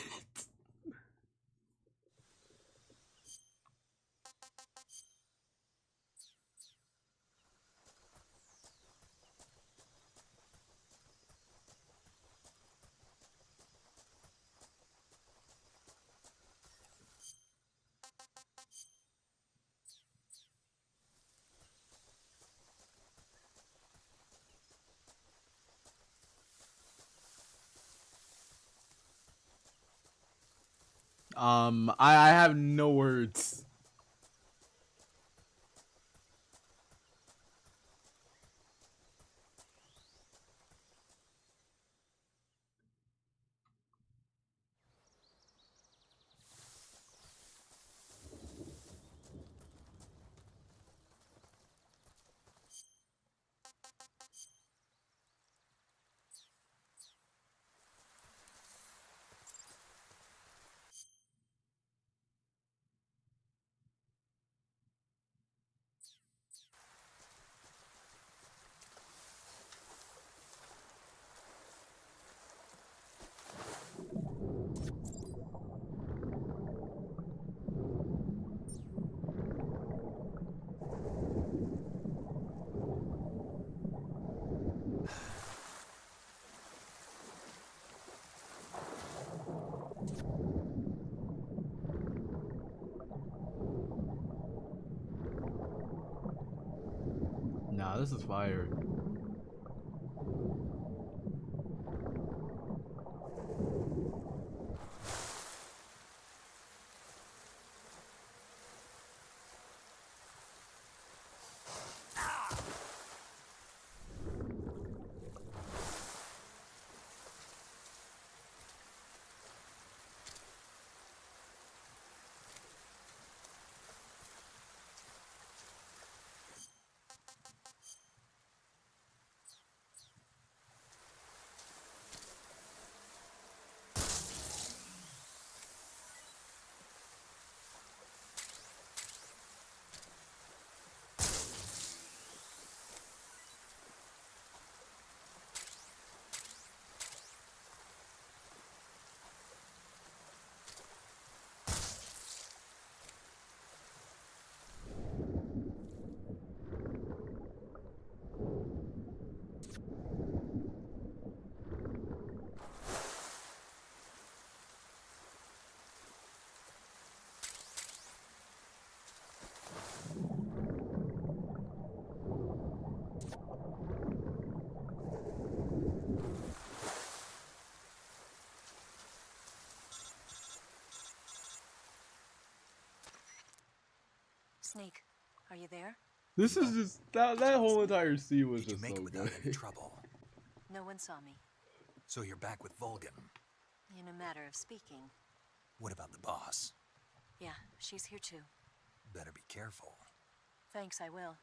I have no words. Nah, this is fire. Sneak, are you there? This is just that whole entire scene was just so Without any good. trouble. No one saw me. So you're back with Vulcan. In a matter of speaking. What about the boss? Yeah, she's here too. Better be careful. Thanks, I will.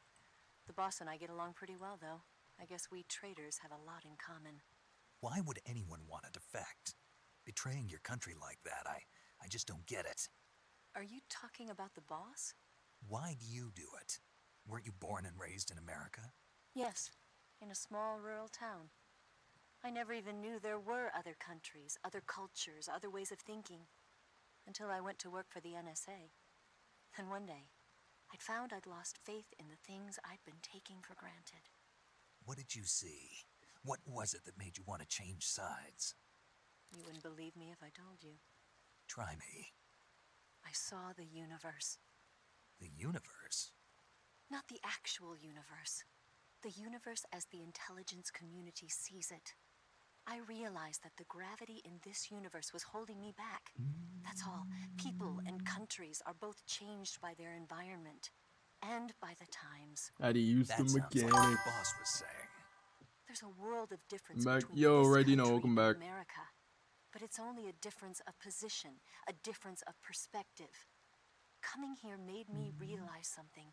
The boss and I get along pretty well, though. I guess we traders have a lot in common. Why would anyone want to defect? Betraying your country like that, I just don't get it. Are you talking about the boss? Why do you do it? Weren't you born and raised in America? Yes, in a small rural town. I never even knew there were other countries, other cultures, other ways of thinking. Until I went to work for the NSA. And one day, I'd found I'd lost faith in the things I'd been taking for granted. What did you see? What was it that made you want to change sides? You wouldn't believe me if I told you. Try me. I saw the universe. The universe? Not the actual universe. The universe as the intelligence community sees it. I realized that the gravity in this universe was holding me back. That's all. People and countries are both changed by their environment and by the times. How do you use the mechanics? Like what the boss was saying. There's a world of difference between Yo, this Regino, country welcome and back. America. But it's only a difference of position, a difference of perspective. Coming here made me realize something.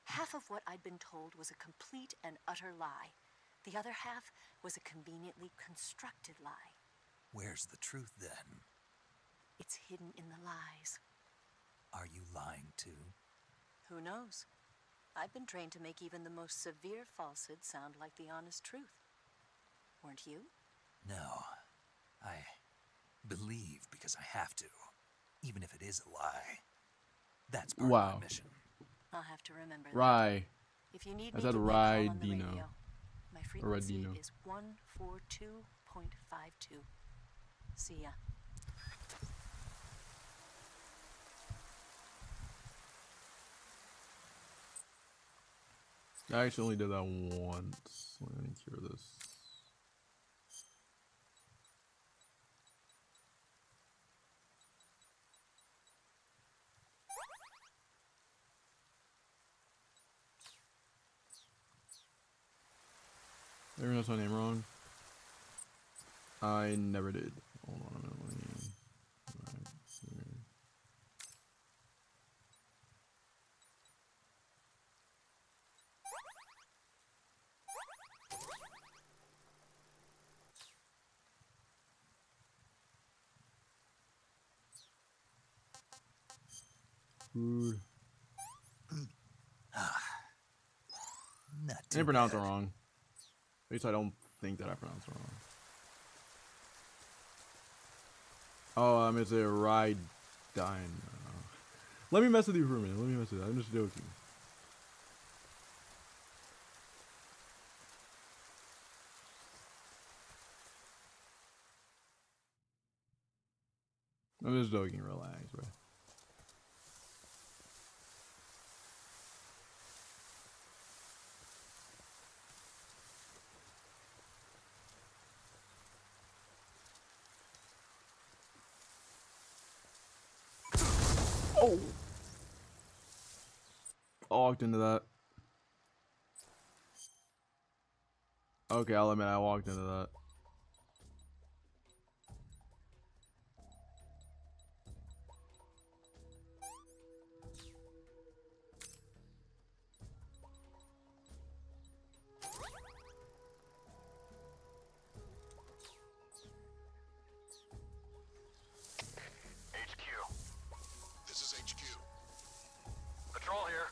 Half of what I'd been told was a complete and utter lie. The other half was a conveniently constructed lie. Where's the truth then? It's hidden in the lies. Are you lying too? Who knows? I've been trained to make even the most severe falsehood sound like the honest truth. Weren't you? No. I believe because I have to, even if it is a lie. That's part of my mission. I'll have to remember Rye. that. If you need I me said to Rye call on the Dino. radio, my frequency is 142.52. See ya. I actually only did that once. Let me cure this. Ever notice my name wrong? I never did. Hold on a minute. Let me... Right here. Food. Not I too didn't pronounce it bad. wrong. At least I don't think that I pronounced it wrong. Oh, it's a ride dine. Let me mess with you for a minute. Let me mess with you. I'm just joking. I'm just joking. Relax, bro. Oh! I walked into that. Okay, I'll admit I walked into that. This is HQ. Patrol here.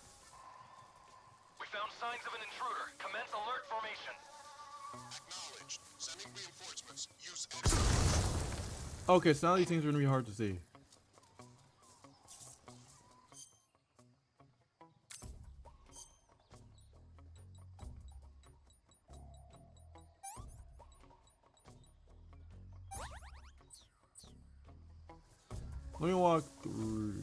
We found signs of an intruder. Commence alert formation. Acknowledged. Sending reinforcements. Use exit. Okay, so now these things are gonna be hard to see. Let me walk through.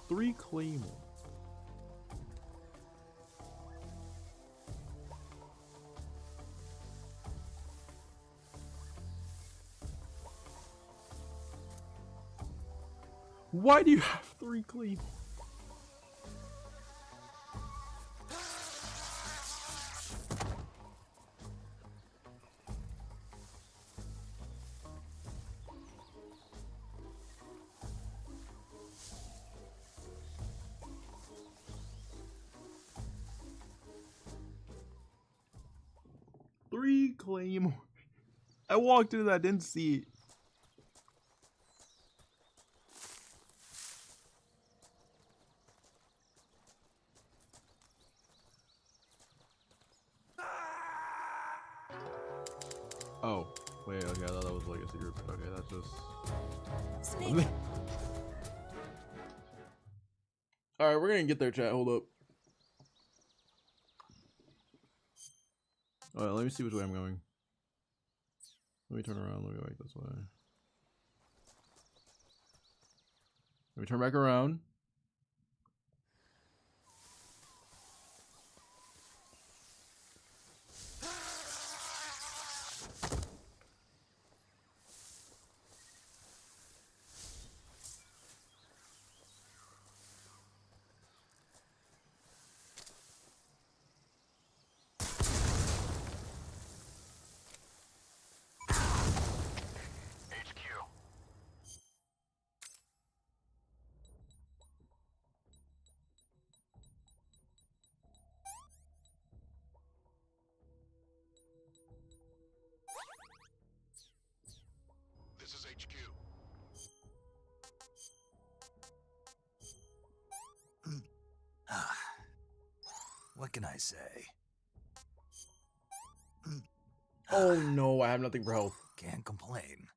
Three claymores. Why do you have 3 clean? Three claymore. I walked into that, didn't see it. Oh, wait, okay, I thought that was like a secret. Okay, that's just... Snake. Alright, we're gonna get there, chat. Hold up. Alright, let me see which way I'm going. Let me turn around. Let me go like this way. Let me turn back around. This is HQ. What can I say? Oh no, I have nothing for health. Can't complain.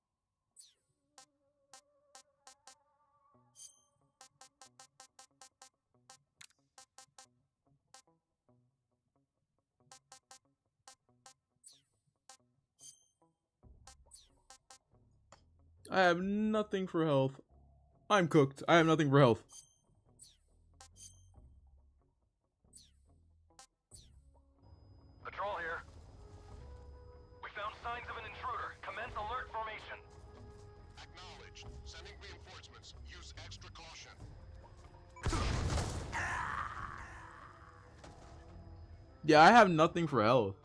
I have nothing for health. I'm cooked. I have nothing for health. Patrol here. We found signs of an intruder. Commence alert formation. Acknowledged. Sending reinforcements. Use extra caution. Yeah, I have nothing for health.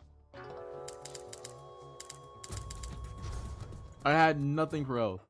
I had nothing for health.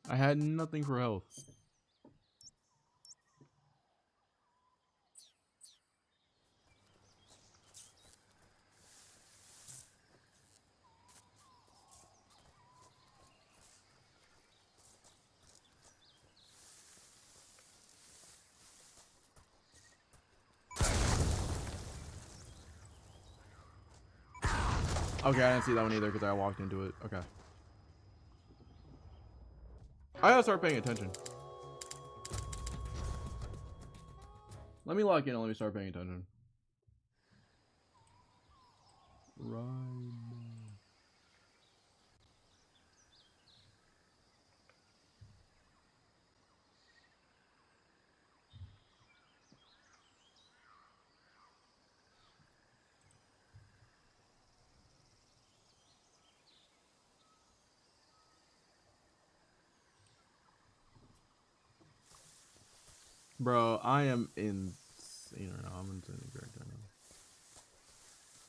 I had nothing for health. Okay, I didn't see that one either because I walked into it. Okay. I gotta start paying attention. Let me lock in and let me start paying attention. Right now. Bro, I am insane right now. I'm insane right now.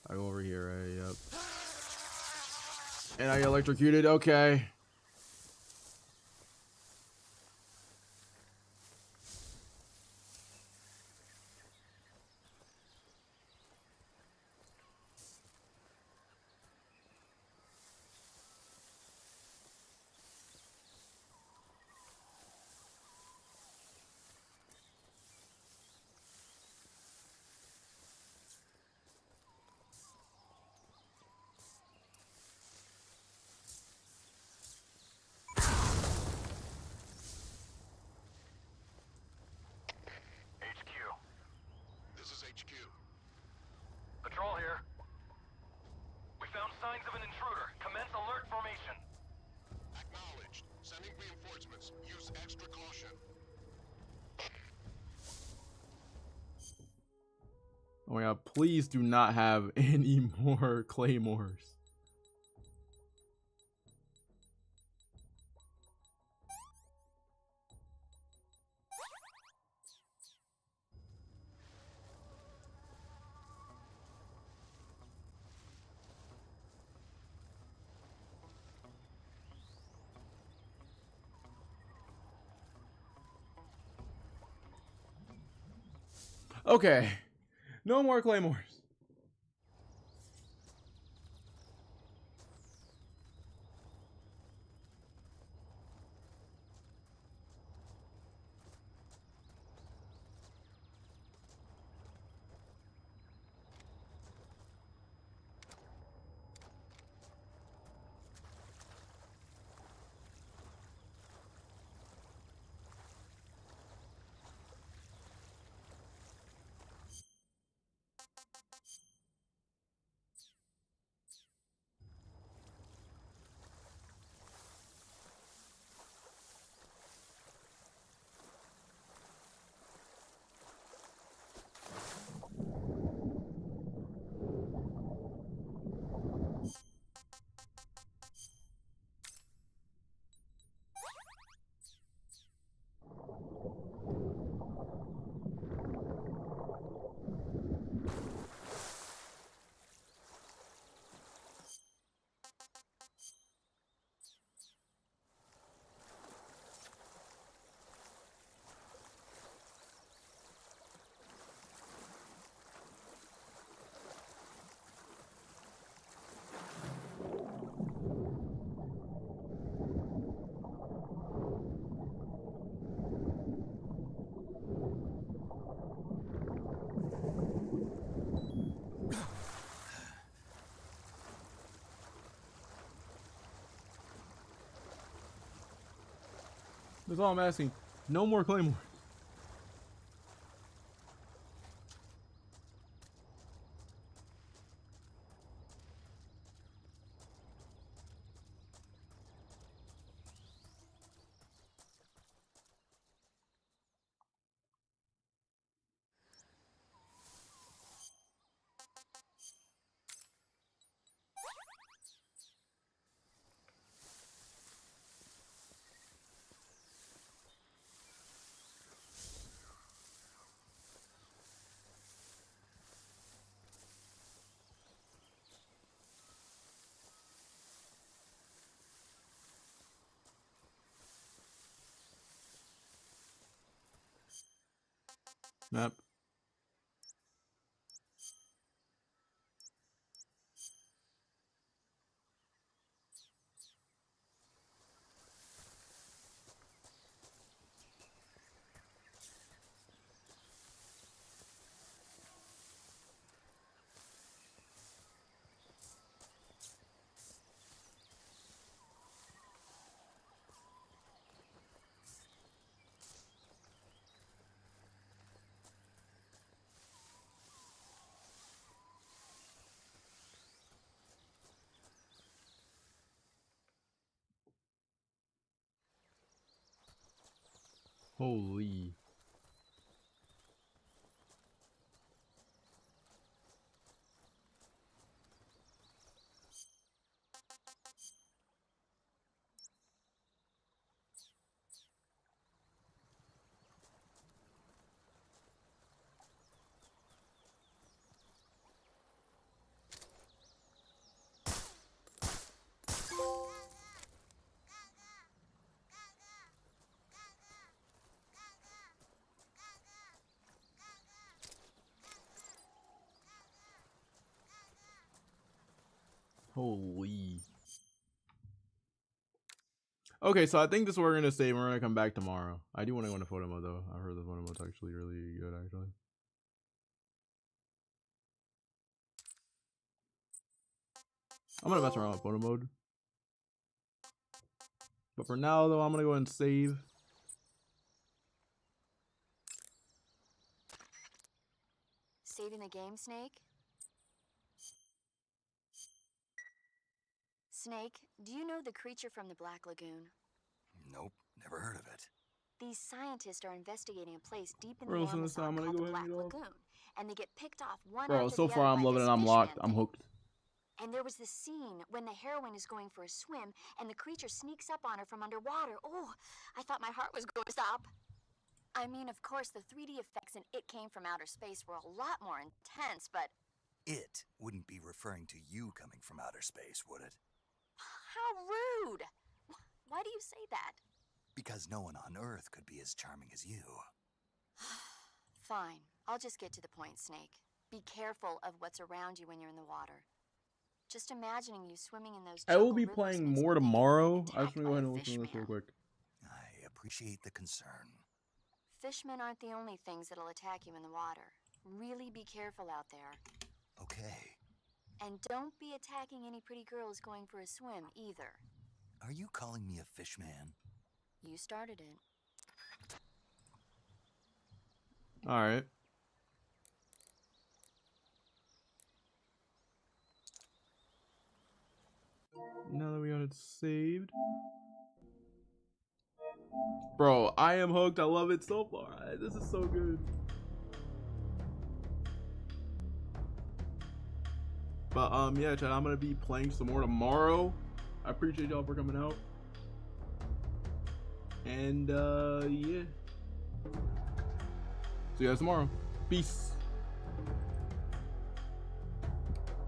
I go over here, right? Yep. And I get electrocuted. Okay. Oh my god, please do not have any more claymores. Okay, no more claymores. That's all I'm asking. No more claymores. Map. Holy. Holy. Okay, so I think this is what we're gonna say. We're gonna come back tomorrow. I do want to go into photo mode though. I heard this photo mode's actually really good, actually. I'm gonna mess around with photo mode. But for now though, I'm gonna go and save. Saving the game, Snake? Snake, do you know the creature from the Black Lagoon? Nope, never heard of it. These scientists are investigating a place deep in We're the listening to this, Amazon I'm gonna called go the ahead and Black get off. Lagoon, and they get picked off one Bro, after so the far other I'm by loving it. this I'm locked. fishman I'm thing. hooked. And there was this scene when the heroine is going for a swim and the creature sneaks up on her from underwater. Oh, I thought my heart was going to stop. I mean, of course, the 3D effects in It Came from Outer Space were a lot more intense, but... It wouldn't be referring to you coming from outer space, would it? How rude! Why do you say that? Because no one on Earth could be as charming as you. Fine. I'll just get to the point, Snake. Be careful of what's around you when you're in the water. Just imagining you swimming in those I will jungle be rivers playing makes more me think of tomorrow. being I just want to go ahead and attacked listen by to a this real quick. I appreciate the concern. Fishmen aren't the only things that'll attack you in the water. Really be careful out there. Okay. And don't be attacking any pretty girls going for a swim, either. Are you calling me a fish man? You started it. Alright. Now that we got it saved. Bro, I am hooked. I love it so far. This is so good. But yeah, chat, I'm gonna be playing some more tomorrow. I appreciate y'all for coming out. And yeah. See you guys tomorrow. Peace.